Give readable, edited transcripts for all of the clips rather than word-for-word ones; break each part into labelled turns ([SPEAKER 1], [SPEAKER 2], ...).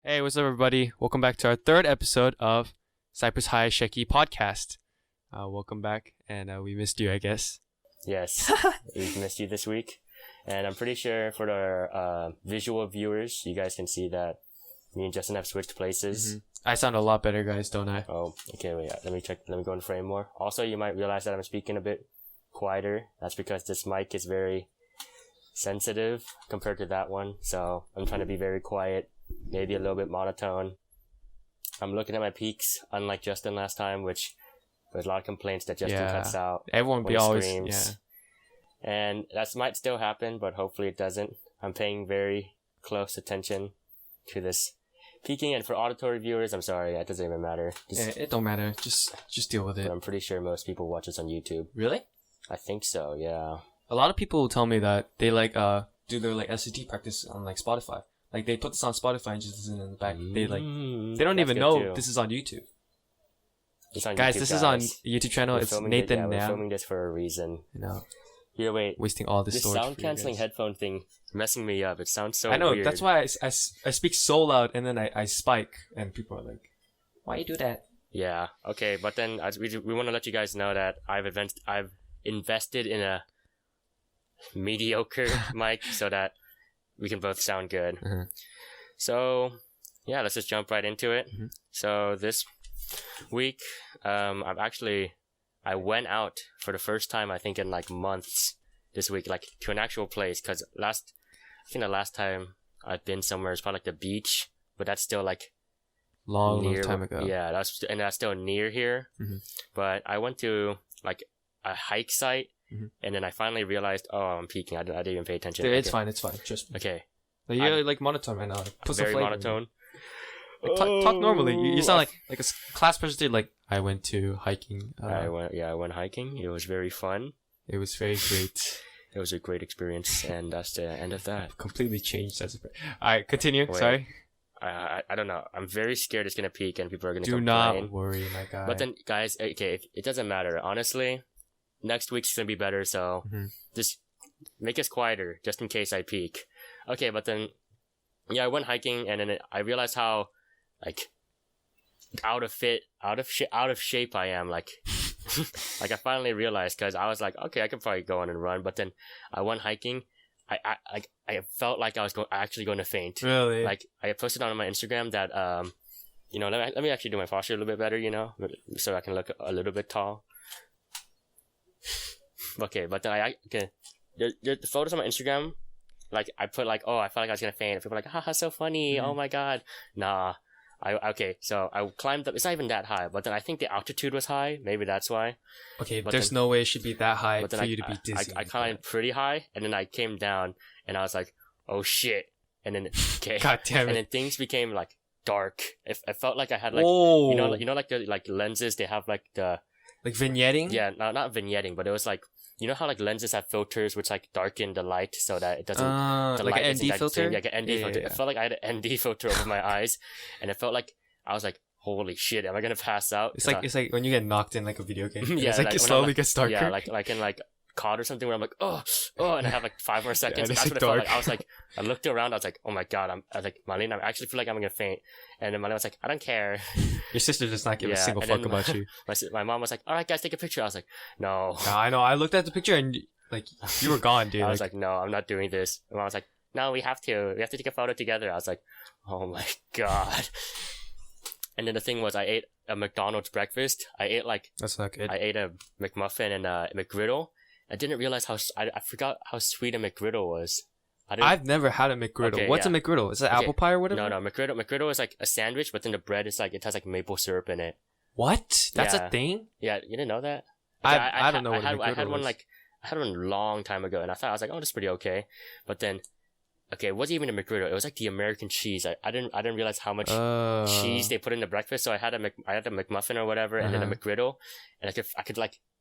[SPEAKER 1] Hey, what's up, everybody? Welcome back to our third episode of Cypress High Shekkies Podcast. Welcome back, and we missed you, I guess.
[SPEAKER 2] Yes, we've missed you this week. And I'm pretty sure for our visual viewers, you guys can see that me and Justin have switched places.
[SPEAKER 1] Mm-hmm. I sound a lot better, guys, don't I?
[SPEAKER 2] Oh, okay, wait, let me check. Let me go in frame more. Also, you might realize that I'm speaking a bit quieter. That's because this mic is very sensitive compared to that one. So I'm trying to be very quiet, maybe a little bit monotone. I'm looking at my peaks, unlike Justin last time, which there's a lot of complaints that Justin cuts out.
[SPEAKER 1] Everyone
[SPEAKER 2] when
[SPEAKER 1] be
[SPEAKER 2] he
[SPEAKER 1] always
[SPEAKER 2] screams. And that might still happen, but hopefully it doesn't. I'm paying very close attention to this peaking, and for auditory viewers, I'm sorry, that doesn't even matter.
[SPEAKER 1] It don't matter. Just deal with it.
[SPEAKER 2] I'm pretty sure most people watch this on YouTube.
[SPEAKER 1] Really?
[SPEAKER 2] I think so, yeah.
[SPEAKER 1] A lot of people tell me that they do their SAT practice on Spotify. Like they put this on Spotify and just listen in the back. They don't even know too. This is on YouTube.
[SPEAKER 2] It's on
[SPEAKER 1] guys,
[SPEAKER 2] YouTube,
[SPEAKER 1] this is on YouTube channel. It's Nathan
[SPEAKER 2] we're filming this for a reason. Here, wait.
[SPEAKER 1] Wasting all this storage.
[SPEAKER 2] This sound canceling headphone thing messing me up. It sounds so weird.
[SPEAKER 1] I know, that's why I speak so loud and then I spike and people are like, why you do that?
[SPEAKER 2] Yeah, okay, but then we want to let you guys know that I've invested in a mediocre mic so that we can both sound good.
[SPEAKER 1] Mm-hmm.
[SPEAKER 2] So, yeah, let's just jump right into it.
[SPEAKER 1] Mm-hmm.
[SPEAKER 2] So this week, I went out for the first time, I think, in months this week, to an actual place. Because I think the last time I've been somewhere is probably the beach, but that's still
[SPEAKER 1] long time ago.
[SPEAKER 2] Yeah, that's still near here.
[SPEAKER 1] Mm-hmm.
[SPEAKER 2] But I went to a hike site,
[SPEAKER 1] mm-hmm.
[SPEAKER 2] and then I finally realized, oh, I'm peaking. I didn't even pay attention.
[SPEAKER 1] Dude, it's fine. Just
[SPEAKER 2] okay.
[SPEAKER 1] You're monotone right now. Put some
[SPEAKER 2] very
[SPEAKER 1] flavor
[SPEAKER 2] monotone.
[SPEAKER 1] Talk normally. You sound like a class presentation. I went to hiking.
[SPEAKER 2] I went hiking. It was very fun.
[SPEAKER 1] It was very great.
[SPEAKER 2] It was a great experience, and that's the end of that.
[SPEAKER 1] I've completely changed as Alright, continue.
[SPEAKER 2] Wait,
[SPEAKER 1] sorry.
[SPEAKER 2] I don't know. I'm very scared it's gonna peak and people are gonna
[SPEAKER 1] Do
[SPEAKER 2] complain.
[SPEAKER 1] not worry, my guy.
[SPEAKER 2] But then, guys, okay, it doesn't matter. Honestly, next week's gonna be better, so just make us quieter, just in case I peak. Okay, but then, yeah, I went hiking, and then I realized how, out of shape I am. I finally realized, because I was like, okay, I can probably go on and run, but then I went hiking. I felt like I was actually going to faint.
[SPEAKER 1] Really?
[SPEAKER 2] I posted on my Instagram that let me actually do my posture a little bit better, so I can look a little bit tall. Okay, but then the photos on my Instagram, I put oh, I felt like I was gonna faint. People were like, haha, so funny. Mm-hmm. Oh my god. Nah. So I climbed up. It's not even that high, but then I think the altitude was high. Maybe that's why.
[SPEAKER 1] Okay, but there's no way it should be that high for you to be dizzy.
[SPEAKER 2] I climbed pretty high, and then I came down, and I was like, oh shit. And then, okay.
[SPEAKER 1] God damn it.
[SPEAKER 2] And then things became dark. I felt like I had
[SPEAKER 1] Whoa.
[SPEAKER 2] the lenses, they have the
[SPEAKER 1] vignetting?
[SPEAKER 2] Yeah, not vignetting, but it was you know how lenses have filters which darken the light so that it doesn't the
[SPEAKER 1] like
[SPEAKER 2] light
[SPEAKER 1] an ND filter?
[SPEAKER 2] Yeah, an ND filter.
[SPEAKER 1] Yeah.
[SPEAKER 2] I felt like I had an ND filter over my eyes, and it felt like I was holy shit, am I gonna pass out?
[SPEAKER 1] It's like when you get knocked in a video game.
[SPEAKER 2] Yeah,
[SPEAKER 1] it's it slowly gets darker.
[SPEAKER 2] Yeah, like in COD or something where I'm oh, and I have 5 more seconds.
[SPEAKER 1] Yeah,
[SPEAKER 2] That's what it felt like. I was I looked around, I was oh my god, I was Marlene, I actually feel like I'm gonna faint. And then Marlene was I don't care.
[SPEAKER 1] Your sister does not give a single fuck about you.
[SPEAKER 2] My mom was alright guys, take a picture. I was no.
[SPEAKER 1] I know, I looked at the picture and you were gone, dude.
[SPEAKER 2] I was no, I'm not doing this. And I was no, we have to take a photo together. I was oh my god. And then the thing was, I ate a McDonald's breakfast. I ate
[SPEAKER 1] that's not good.
[SPEAKER 2] I ate a McMuffin and a McGriddle. I didn't realize I forgot how sweet a McGriddle was.
[SPEAKER 1] I've never had a McGriddle.
[SPEAKER 2] Okay,
[SPEAKER 1] what's a McGriddle? Is it apple pie or whatever?
[SPEAKER 2] No. McGriddle is a sandwich, but then the bread is it has maple syrup in it.
[SPEAKER 1] What? That's a thing?
[SPEAKER 2] Yeah, you didn't know that?
[SPEAKER 1] I don't know what a McGriddle
[SPEAKER 2] I had one
[SPEAKER 1] is.
[SPEAKER 2] I had one a long time ago, and I thought oh, that's pretty okay. But then, okay, it wasn't even a McGriddle. It was the American cheese. I didn't realize how much cheese they put in the breakfast. So I had a McMuffin or whatever, and then a McGriddle, and I could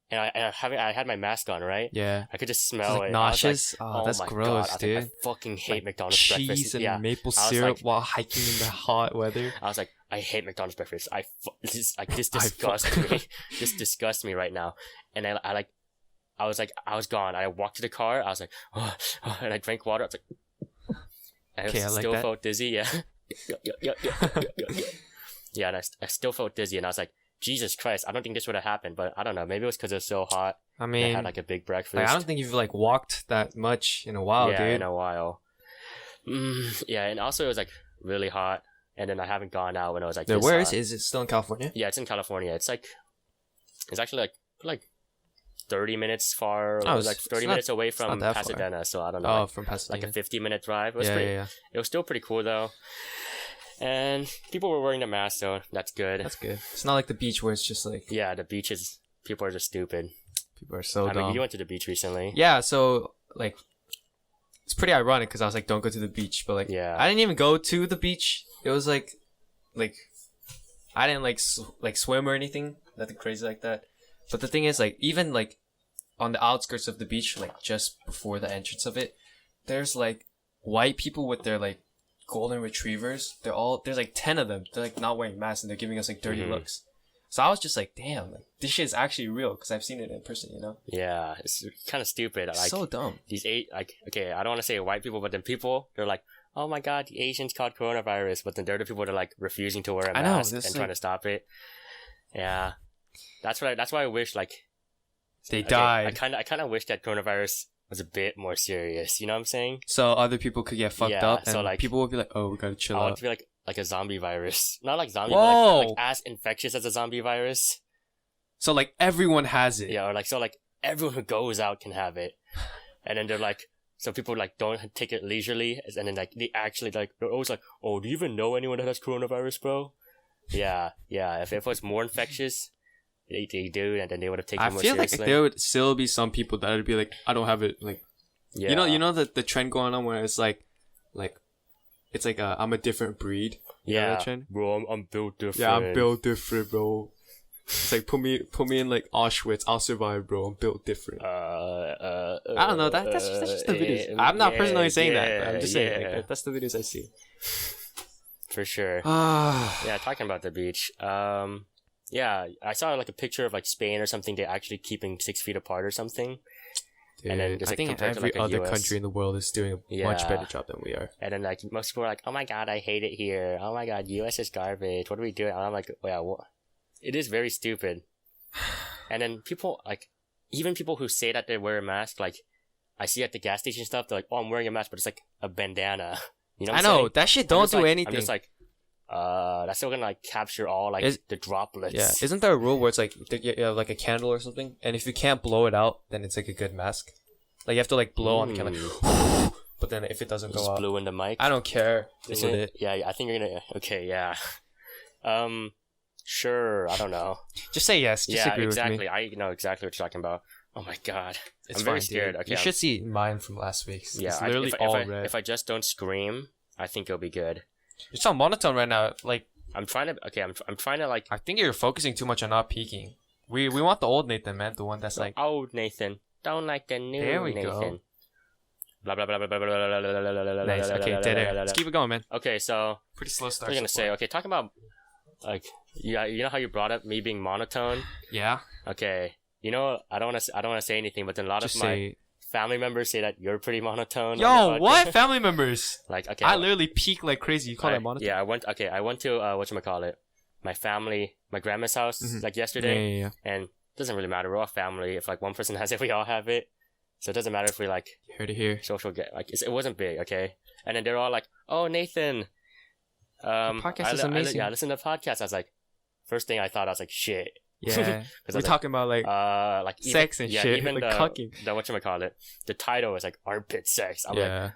[SPEAKER 2] and I had my mask on, right?
[SPEAKER 1] Yeah.
[SPEAKER 2] I could just smell it.
[SPEAKER 1] Nauseous.
[SPEAKER 2] Oh,
[SPEAKER 1] that's
[SPEAKER 2] my
[SPEAKER 1] gross,
[SPEAKER 2] God.
[SPEAKER 1] dude.
[SPEAKER 2] I fucking hate McDonald's
[SPEAKER 1] cheese
[SPEAKER 2] breakfast.
[SPEAKER 1] and maple syrup while hiking in the hot weather.
[SPEAKER 2] I was I hate McDonald's breakfast. This disgusts me. This disgusts me right now. And I was gone. I walked to the car. I was and I drank water. I was
[SPEAKER 1] Okay, I
[SPEAKER 2] still
[SPEAKER 1] that.
[SPEAKER 2] felt dizzy. Yeah. Yeah, and I still felt dizzy, and I was like, Jesus Christ, I don't think this would have happened, but I don't know, maybe it was because it was so hot.
[SPEAKER 1] I
[SPEAKER 2] I
[SPEAKER 1] mean,
[SPEAKER 2] had like a big breakfast.
[SPEAKER 1] like, I don't think you've like walked that much in a while,
[SPEAKER 2] yeah,
[SPEAKER 1] dude.
[SPEAKER 2] in a while. Yeah, and also it was like really hot, and then I haven't gone out when it was like.
[SPEAKER 1] Dude,
[SPEAKER 2] this
[SPEAKER 1] where
[SPEAKER 2] hot.
[SPEAKER 1] is it? Still in California?
[SPEAKER 2] Yeah, it's in California. It's actually like 30 minutes far.
[SPEAKER 1] Oh,
[SPEAKER 2] It was like 30 minutes away from
[SPEAKER 1] that far.
[SPEAKER 2] Pasadena, so I don't know.
[SPEAKER 1] Oh,
[SPEAKER 2] like,
[SPEAKER 1] from Pasadena.
[SPEAKER 2] like a 50-minute drive. It was
[SPEAKER 1] yeah.
[SPEAKER 2] It was still pretty cool though. And people were wearing the mask, so that's good.
[SPEAKER 1] That's good. It's not like the beach where it's just like...
[SPEAKER 2] Yeah, the beaches, people are just stupid.
[SPEAKER 1] People are so dumb.
[SPEAKER 2] I mean, you went to the beach recently.
[SPEAKER 1] Yeah, so, like, it's pretty ironic because I was like, don't go to the beach. But, like,
[SPEAKER 2] Yeah.
[SPEAKER 1] I didn't even go to the beach. It was like, I didn't, like swim or anything. Nothing crazy like that. But the thing is, like, even, like, on the outskirts of the beach, like, just before the entrance of it, there's, like, white people with their, like, golden retrievers. There's like 10 of them. They're like not wearing masks and they're giving us like dirty looks. So I was just like, damn, like this shit is actually real because I've seen it in person, you know?
[SPEAKER 2] Yeah, it's kind of stupid. Like,
[SPEAKER 1] so dumb.
[SPEAKER 2] These okay, I don't want to say white people, but then people, they're like, oh my god, the Asians caught coronavirus, but then they're the people that are like refusing to wear a mask and trying to stop it. Yeah, that's why I wish like
[SPEAKER 1] they died.
[SPEAKER 2] I kind of wish that coronavirus was a bit more serious. You know what I'm saying?
[SPEAKER 1] So other people could get fucked up, and
[SPEAKER 2] so like
[SPEAKER 1] people would be like, "Oh, we gotta chill
[SPEAKER 2] I want
[SPEAKER 1] out."
[SPEAKER 2] it to be like a zombie virus, not like zombie,
[SPEAKER 1] Whoa!
[SPEAKER 2] but like as infectious as a zombie virus.
[SPEAKER 1] So like everyone has it.
[SPEAKER 2] Yeah, or like so like everyone who goes out can have it, and then they're like, so people like don't take it leisurely, and then like they actually like they're always like, oh, do you even know anyone that has coronavirus, bro? Yeah. If it was more infectious. They do, and then they would have taken it more seriously. I feel
[SPEAKER 1] like there would still be some people that would be like, I don't have it. Like,
[SPEAKER 2] yeah.
[SPEAKER 1] You know the trend going on where it's like it's like I'm a different breed.
[SPEAKER 2] Yeah, bro, I'm built different.
[SPEAKER 1] Yeah, I'm built different, bro. It's like put me in like Auschwitz, I'll survive, bro. I'm built different. I don't know. That's just the videos. I'm not personally saying that, but I'm just saying like, that's the videos I see.
[SPEAKER 2] For sure. Yeah, talking about the beach. Yeah, I saw like a picture of like Spain or something. They're actually keeping 6 feet apart or something.
[SPEAKER 1] Dude,
[SPEAKER 2] and then just, like,
[SPEAKER 1] I think every
[SPEAKER 2] to, like,
[SPEAKER 1] other country in the world is doing a much better job than we are.
[SPEAKER 2] And then like most people are like, "Oh my god, I hate it here. Oh my god, US is garbage. What are we doing?" And I'm like, "Yeah, it is very stupid." And then people like, even people who say that they wear a mask, like I see at the gas station stuff, they're like, "Oh, I'm wearing a mask, but it's like a bandana." You know? What I'm saying?
[SPEAKER 1] That shit don't do anything.
[SPEAKER 2] I'm just like. That's still gonna like capture all like the droplets.
[SPEAKER 1] Yeah, isn't there a rule where it's like you have like a candle or something, and if you can't blow it out, then it's like a good mask. Like you have to like blow on the candle, like, but then if it doesn't go out,
[SPEAKER 2] blew in the mic.
[SPEAKER 1] I don't care. Just with it.
[SPEAKER 2] Yeah, I think you're gonna. Okay, yeah. Sure. I don't know.
[SPEAKER 1] Just say yes. Just agree
[SPEAKER 2] exactly.
[SPEAKER 1] with me.
[SPEAKER 2] I know exactly what you're talking about. Oh my god,
[SPEAKER 1] I'm
[SPEAKER 2] very scared.
[SPEAKER 1] Dude.
[SPEAKER 2] Okay,
[SPEAKER 1] you should see mine from last week.
[SPEAKER 2] Yeah,
[SPEAKER 1] it's literally red.
[SPEAKER 2] If I just don't scream, I think it'll be good.
[SPEAKER 1] You're so monotone right now. Like.
[SPEAKER 2] I'm trying to like.
[SPEAKER 1] I think you're focusing too much on not peaking. We want the old Nathan, man, the one that's like
[SPEAKER 2] old Nathan. Don't like the new
[SPEAKER 1] there we
[SPEAKER 2] Nathan.
[SPEAKER 1] Go.
[SPEAKER 2] Blah blah blah blah blah blah blah blah.
[SPEAKER 1] Nice. Okay, dead air. Let's keep it going, man.
[SPEAKER 2] Okay, so
[SPEAKER 1] pretty slow start.
[SPEAKER 2] I was gonna say, okay, talking about like you know how you brought up me being monotone.
[SPEAKER 1] Yeah.
[SPEAKER 2] Okay, you know I don't want to say anything, but then a lot of my family members say that you're pretty monotone.
[SPEAKER 1] Yo, what family members?
[SPEAKER 2] Like, okay,
[SPEAKER 1] I literally peak like crazy. You call that monotone?
[SPEAKER 2] Yeah, I went to whatchamacallit, my family, my grandma's house like yesterday.
[SPEAKER 1] Yeah.
[SPEAKER 2] And it doesn't really matter. We're all family. If like one person has it, we all have it. So it doesn't matter if we like
[SPEAKER 1] heard it here.
[SPEAKER 2] Social get like it wasn't big, okay. And then they're all like, "Oh, Nathan,
[SPEAKER 1] the podcast is amazing."
[SPEAKER 2] I listened to the podcast. I was like, first thing I thought, I was like, shit.
[SPEAKER 1] Yeah, we're talking about like sex and shit,
[SPEAKER 2] even
[SPEAKER 1] like cucking.
[SPEAKER 2] The whatchamacallit, the title is like armpit sex. I'm like,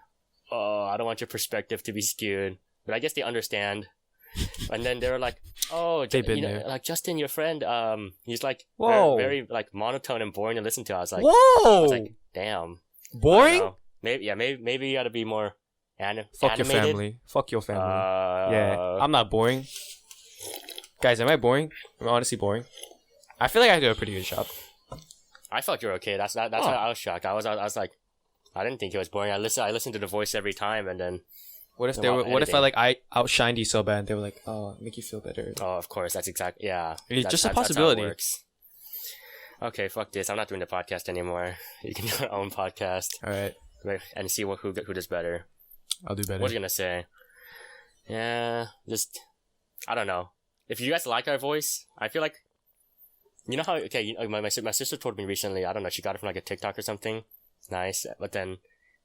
[SPEAKER 2] oh, I don't want your perspective to be skewed, but I guess they understand. And then they were like, oh, like Justin, your friend, he's like very like monotone and boring to listen to. I was like, damn,
[SPEAKER 1] boring.
[SPEAKER 2] Maybe you gotta be more
[SPEAKER 1] Fuck
[SPEAKER 2] animated.
[SPEAKER 1] your family. Fuck your family. Yeah, I'm not boring. Guys, am I boring? I'm honestly boring. I feel like I do a pretty good job.
[SPEAKER 2] I felt you're okay. That's why I was shocked. I was like, I didn't think it was boring. I listened to the voice every time, and then.
[SPEAKER 1] What if I outshined you so bad? They were like, "Oh, make you feel better."
[SPEAKER 2] Oh, of course. That's exactly
[SPEAKER 1] It's just a possibility.
[SPEAKER 2] That's how it works. Okay, fuck this. I'm not doing the podcast anymore. You can do your own podcast.
[SPEAKER 1] All right.
[SPEAKER 2] And see who does better.
[SPEAKER 1] I'll do better.
[SPEAKER 2] What was I gonna say? Yeah, I don't know. If you guys like our voice, I feel like, you know how, okay, my sister told me recently, I don't know, she got it from like a TikTok or something. Nice. But then,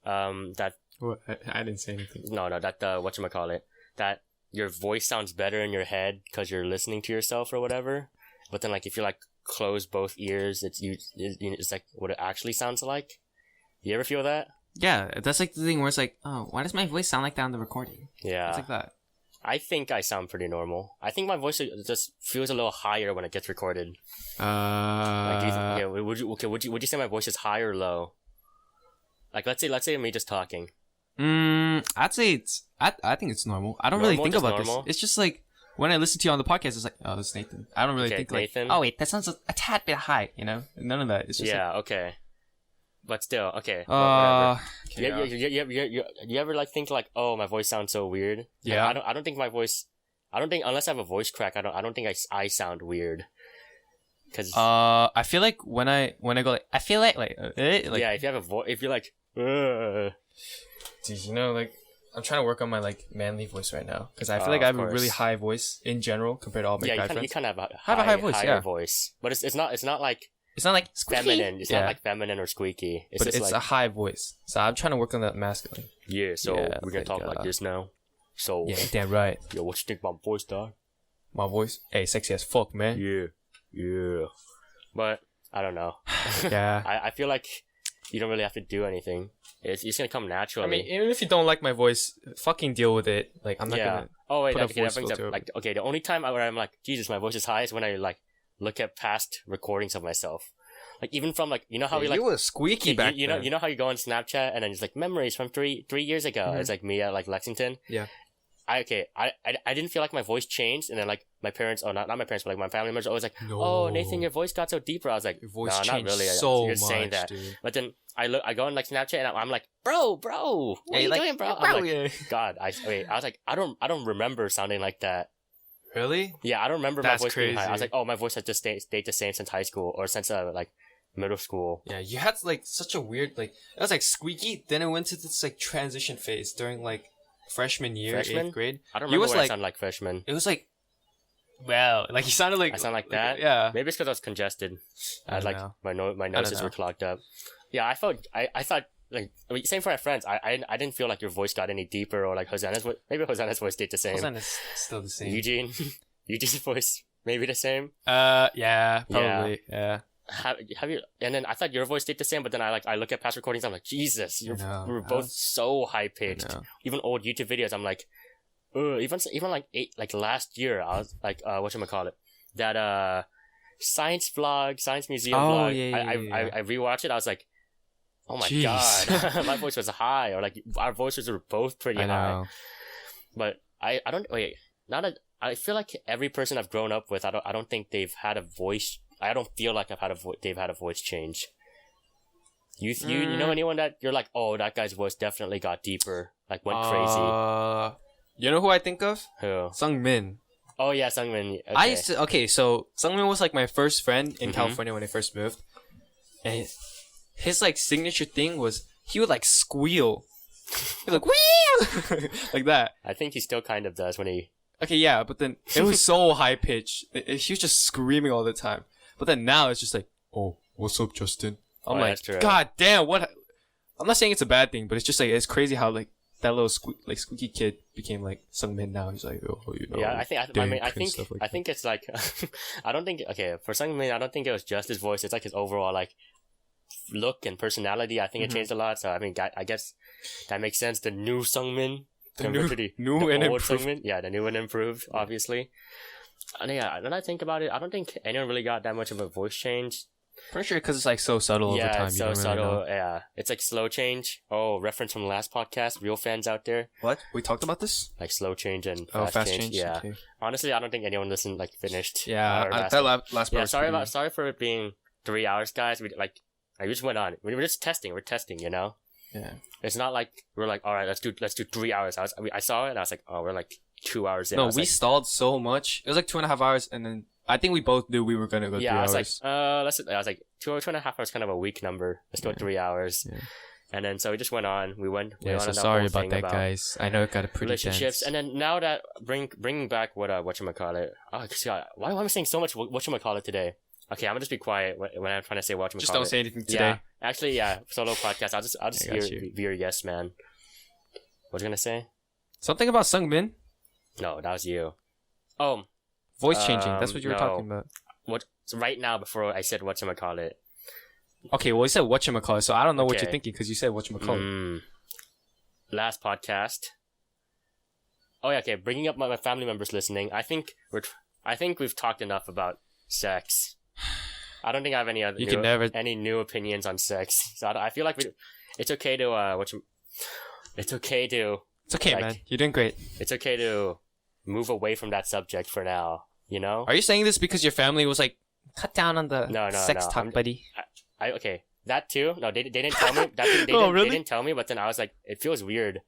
[SPEAKER 2] that.
[SPEAKER 1] What? I didn't say anything.
[SPEAKER 2] No, that, whatchamacallit, that your voice sounds better in your head because you're listening to yourself or whatever. But then, like, if you like close both ears, it's like what it actually sounds like. You ever feel that?
[SPEAKER 1] Yeah, that's like the thing where it's like, oh, why does my voice sound like that on the recording?
[SPEAKER 2] Yeah.
[SPEAKER 1] It's like that.
[SPEAKER 2] I think I sound pretty normal. I think my voice just feels a little higher when it gets recorded. Like, would you say my voice is high or low? Like, let's say me just talking.
[SPEAKER 1] I'd say I think it's normal. I don't really think about this. It's just like when I listen to you on the podcast, it's like, oh, that's Nathan. I don't really think Nathan? Like, oh wait, that sounds a tad bit high. You know, none of that. It's just
[SPEAKER 2] okay. But still, okay. You ever like think like, oh, my voice sounds so weird?
[SPEAKER 1] Yeah.
[SPEAKER 2] Like, I don't think unless I have a voice crack, I don't think I sound weird. Cause
[SPEAKER 1] I feel like when I go like, I feel like
[SPEAKER 2] yeah, if you have a voice, if you're like,
[SPEAKER 1] Dude, you know, like, I'm trying to work on my like manly voice right now because I feel like I have a really high voice in general compared to all my guy friends.
[SPEAKER 2] You kind of have
[SPEAKER 1] a high voice,
[SPEAKER 2] higher voice, but it's not like.
[SPEAKER 1] It's not like squeaky.
[SPEAKER 2] Feminine. It's not like feminine or squeaky.
[SPEAKER 1] But it's a high voice. So I'm trying to work on that masculine.
[SPEAKER 2] Yeah, so we're going to talk like this now. So
[SPEAKER 1] yeah, damn right.
[SPEAKER 2] Yo, what you think about my voice, dog?
[SPEAKER 1] My voice? Hey, sexy as fuck, man.
[SPEAKER 2] Yeah. But, I don't know.
[SPEAKER 1] Yeah.
[SPEAKER 2] I feel like you don't really have to do anything. It's going to come naturally.
[SPEAKER 1] I mean, even if you don't like my voice, fucking deal with it. Like, I'm not going to
[SPEAKER 2] that brings up, like, okay, the only time where I'm like, Jesus, my voice is high is when I, like, look at past recordings of myself. Like, even from, like, you know how
[SPEAKER 1] you were squeaky back then.
[SPEAKER 2] You know how you go on Snapchat and then it's like memories from three years ago. Mm-hmm. It's like me at like Lexington.
[SPEAKER 1] Yeah.
[SPEAKER 2] I didn't feel like my voice changed, and then like my parents, not my parents, but like my family members, always like, "Oh, Nathan, your voice got so deeper." I was like,
[SPEAKER 1] "Your voice
[SPEAKER 2] changed not really."
[SPEAKER 1] So
[SPEAKER 2] You're saying that,
[SPEAKER 1] dude.
[SPEAKER 2] But then I go on like Snapchat and I'm like, "Bro, what are you doing, bro?" I'm like, God, I was like, I don't remember sounding like that.
[SPEAKER 1] Really?
[SPEAKER 2] Yeah, I don't remember
[SPEAKER 1] That's
[SPEAKER 2] my voice
[SPEAKER 1] crazy.
[SPEAKER 2] being high. I was like, oh, my voice has just stayed the same since high school or since like middle school.
[SPEAKER 1] Yeah, you had like such a weird like it was like squeaky. Then it went to this like transition phase during like freshman year, 8th grade.
[SPEAKER 2] I don't remember I sounded like freshman.
[SPEAKER 1] It was like, well, like you sounded like
[SPEAKER 2] I sound like that.
[SPEAKER 1] Yeah,
[SPEAKER 2] maybe it's because I was congested. I had like my noses were clogged up. Yeah, I thought like same for my friends. I didn't feel like your voice got any deper or like Hosanna's voice. Maybe Hosanna's voice stayed the same.
[SPEAKER 1] Hosanna's still the same.
[SPEAKER 2] Eugene's voice maybe the same.
[SPEAKER 1] Yeah, probably. Yeah.
[SPEAKER 2] Have you? And then I thought your voice stayed the same, but then I look at past recordings. I'm like, Jesus, we're both so high pitched. Even old YouTube videos, I'm like, even like last year, I was like, whatchamacallit, that science museum vlog.
[SPEAKER 1] Yeah.
[SPEAKER 2] I rewatched it. I was like, oh my God, my voice was high, or like our voices were both pretty high. But I don't wait. Now that I feel like every person I've grown up with, I don't think they've had a voice. I don't feel like they've had a voice change. You know anyone that you're like, oh, that guy's voice definitely got deeper, like went crazy.
[SPEAKER 1] You know who I think of?
[SPEAKER 2] Who?
[SPEAKER 1] Sungmin.
[SPEAKER 2] Oh yeah, Sungmin. Okay.
[SPEAKER 1] So Sungmin was like my first friend in California when I first moved, and his like signature thing was he would like squeal. He was like whee like that.
[SPEAKER 2] I think he still kind of does when he.
[SPEAKER 1] Okay, yeah, but then it was so high pitched. He was just screaming all the time. But then now it's just like, oh, what's up, Justin? I'm like, God damn, what? I'm not saying it's a bad thing, but it's just like it's crazy how like that little squeaky kid became like Sungmin now. He's like, oh, you know.
[SPEAKER 2] Yeah, I think it's like, I don't think for Sungmin, I don't think it was just his voice. It's like his overall like look and personality. I think it changed a lot. So I mean, I guess that makes sense. The new Sungmin,
[SPEAKER 1] the new and improved.
[SPEAKER 2] Sungmin. Yeah, the new and improved, obviously. And yeah, when I think about it, I don't think anyone really got that much of a voice change.
[SPEAKER 1] Pretty sure because it's like so subtle over time.
[SPEAKER 2] Yeah, it's so subtle. Really yeah, it's like slow change. Oh, reference from the last podcast. Real fans out there.
[SPEAKER 1] What? We talked about this?
[SPEAKER 2] Like slow change and fast change. Yeah. Okay. Honestly, I don't think anyone listened like finished.
[SPEAKER 1] Yeah, that last part.
[SPEAKER 2] Yeah, sorry for it being 3 hours, guys. We just went on. We were just testing. We're testing, you know.
[SPEAKER 1] Yeah.
[SPEAKER 2] It's not like we're like, all right, let's do 3 hours. I saw it and I was like, oh, we're like 2 hours in.
[SPEAKER 1] No, we stalled so much. It was like 2.5 hours, and then I think we both knew we were gonna go 3 hours.
[SPEAKER 2] I was like, 2.5 hours kind of a weak number. Let's go 3 hours.
[SPEAKER 1] Yeah.
[SPEAKER 2] And then so we just went on. We went
[SPEAKER 1] Yeah,
[SPEAKER 2] on
[SPEAKER 1] so
[SPEAKER 2] that
[SPEAKER 1] sorry
[SPEAKER 2] whole
[SPEAKER 1] about
[SPEAKER 2] thing
[SPEAKER 1] that, guys. I know it got a pretty
[SPEAKER 2] relationships.
[SPEAKER 1] dense.
[SPEAKER 2] And then now that bringing back whatchamacallit. Oh God, why am I saying so much whatchamacallit today? Okay, I'm gonna just be quiet when I'm trying to say whatchamacallit.
[SPEAKER 1] Just don't say anything today.
[SPEAKER 2] Yeah, actually, yeah, solo podcast. I'll just be your yes man. What you gonna say?
[SPEAKER 1] Something about Sungmin.
[SPEAKER 2] No, that was you. Oh,
[SPEAKER 1] Voice changing. That's what you were
[SPEAKER 2] no.
[SPEAKER 1] talking about.
[SPEAKER 2] So right now, before I said whatchamacallit.
[SPEAKER 1] Okay, well, you said whatchamacallit, so I don't know what
[SPEAKER 2] Okay.
[SPEAKER 1] you're thinking because you said whatchamacallit.
[SPEAKER 2] Last podcast. Oh yeah, okay. Bringing up my family members listening. I think we've talked enough about sex. I don't think I have any other any new opinions on sex. So I feel like it's okay to It's okay, like,
[SPEAKER 1] man. You're doing great.
[SPEAKER 2] It's okay to move away from that subject for now. You know?
[SPEAKER 1] Are you saying this because your family was like, cut down on the sex talk, buddy?
[SPEAKER 2] Okay, that too. No, they didn't tell me. They didn't tell me. But then I was like, it feels weird.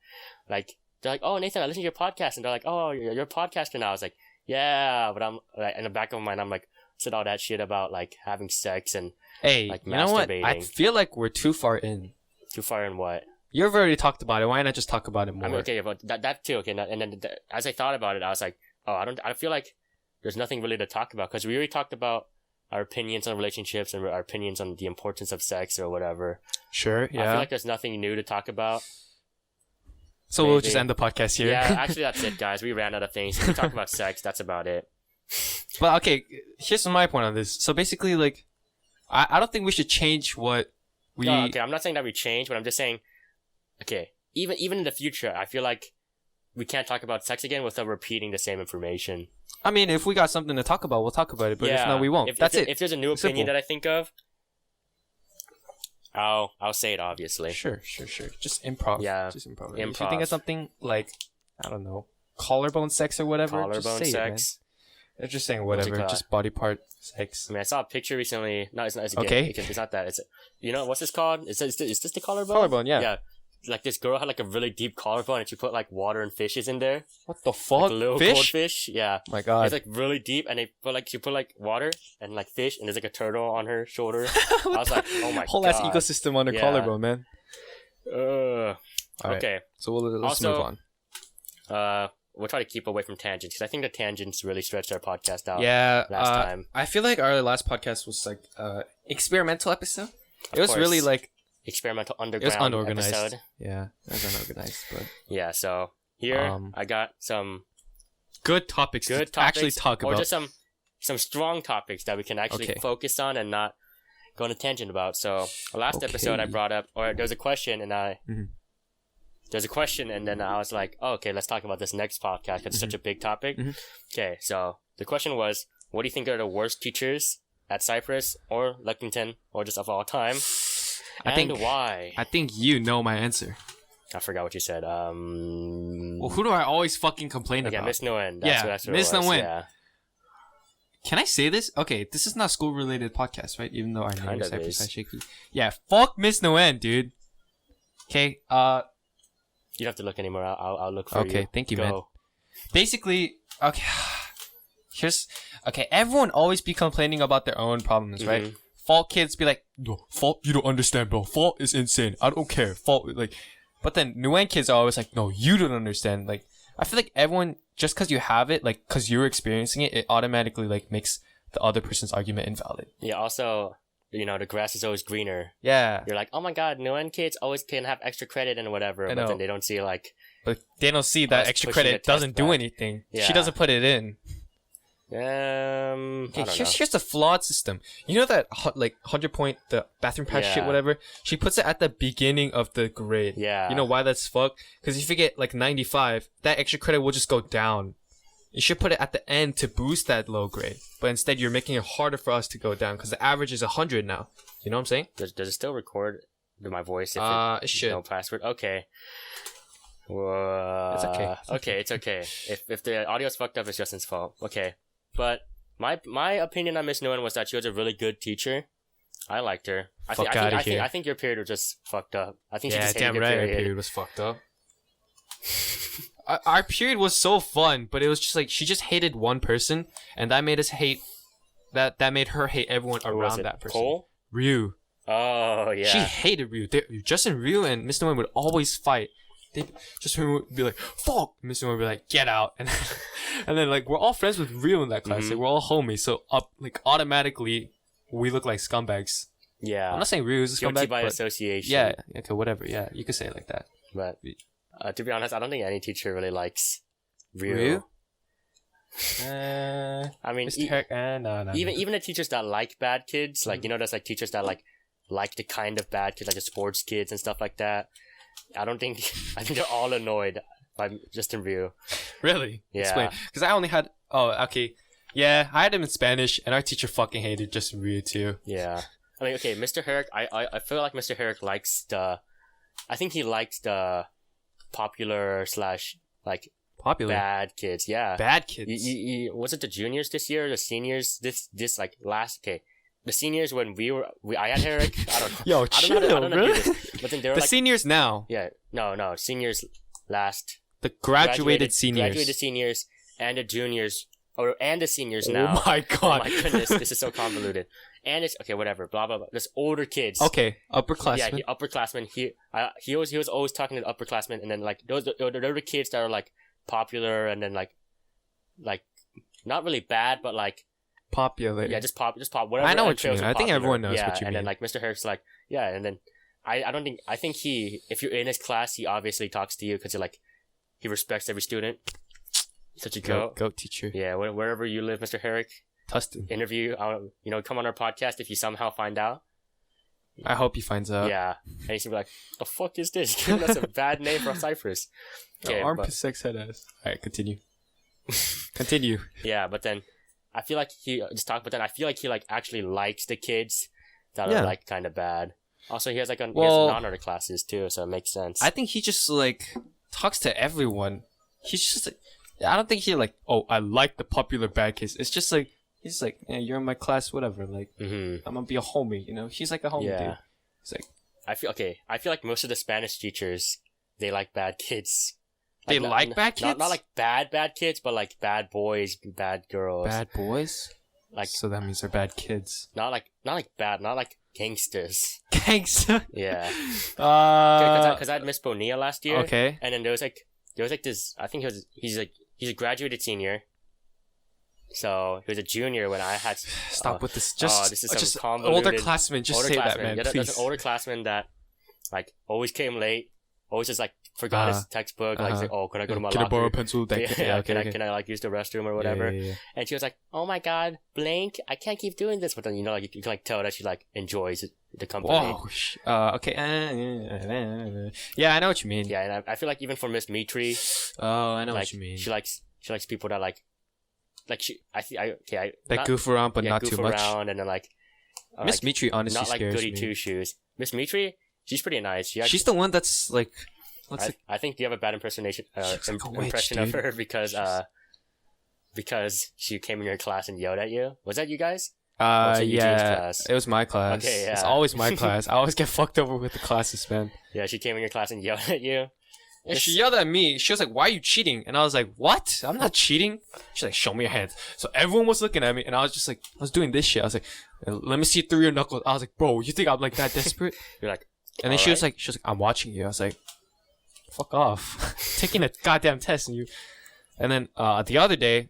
[SPEAKER 2] Like they're like, oh Nathan, I listen to your podcast, and they're like, oh, you're a podcaster now. I was like, yeah, but I'm like in the back of my mind, I'm like, said all that shit about like having sex and
[SPEAKER 1] hey,
[SPEAKER 2] like
[SPEAKER 1] you know what? I feel like we're too far in.
[SPEAKER 2] Too far in what?
[SPEAKER 1] You've already talked about it. Why not just talk about it more?
[SPEAKER 2] I mean, okay, but that too. Okay, and then as I thought about it, I was like, oh, I feel like there's nothing really to talk about because we already talked about our opinions on relationships and our opinions on the importance of sex or whatever.
[SPEAKER 1] Sure, yeah.
[SPEAKER 2] I feel like there's nothing new to talk about.
[SPEAKER 1] So we'll just end the podcast here.
[SPEAKER 2] Yeah, actually that's it, guys. We ran out of things. We talked about sex. That's about it.
[SPEAKER 1] But okay, here's my point on this. So basically, like, I don't think we should change what we...
[SPEAKER 2] No, okay, I'm not saying that we change, but I'm just saying, okay, even in the future, I feel like we can't talk about sex again without repeating the same information.
[SPEAKER 1] I mean, if we got something to talk about, we'll talk about it. But if not, we won't. That's it.
[SPEAKER 2] If there's a new opinion that I think of, I'll say it, obviously.
[SPEAKER 1] Sure. Just improv. Yeah. Just improv. If you think of something like, I don't know, collarbone sex or whatever,
[SPEAKER 2] collarbone
[SPEAKER 1] just say
[SPEAKER 2] sex.
[SPEAKER 1] It, man. They're just saying whatever, just body part sex.
[SPEAKER 2] I mean, I saw a picture recently. No, it's not.
[SPEAKER 1] Okay.
[SPEAKER 2] It's not that. It's, you know, what's this called? Is this the collarbone?
[SPEAKER 1] Collarbone, yeah.
[SPEAKER 2] Yeah. Like this girl had like a really deep collarbone and she put like water and fishes in there.
[SPEAKER 1] What the fuck?
[SPEAKER 2] Like little
[SPEAKER 1] fish?
[SPEAKER 2] goldfish. Yeah.
[SPEAKER 1] My God.
[SPEAKER 2] It's like really deep and she put like water and like fish and there's like a turtle on her shoulder. I was like, oh my
[SPEAKER 1] whole
[SPEAKER 2] God.
[SPEAKER 1] Whole ass ecosystem on her collarbone, man.
[SPEAKER 2] Okay.
[SPEAKER 1] Right. So let's move on.
[SPEAKER 2] We'll try to keep away from tangents because I think the tangents really stretched our podcast out.
[SPEAKER 1] Yeah.
[SPEAKER 2] Last time.
[SPEAKER 1] I feel like our last podcast was like experimental episode. It was really like
[SPEAKER 2] experimental underground.
[SPEAKER 1] It was unorganized.
[SPEAKER 2] Episode.
[SPEAKER 1] Yeah, it was unorganized. But
[SPEAKER 2] yeah, so here I got some
[SPEAKER 1] good topics to actually talk about,
[SPEAKER 2] or just some strong topics that we can actually focus on and not go on a tangent about. So last episode I brought up, or there was a question, and there's a question, and then I was like, oh, okay, let's talk about this next podcast because it's such a big topic. Okay, so the question was, what do you think are the worst teachers at Cypress or Lexington or just of all time? Why?
[SPEAKER 1] I think you know my answer.
[SPEAKER 2] I forgot what you said.
[SPEAKER 1] Well, who do I always fucking complain about?
[SPEAKER 2] Yeah, Miss Nguyen.
[SPEAKER 1] That's what Miss Nguyen. Yeah. Can I say this? Okay, this is not school-related podcast, right? Even though our name is Cypress High Shekkies. Yeah, fuck Miss Nguyen, dude. Okay, You
[SPEAKER 2] don't have to look anymore. I'll look for you.
[SPEAKER 1] Okay, thank you, man. Basically, everyone always be complaining about their own problems, right? Fault kids be like, no, Fault, you don't understand, bro. Fault is insane. I don't care. Fault, like, but then Nguyen kids are always like, no, you don't understand. Like, I feel like everyone, just because you have it, like, because you're experiencing it, it automatically, like, makes the other person's argument invalid.
[SPEAKER 2] Yeah, also, you know, the grass is always greener.
[SPEAKER 1] Yeah.
[SPEAKER 2] You're like, oh my God, Nguyen kids always can have extra credit and whatever, but then they don't see, like...
[SPEAKER 1] But they don't see that extra credit doesn't do anything. Yeah. She doesn't put it in. Here's the flawed system. You know that like 100-point the bathroom pass shit, whatever. She puts it at the beginning of the grade.
[SPEAKER 2] Yeah.
[SPEAKER 1] You know why that's fucked? Because if you get like 95, that extra credit will just go down. You should put it at the end to boost that low grade. But instead, you're making it harder for us to go down because the average is 100 now. You know what I'm saying?
[SPEAKER 2] Does it still record my voice? If
[SPEAKER 1] it should.
[SPEAKER 2] No password. Okay.
[SPEAKER 1] It's okay.
[SPEAKER 2] It's okay. If the audio's fucked up, it's Justin's fault. Okay. But my opinion on Miss Nguyen was that she was a really good teacher. I liked her. I think your period was just fucked up. I think she just hated your period.
[SPEAKER 1] Our period was fucked up. Our period was so fun, but it was just like she just hated one person, and that made us hate. That made her hate everyone around that person.
[SPEAKER 2] Cole?
[SPEAKER 1] Ryu.
[SPEAKER 2] Oh yeah.
[SPEAKER 1] She hated Ryu. Justin, Ryu, and Miss Noen would always fight. Justin would be like, "Fuck!" Miss Noen would be like, "Get out!" And and then like we're all friends with Ryu in that class. Like, we're all homies. So automatically we look like scumbags.
[SPEAKER 2] Yeah.
[SPEAKER 1] I'm not saying Ryu is a
[SPEAKER 2] Guilty
[SPEAKER 1] scumbag,
[SPEAKER 2] by
[SPEAKER 1] but
[SPEAKER 2] association.
[SPEAKER 1] yeah. Okay, whatever. Yeah, you could say it like that.
[SPEAKER 2] But to be honest, I don't think any teacher really likes Ryu.
[SPEAKER 1] Ryu?
[SPEAKER 2] I mean,
[SPEAKER 1] Mr. Herrick, no.
[SPEAKER 2] even the teachers that like bad kids, like there's like teachers that like the kind of bad kids, like the sports kids and stuff like that. I think they're all annoyed by Justin Ryu.
[SPEAKER 1] Really?
[SPEAKER 2] Yeah.
[SPEAKER 1] Explain. Because I only had. Oh, okay. Yeah, I had him in Spanish, and our teacher fucking hated Justin Ryu too.
[SPEAKER 2] Yeah. I mean, okay, Mr. Herrick. I feel like Mr. Herrick likes the. I think he likes the popular / like
[SPEAKER 1] Popular
[SPEAKER 2] bad kids. Yeah.
[SPEAKER 1] bad kids.
[SPEAKER 2] Was it the juniors this year? Or the seniors this like last? Okay. The seniors when I had Herrick. I don't know.
[SPEAKER 1] Yo, chill,
[SPEAKER 2] I don't know
[SPEAKER 1] bro.
[SPEAKER 2] how to do this. But then they were
[SPEAKER 1] The
[SPEAKER 2] like,
[SPEAKER 1] seniors now.
[SPEAKER 2] yeah, no, seniors last.
[SPEAKER 1] The graduated seniors.
[SPEAKER 2] Graduated seniors and the juniors, and the seniors now.
[SPEAKER 1] Oh my god.
[SPEAKER 2] Oh my goodness, this is so convoluted. And it's okay, whatever. Blah blah blah. There's older kids.
[SPEAKER 1] Okay, upperclassmen.
[SPEAKER 2] Yeah, upperclassmen. He was always talking to the upperclassmen, and then like those there were the kids that are like popular, and then like not really bad, but like
[SPEAKER 1] Popular.
[SPEAKER 2] yeah, just pop. Whatever.
[SPEAKER 1] I know what you mean.
[SPEAKER 2] are
[SPEAKER 1] I think
[SPEAKER 2] popular.
[SPEAKER 1] everyone knows
[SPEAKER 2] yeah,
[SPEAKER 1] what you
[SPEAKER 2] and
[SPEAKER 1] mean.
[SPEAKER 2] then like Mr. Herrick's like yeah, and then I think if you're in his class, he obviously talks to you because he respects every student. Such a goat.
[SPEAKER 1] Goat teacher.
[SPEAKER 2] Yeah, wherever you live, Mr. Herrick,
[SPEAKER 1] Tustin.
[SPEAKER 2] interview. Come on our podcast if you somehow find out.
[SPEAKER 1] I hope he finds out.
[SPEAKER 2] Yeah, and he's gonna be like, "The fuck is this? Giving us a bad name for Cypress." Okay,
[SPEAKER 1] armpit sex head ass. Alright, continue. Continue.
[SPEAKER 2] Yeah, but then I feel like he actually likes the kids that are like kind of bad. Also, he has he has non-order classes too, so it makes sense.
[SPEAKER 1] I think he just like talks to everyone. He's just like, I don't think he like, oh, I like the popular bad kids. It's just like he's like, yeah, you're in my class, whatever. Like, I'm gonna be a homie, He's like a homie, dude. He's like,
[SPEAKER 2] I feel like most of the Spanish teachers they like bad kids.
[SPEAKER 1] They like bad kids?
[SPEAKER 2] Not like bad kids, but like bad boys, bad girls.
[SPEAKER 1] Bad boys?
[SPEAKER 2] Like,
[SPEAKER 1] so that means they're bad kids.
[SPEAKER 2] Not like gangsters.
[SPEAKER 1] Gangster?
[SPEAKER 2] Yeah. Because I had Miss Bonilla last year.
[SPEAKER 1] Okay.
[SPEAKER 2] And then there was like this. I think he's a graduated senior. So he was a junior when I had.
[SPEAKER 1] Stop with this.
[SPEAKER 2] This is just convoluted.
[SPEAKER 1] Older classmen. Just say that, man.
[SPEAKER 2] Yeah,
[SPEAKER 1] please.
[SPEAKER 2] there's an older classman that like always came late. Always just like forgot his textbook. Like, say, oh, can I go to my locker?
[SPEAKER 1] Can I borrow a pencil?
[SPEAKER 2] Can I like use the restroom or whatever?
[SPEAKER 1] Yeah.
[SPEAKER 2] And she was like, "Oh my god, Blank, I can't keep doing this." But then you can like tell that she like enjoys the company.
[SPEAKER 1] Whoa. Okay. Yeah, I know what you mean.
[SPEAKER 2] Yeah, and I feel like even for Miss Mitri.
[SPEAKER 1] Oh, I know what you mean.
[SPEAKER 2] She likes people that like she.
[SPEAKER 1] That goof around, but not too much.
[SPEAKER 2] Around and then like.
[SPEAKER 1] Miss Mitri honestly
[SPEAKER 2] not like
[SPEAKER 1] scares
[SPEAKER 2] goody
[SPEAKER 1] me.
[SPEAKER 2] two shoes. Miss Mitri. She's pretty nice.
[SPEAKER 1] She's the one that's like.
[SPEAKER 2] I think you have a bad impression
[SPEAKER 1] witch,
[SPEAKER 2] of her because she came in your class and yelled at you. Was that you guys?
[SPEAKER 1] Yeah, it was my class.
[SPEAKER 2] Okay, yeah.
[SPEAKER 1] It's always my class. I always get fucked over with the classes, man.
[SPEAKER 2] Yeah, she came in your class and yelled at you.
[SPEAKER 1] And she yelled at me. She was like, "Why are you cheating?" And I was like, "What? I'm not cheating." She's like, "Show me your hands." So everyone was looking at me, and I was just like, I was doing this shit. I was like, "Let me see through your knuckles." I was like, "Bro, you think I'm like that desperate?"
[SPEAKER 2] You're like,
[SPEAKER 1] and then she was like, "I'm watching you." I was like, "Fuck off." Taking a goddamn test and you. And then the other day,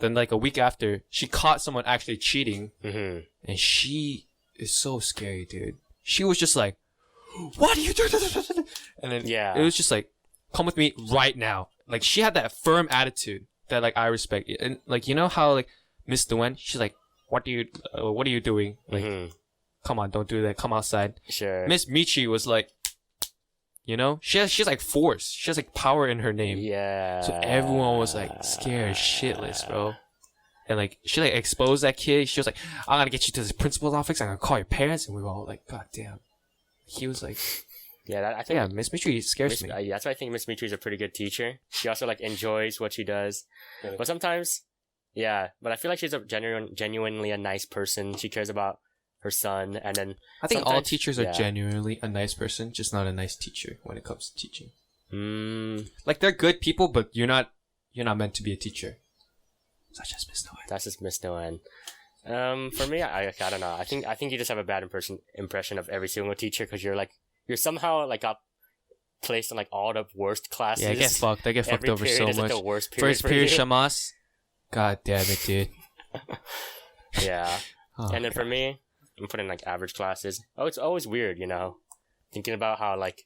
[SPEAKER 1] then like a week after, she caught someone actually cheating.
[SPEAKER 2] Mm-hmm.
[SPEAKER 1] And she is so scary, dude. She was just like, "What are you doing?" And then it was just like, "Come with me right now." Like she had that firm attitude that like I respect. And like how like Miss Duen, she's like, what are you doing? Like, come on, don't do that. Come outside.
[SPEAKER 2] Sure.
[SPEAKER 1] Miss Michi was like, she's like force. She has like power in her name.
[SPEAKER 2] Yeah.
[SPEAKER 1] So everyone was like scared shitless, bro. And like she like exposed that kid. She was like, "I'm gonna get you to the principal's office. I'm gonna call your parents." And we were all like, "God damn." He was like,
[SPEAKER 2] I think
[SPEAKER 1] Miss Mitri scares me.
[SPEAKER 2] That's why I think Miss Mitri is a pretty good teacher. She also like enjoys what she does, but sometimes, but I feel like she's a genuinely a nice person. She cares about her son, and then
[SPEAKER 1] I think all teachers are genuinely a nice person, just not a nice teacher when it comes to teaching. Like they're good people, but you're not meant to be a teacher. Such as Miss Noen.
[SPEAKER 2] That's just Miss Noen. For me, I don't know. I think you just have a bad impression of every single teacher because you're somehow like got placed in like all the worst classes.
[SPEAKER 1] Yeah, I get fucked. I get fucked over so much.
[SPEAKER 2] Like the worst period
[SPEAKER 1] First period, Shamas. God damn it, dude.
[SPEAKER 2] Yeah.
[SPEAKER 1] Oh,
[SPEAKER 2] and then for me, I'm putting like average classes. Oh, it's always weird, thinking about how like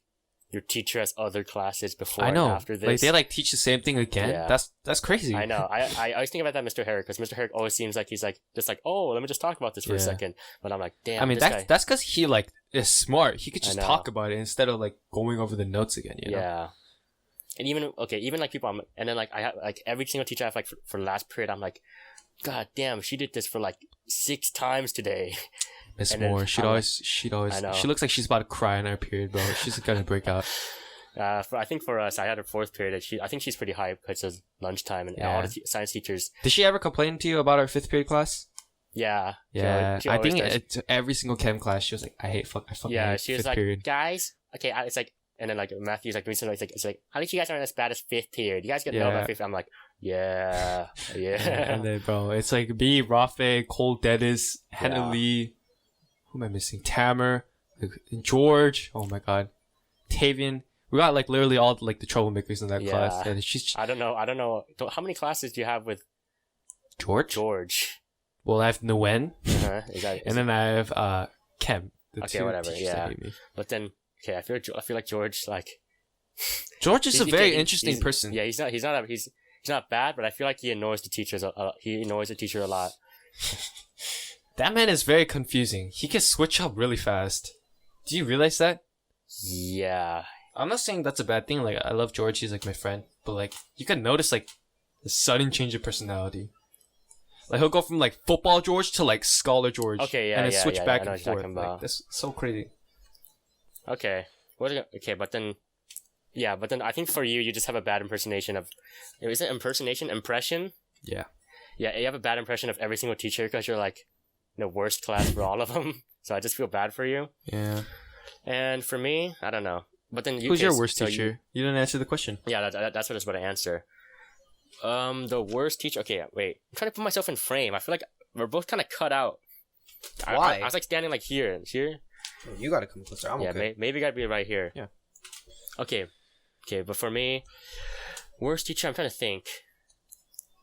[SPEAKER 2] your teacher has other classes before
[SPEAKER 1] I know.
[SPEAKER 2] and after this.
[SPEAKER 1] Like they like teach the same thing again.
[SPEAKER 2] Yeah.
[SPEAKER 1] That's crazy.
[SPEAKER 2] I know. I always think about that Mr. Herrick because Mr. Herrick always seems like he's like just like, oh, let me just talk about this for a second. But I'm like, damn.
[SPEAKER 1] I mean, that's because he like is smart. He could just talk about it instead of like going over the notes again. You know?
[SPEAKER 2] Yeah. And even like people, and then like I have like every single teacher I have like for last period, I'm like, God damn, she did this for like 6 times today.
[SPEAKER 1] Miss Moore, she'd always. She looks like she's about to cry in our period, bro. She's gonna break out.
[SPEAKER 2] I think for us, I had her 4th period. I think she's pretty hyped because it's lunchtime and all the science teachers.
[SPEAKER 1] Did she ever complain to you about our 5th period class?
[SPEAKER 2] Yeah.
[SPEAKER 1] Yeah. I think every single chem class, she was like, I fucking hate
[SPEAKER 2] she was
[SPEAKER 1] 5th
[SPEAKER 2] like,
[SPEAKER 1] period.
[SPEAKER 2] Guys, okay, it's like, and then like Matthew's like recently, it's like, at least you guys aren't as bad as 5th period. You guys get know about 5th. I'm like, yeah.
[SPEAKER 1] And then, bro, it's like me, Rafe, Cole, Dennis, Hannah Lee. Who am I missing? Tamer, George. Oh my God, Tavian. We got like literally all like the troublemakers in that class. And she's. I
[SPEAKER 2] don't know. How many classes do you have with George?
[SPEAKER 1] Well, I have Nguyen. And then I have Kem.
[SPEAKER 2] Okay, whatever. Yeah. But then, okay, I feel like George
[SPEAKER 1] George is a very interesting person.
[SPEAKER 2] Yeah, he's not bad, but I feel like he annoys the teachers. He annoys the teacher a lot.
[SPEAKER 1] That man is very confusing. He can switch up really fast. Do you realize that?
[SPEAKER 2] Yeah.
[SPEAKER 1] I'm not saying that's a bad thing. Like, I love George. He's like my friend. But like, you can notice like the sudden change of personality. Like, he'll go from like football George to like scholar George.
[SPEAKER 2] Okay, yeah,
[SPEAKER 1] and then switch back and forth.
[SPEAKER 2] Like,
[SPEAKER 1] that's so crazy.
[SPEAKER 2] Okay. But then I think for you just have a bad impersonation of. Is it impression?
[SPEAKER 1] Yeah.
[SPEAKER 2] Yeah, you have a bad impression of every single teacher because you're like the worst class for all of them. So I just feel bad for you.
[SPEAKER 1] Yeah.
[SPEAKER 2] And for me, I don't know. But then
[SPEAKER 1] who's your worst teacher? You didn't answer the question.
[SPEAKER 2] Yeah, that's what I was about to answer. The worst teacher. Okay, wait. I'm trying to put myself in frame. I feel like we're both kind of cut out.
[SPEAKER 1] Why?
[SPEAKER 2] I was like standing like here and here.
[SPEAKER 1] You gotta come closer. I'm okay.
[SPEAKER 2] Maybe gotta be right here.
[SPEAKER 1] Yeah.
[SPEAKER 2] Okay, but for me, worst teacher. I'm trying to think.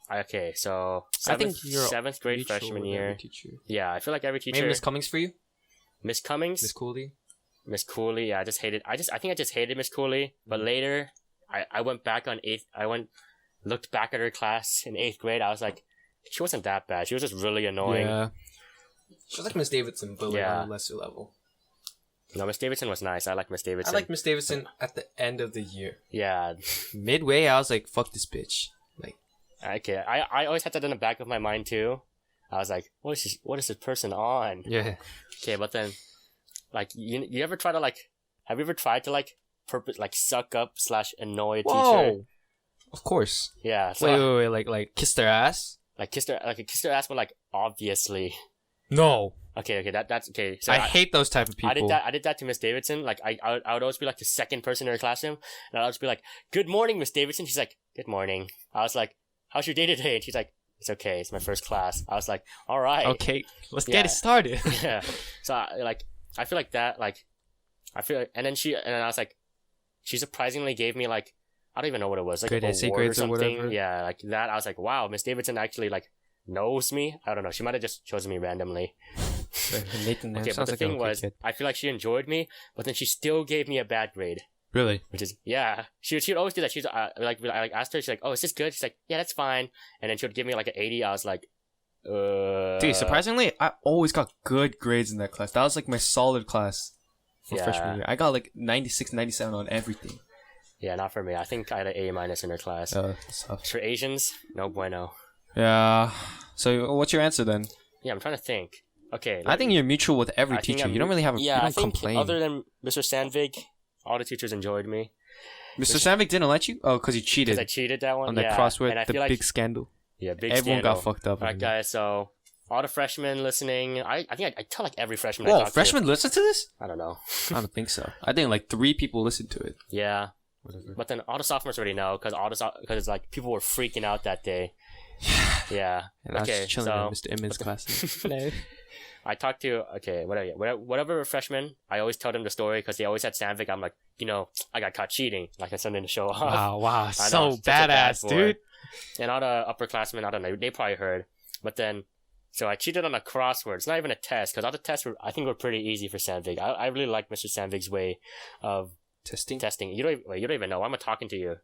[SPEAKER 2] Okay, so seventh grade freshman year. Yeah, I feel like every teacher.
[SPEAKER 1] Maybe Miss Cummings for you.
[SPEAKER 2] Miss Cummings. Miss Cooley. Yeah, I think I just hated Miss Cooley. But later, I went back on looked back at her class in 8th grade. I was like, she wasn't that bad. She was just really annoying.
[SPEAKER 1] Yeah. She was like Miss Davidson, but like on a lesser level.
[SPEAKER 2] No, Miss Davidson was nice. I like Miss Davidson.
[SPEAKER 1] I like Miss Davidson at the end of the year.
[SPEAKER 2] Yeah.
[SPEAKER 1] Midway, I was like, fuck this bitch. Like.
[SPEAKER 2] Okay, I always had that in the back of my mind too. I was like, what is this person on?
[SPEAKER 1] Yeah.
[SPEAKER 2] Okay, but then, like, you ever try to like, have you ever tried to like suck up / annoy a teacher?
[SPEAKER 1] Of course.
[SPEAKER 2] Yeah. So
[SPEAKER 1] wait, like kiss their ass?
[SPEAKER 2] Like kiss their ass, but like obviously.
[SPEAKER 1] No.
[SPEAKER 2] Okay, that's okay. So
[SPEAKER 1] I hate those type of people.
[SPEAKER 2] I did that to Miss Davidson. Like I would always be like the second person in her classroom, and I'd always be like, "Good morning, Miss Davidson." She's like, "Good morning." I was like, "How's your day today?" And she's like, "It's okay. It's my first class." I was like, "All right."
[SPEAKER 1] Okay, let's get it started.
[SPEAKER 2] Yeah. So I feel like that. Like, I feel like, and then I was like, she surprisingly gave me like, I don't even know what it was, like
[SPEAKER 1] grade
[SPEAKER 2] a
[SPEAKER 1] essay
[SPEAKER 2] award or
[SPEAKER 1] grades
[SPEAKER 2] something.
[SPEAKER 1] Or whatever.
[SPEAKER 2] Yeah, like that. I was like, wow, Miss Davidson actually like knows me. I don't know. She might have just chosen me randomly. Okay, but the thing was, I feel like she enjoyed me, but then she still gave me a bad grade. Really? Which is, yeah. She'd always do that. She's like, I asked her, she's like, "Oh, is this good?" She's like, "Yeah, that's fine." And then she would give me like an 80. I was like,
[SPEAKER 1] Dude, surprisingly, I always got good grades in that class. That was like my solid class for freshman year. I got like 96, 97 on everything.
[SPEAKER 2] Yeah, not for me. I think I had an A- in her class. For Asians, no bueno.
[SPEAKER 1] Yeah. So what's your answer then?
[SPEAKER 2] Yeah, I'm trying to think. Okay.
[SPEAKER 1] I think you're mutual with every teacher. You don't really have a...
[SPEAKER 2] Yeah,
[SPEAKER 1] you don't complain.
[SPEAKER 2] Other than Mr. Sandvig, all the teachers enjoyed me.
[SPEAKER 1] Mr. Sandvig didn't let you? Oh, because you cheated.
[SPEAKER 2] Because I cheated that one.
[SPEAKER 1] On that crossword, the big scandal.
[SPEAKER 2] Yeah, big
[SPEAKER 1] Everyone
[SPEAKER 2] scandal.
[SPEAKER 1] got fucked up.
[SPEAKER 2] Alright, guys, so all the freshmen listening, I think I tell like every freshman I
[SPEAKER 1] Whoa,
[SPEAKER 2] talk
[SPEAKER 1] freshmen listen to this?
[SPEAKER 2] I don't know.
[SPEAKER 1] I don't think so. I think like 3 people listen to it.
[SPEAKER 2] Yeah. Whatever. But then all the sophomores already know because it's like people were freaking out that day. Yeah.
[SPEAKER 1] And I was
[SPEAKER 2] Okay,
[SPEAKER 1] just chilling
[SPEAKER 2] so
[SPEAKER 1] in Mr. Immon's class. Hello.
[SPEAKER 2] I talked to whatever freshman. I always tell them the story because they always had Sandvik. I'm like, I got caught cheating. Like I something to show off.
[SPEAKER 1] Wow,
[SPEAKER 2] I
[SPEAKER 1] so
[SPEAKER 2] know, such a bad
[SPEAKER 1] badass,
[SPEAKER 2] boy.
[SPEAKER 1] dude.
[SPEAKER 2] And all the upperclassmen, I don't know, they probably heard. But then, so I cheated on a crossword. It's not even a test because all the tests I think were pretty easy for Sandvik. I really like Mr. Sandvik's way of
[SPEAKER 1] Testing.
[SPEAKER 2] You don't even know. I'm talking to you.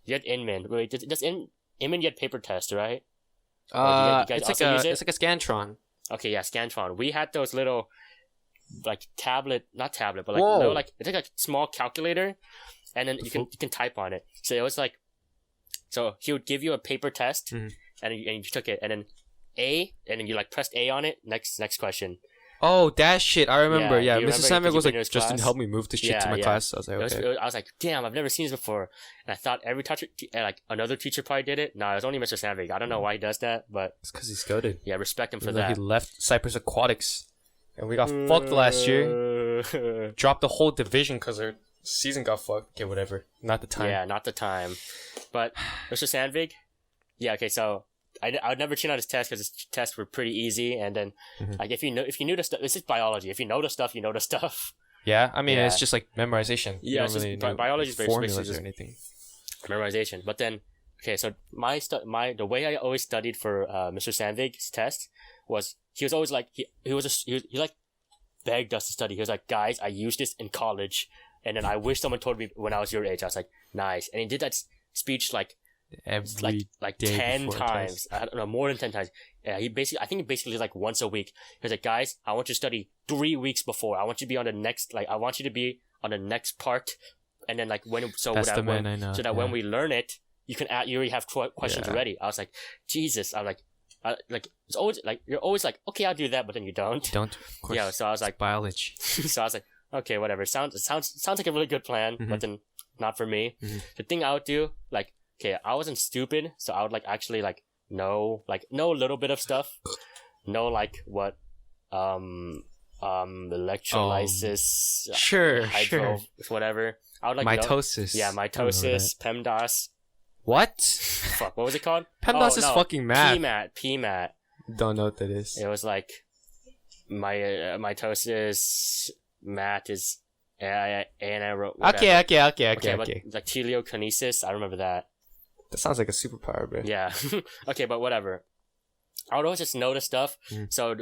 [SPEAKER 2] You had Inman. Wait, does Inman get paper test, right? You guys
[SPEAKER 1] It's
[SPEAKER 2] also use it?
[SPEAKER 1] like a Scantron.
[SPEAKER 2] Okay, yeah, Scantron. We had those little, like not tablet, but like
[SPEAKER 1] Whoa.
[SPEAKER 2] little, like it's like a small calculator, and then you can type on it. So it was like, so he would give you a paper test, and you took it, and then and then you like pressed A on it. Next question.
[SPEAKER 1] Oh, that shit. I remember. Yeah,
[SPEAKER 2] do you
[SPEAKER 1] Mrs.
[SPEAKER 2] remember
[SPEAKER 1] Sandvik was like,
[SPEAKER 2] Jupiter's
[SPEAKER 1] Justin,
[SPEAKER 2] class?
[SPEAKER 1] help me move this shit to my class. I was like, okay.
[SPEAKER 2] I was like, damn, I've never seen this before. And I thought every teacher, like another teacher probably did it. No, it was only Mr. Sandvik. I don't know why he does that, but
[SPEAKER 1] It's because he's goated.
[SPEAKER 2] yeah, respect him for
[SPEAKER 1] Even though
[SPEAKER 2] that.
[SPEAKER 1] he left Cypress Aquatics. And we got fucked last year. Dropped the whole division because our season got fucked. Okay, whatever. Not the time.
[SPEAKER 2] Yeah, not the time. But Mr. Sandvik, yeah, okay, so I would never cheat on his test because his tests were pretty easy. And then, like, if you knew the stuff, this is biology. If you know the stuff, you know the stuff.
[SPEAKER 1] Yeah, I mean,
[SPEAKER 2] Yeah.
[SPEAKER 1] it's just like memorization.
[SPEAKER 2] Yeah, it's just biology is basically
[SPEAKER 1] formulas
[SPEAKER 2] just
[SPEAKER 1] or anything.
[SPEAKER 2] memorization. But then, okay, so the way I always studied for Mr. Sandvik's test was he was always like he like begged us to study. He was like, guys, I used this in college, and then I wish someone told me when I was your age. I was like, nice, and he did that speech like
[SPEAKER 1] Every
[SPEAKER 2] like
[SPEAKER 1] day
[SPEAKER 2] 10
[SPEAKER 1] before a
[SPEAKER 2] times.
[SPEAKER 1] test.
[SPEAKER 2] I don't know, more than 10 times. Yeah, I think he basically like once a week. He was like, guys, I want you to study 3 weeks before. I want you to be on the next, like, I want you to be on the next part. And then like
[SPEAKER 1] That's the man I know.
[SPEAKER 2] so that when we learn it, you already have questions
[SPEAKER 1] Yeah.
[SPEAKER 2] already. I was like, Jesus. I'm like, it's always like, you're always like, okay, I'll do that. But then you don't.
[SPEAKER 1] Don't. Of course.
[SPEAKER 2] Yeah. So I was like,
[SPEAKER 1] Biology.
[SPEAKER 2] so I was like, okay, whatever. Sounds like a really good plan, but then not for me. The thing I would do, like, okay, I wasn't stupid, so I would like actually like know a little bit of stuff, know like what electrolysis,
[SPEAKER 1] Sure.
[SPEAKER 2] whatever. I would like
[SPEAKER 1] Mitosis.
[SPEAKER 2] know, yeah, mitosis, PEMDAS.
[SPEAKER 1] What?
[SPEAKER 2] Fuck, what was it called?
[SPEAKER 1] PEMDAS is fucking math.
[SPEAKER 2] PMAT.
[SPEAKER 1] Don't know what that is.
[SPEAKER 2] It was like mitosis. Math is anaerobic.
[SPEAKER 1] Okay.
[SPEAKER 2] But like teleokinesis, I remember that.
[SPEAKER 1] That sounds like a superpower, bro.
[SPEAKER 2] Yeah. Okay, but whatever. I would always just know the stuff. So,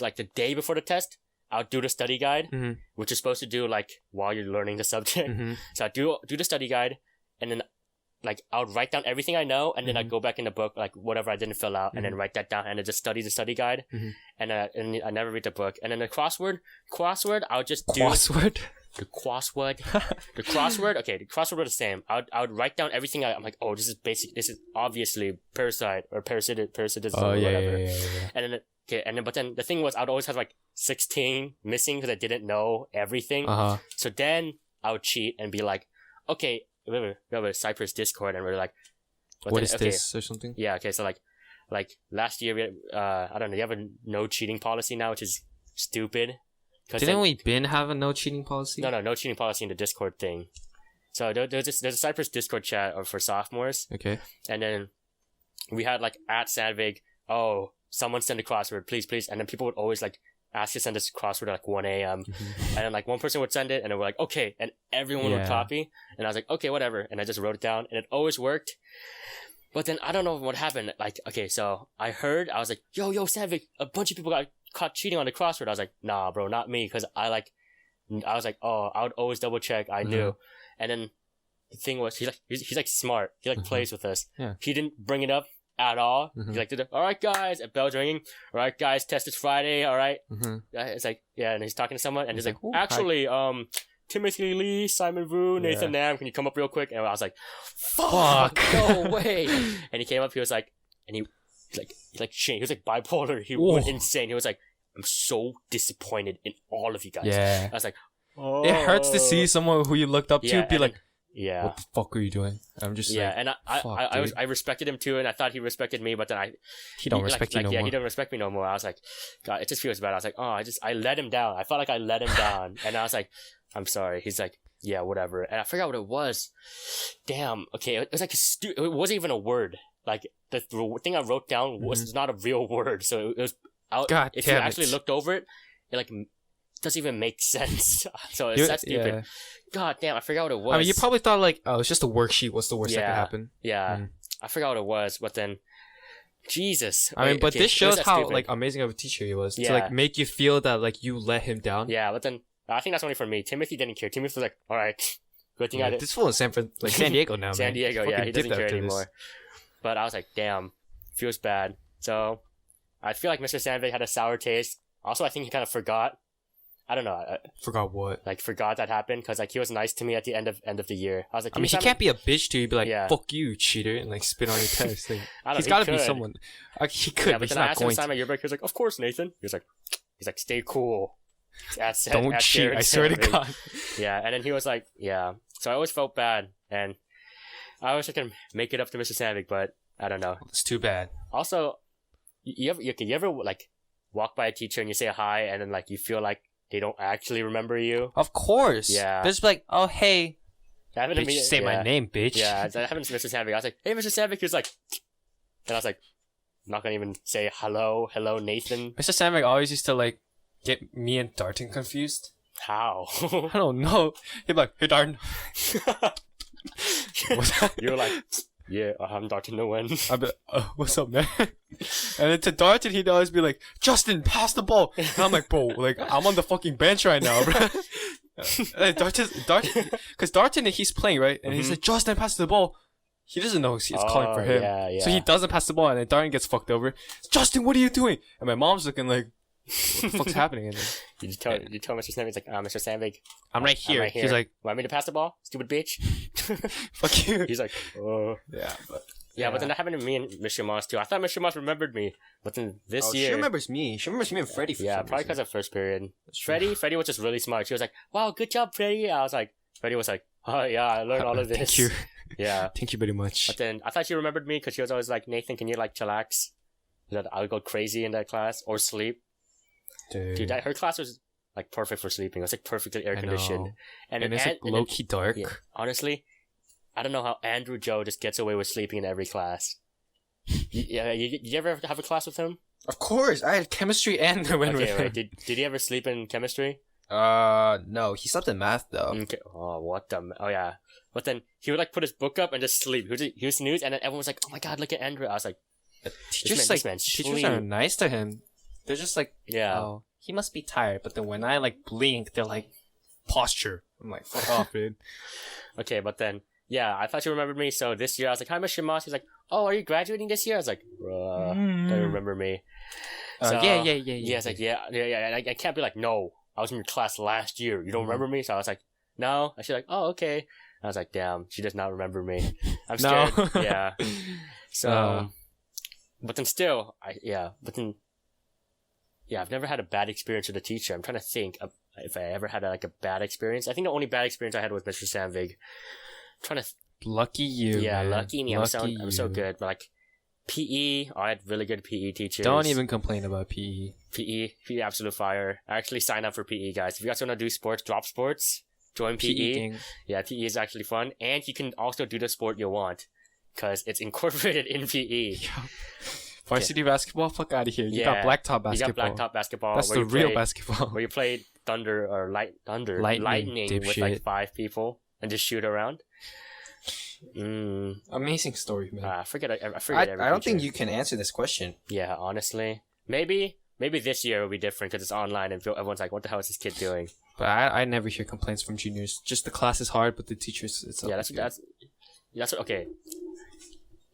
[SPEAKER 2] like the day before the test, I would do the study guide, which you're supposed to do like while you're learning the subject. So I do the study guide, and then like I would write down everything I know, and then I'd go back in the book, like whatever I didn't fill out, and then write that down, and then just study the study guide. And I never read the book. And then the crossword, I would just do
[SPEAKER 1] Crossword?
[SPEAKER 2] the crossword. The crossword, okay, the crossword was the same. I would write down everything. I'm like, oh, this is basic. This is obviously parasite or parasitism or whatever.
[SPEAKER 1] Yeah.
[SPEAKER 2] And then, but then the thing was, I'd always have like 16 missing because I didn't know everything. So then I would cheat and be like, okay, we have a Cypress Discord, and we're like,
[SPEAKER 1] What is this or something?
[SPEAKER 2] Yeah, okay, so like last year, we had, I don't know, you have a no cheating policy now, which is stupid.
[SPEAKER 1] Didn't we have a no cheating policy?
[SPEAKER 2] No cheating policy in the Discord thing. So there's a Cypress Discord chat for sophomores. Okay. And then we had like at Sandvik, oh, someone send a crossword, please. And then people would always like ask to send this crossword at like 1 a.m. And then like one person would send it, and then we're like, okay, and everyone would copy. And I was like, okay, whatever. And I just wrote it down, and it always worked. But then I don't know what happened. Like, okay, so I was like, yo, Sandvik, a bunch of people got caught cheating on the crossword. I was like, nah, bro, not me, because I was like, oh, I would always double check. I knew. And then the thing was, he's like smart. He like plays with us. Yeah. He didn't bring it up at all. He like did it. All right, guys, a bell's ringing. All right, guys, test is Friday. All right. It's like, yeah, and he's talking to someone, and he's like, actually, Timothy Lee, Simon Vu, Nathan Nam, can you come up real quick? And I was like, fuck, no way. And he came up. He was like, and he changed. He was like bipolar. He went insane. He was like, I'm so disappointed in all of you guys. Yeah. I was like, oh.
[SPEAKER 1] It hurts to see someone who you looked up to be like,
[SPEAKER 2] yeah,
[SPEAKER 1] what the fuck are you doing? I'm just like,
[SPEAKER 2] and I respected him too, and I thought he respected me, but then
[SPEAKER 1] he don't respect you no more.
[SPEAKER 2] Yeah, he don't respect me no more. I was like, God, it just feels bad. I was like, oh, I let him down. I felt like I let him down, and I was like, I'm sorry. He's like, yeah, whatever. And I forgot what it was. Damn. Okay, it was like it wasn't even a word. Like the thing I wrote down was not a real word. So it was out.
[SPEAKER 1] God
[SPEAKER 2] if you
[SPEAKER 1] damn
[SPEAKER 2] actually
[SPEAKER 1] it.
[SPEAKER 2] looked over it, it like doesn't even make sense. So it's that stupid.
[SPEAKER 1] Yeah.
[SPEAKER 2] God damn, I forgot what it was.
[SPEAKER 1] I mean, you probably thought like, oh, it's just a worksheet. What's the worst that could happen?
[SPEAKER 2] Yeah, I forgot what it was, but then, Jesus.
[SPEAKER 1] I mean, but
[SPEAKER 2] okay,
[SPEAKER 1] this shows how
[SPEAKER 2] stupid.
[SPEAKER 1] like amazing of a teacher he was
[SPEAKER 2] Yeah.
[SPEAKER 1] to like make you feel that like you let him down.
[SPEAKER 2] Yeah, but then I think that's only for me. Timothy didn't care. Timothy was like, all right, good thing I did.
[SPEAKER 1] This fool in San Diego now,
[SPEAKER 2] San
[SPEAKER 1] man.
[SPEAKER 2] Diego, yeah, he doesn't
[SPEAKER 1] dipped
[SPEAKER 2] care
[SPEAKER 1] after this.
[SPEAKER 2] anymore. But I was like, damn, feels bad. So I feel like Mr. Sandvik had a sour taste. Also, I think he kind of forgot. I don't know.
[SPEAKER 1] Forgot what?
[SPEAKER 2] Like forgot that happened because like he was nice to me at the end of the year. I was like,
[SPEAKER 1] I mean, he can't be a bitch to you. Be like,
[SPEAKER 2] Yeah.
[SPEAKER 1] fuck you, cheater, and like spit on your test. Like,
[SPEAKER 2] I don't
[SPEAKER 1] he's
[SPEAKER 2] know,
[SPEAKER 1] got to
[SPEAKER 2] he
[SPEAKER 1] be
[SPEAKER 2] could.
[SPEAKER 1] someone. He could,
[SPEAKER 2] Yeah,
[SPEAKER 1] but
[SPEAKER 2] but
[SPEAKER 1] he's
[SPEAKER 2] then I
[SPEAKER 1] not
[SPEAKER 2] asked him to
[SPEAKER 1] going
[SPEAKER 2] sign
[SPEAKER 1] to.
[SPEAKER 2] my yearbook. He was like, of course, Nathan. He's like, stay cool.
[SPEAKER 1] Don't cheat. I swear to God.
[SPEAKER 2] Yeah, and then he was like, yeah. So I always felt bad, and I wish I could make it up to Mr. Sandvik, but I don't know.
[SPEAKER 1] It's too bad.
[SPEAKER 2] Also, you ever like walk by a teacher and you say hi, and then like you feel like they don't actually remember you?
[SPEAKER 1] Of course.
[SPEAKER 2] Yeah.
[SPEAKER 1] There's like, oh hey,
[SPEAKER 2] That happened to
[SPEAKER 1] bitch,
[SPEAKER 2] me.
[SPEAKER 1] say my name, bitch.
[SPEAKER 2] Yeah, that happened to Mr. Sandvik. I was like, hey, Mr. Sandvik. He was like, and I was like, I'm not gonna even say hello, Nathan.
[SPEAKER 1] Mr. Sandvik always used to like get me and Darton confused.
[SPEAKER 2] How?
[SPEAKER 1] I don't know. He'd be like, hey Darton. What's that?
[SPEAKER 2] You were like, yeah, I'm Dr. Nguyen.
[SPEAKER 1] I'd be like, what's up, man? And then to Darton, he'd always be like, Justin, pass the ball. And I'm like, bro, like, I'm on the fucking bench right now, bro. And Darton, because Darton, he's playing, right? And he's like, Justin, pass the ball. He doesn't know it's calling for him.
[SPEAKER 2] Yeah.
[SPEAKER 1] So he doesn't pass the ball, and then Darton gets fucked over. Justin, what are you doing? And my mom's looking like, what the fuck's happening? And then,
[SPEAKER 2] You tell Mr. Sandvik, he's like, Mr. Sandvik,
[SPEAKER 1] I'm right here.
[SPEAKER 2] right here.
[SPEAKER 1] He's like,
[SPEAKER 2] want me to pass the ball, stupid bitch?
[SPEAKER 1] fuck you.
[SPEAKER 2] He's like, oh.
[SPEAKER 1] Yeah, but...
[SPEAKER 2] Yeah, but then that happened to me and Mr. Moss too. I thought Mr. Moss remembered me, but then this year...
[SPEAKER 1] She remembers me. She remembers me and Freddie for
[SPEAKER 2] Yeah,
[SPEAKER 1] some
[SPEAKER 2] probably
[SPEAKER 1] reason.
[SPEAKER 2] because of first period.
[SPEAKER 1] true.
[SPEAKER 2] Freddie was just really smart. She was like, wow, good job, Freddie. I was like, Freddie was like, oh yeah, I learned all of this.
[SPEAKER 1] Thank you.
[SPEAKER 2] Yeah.
[SPEAKER 1] Thank you very much.
[SPEAKER 2] But then I thought she remembered me because she was always like, Nathan, can you like chillax? That I would go crazy in that class or sleep. Dude, her class was like perfect for sleeping. It was like perfectly air conditioned,
[SPEAKER 1] and it's like low key dark.
[SPEAKER 2] Yeah, honestly, I don't know how Andrew Joe just gets away with sleeping in every class. You ever have a class with him?
[SPEAKER 1] Of course, I had chemistry and I went with him.
[SPEAKER 2] Right. Did he ever sleep in chemistry?
[SPEAKER 1] No, he slept in math though.
[SPEAKER 2] Okay. Oh, what the? Oh yeah. But then he would like put his book up and just sleep. He would snooze, and then everyone was like, "Oh my god, look at Andrew." I was like,
[SPEAKER 1] Teachers
[SPEAKER 2] this man
[SPEAKER 1] teachers
[SPEAKER 2] sleep.
[SPEAKER 1] are nice to him. They're just like,
[SPEAKER 2] Yeah.
[SPEAKER 1] oh, he must be tired. But then when I like blink, they're like, posture. I'm like, fuck off, dude.
[SPEAKER 2] Okay, but then yeah, I thought you remembered me. So this year I was like, "Hi, Mr. Moss." He's like, "Oh, are you graduating this year?" I was like, "Bruh, don't remember me." So,
[SPEAKER 1] Yeah.
[SPEAKER 2] Yeah, it's like yeah. I can't be like, "No, I was in your class last year. You don't remember me?" So I was like, "No." And she's like, "Oh, okay." I was like, "Damn, she does not remember me." I'm scared.
[SPEAKER 1] No.
[SPEAKER 2] Yeah. So, but then still, I've never had a bad experience with a teacher. I'm trying to think of if I ever had a bad experience. I think the only bad experience I had was Mr. Sandvik. I'm trying to.
[SPEAKER 1] Lucky you.
[SPEAKER 2] Yeah,
[SPEAKER 1] man.
[SPEAKER 2] lucky me. I'm so
[SPEAKER 1] you.
[SPEAKER 2] good. But like PE, I had really good PE teachers.
[SPEAKER 1] Don't even complain about PE.
[SPEAKER 2] PE, absolute fire. I actually signed up for PE, guys. If you guys want to do sports, drop sports, join PE.
[SPEAKER 1] gang.
[SPEAKER 2] Yeah, PE is actually fun, and you can also do the sport you want because it's incorporated in PE.
[SPEAKER 1] Varsity basketball, fuck out of here. You got blacktop basketball.
[SPEAKER 2] You got blacktop basketball.
[SPEAKER 1] That's the real basketball.
[SPEAKER 2] Where you play lightning with like 5 people and just shoot around.
[SPEAKER 1] Amazing story, man.
[SPEAKER 2] I forget. I
[SPEAKER 3] don't think you can answer this question.
[SPEAKER 2] Yeah, honestly, maybe this year will be different because it's online and everyone's like, "What the hell is this kid doing?"
[SPEAKER 1] But I never hear complaints from juniors. Just the class is hard, but the teachers, it's
[SPEAKER 2] that's okay.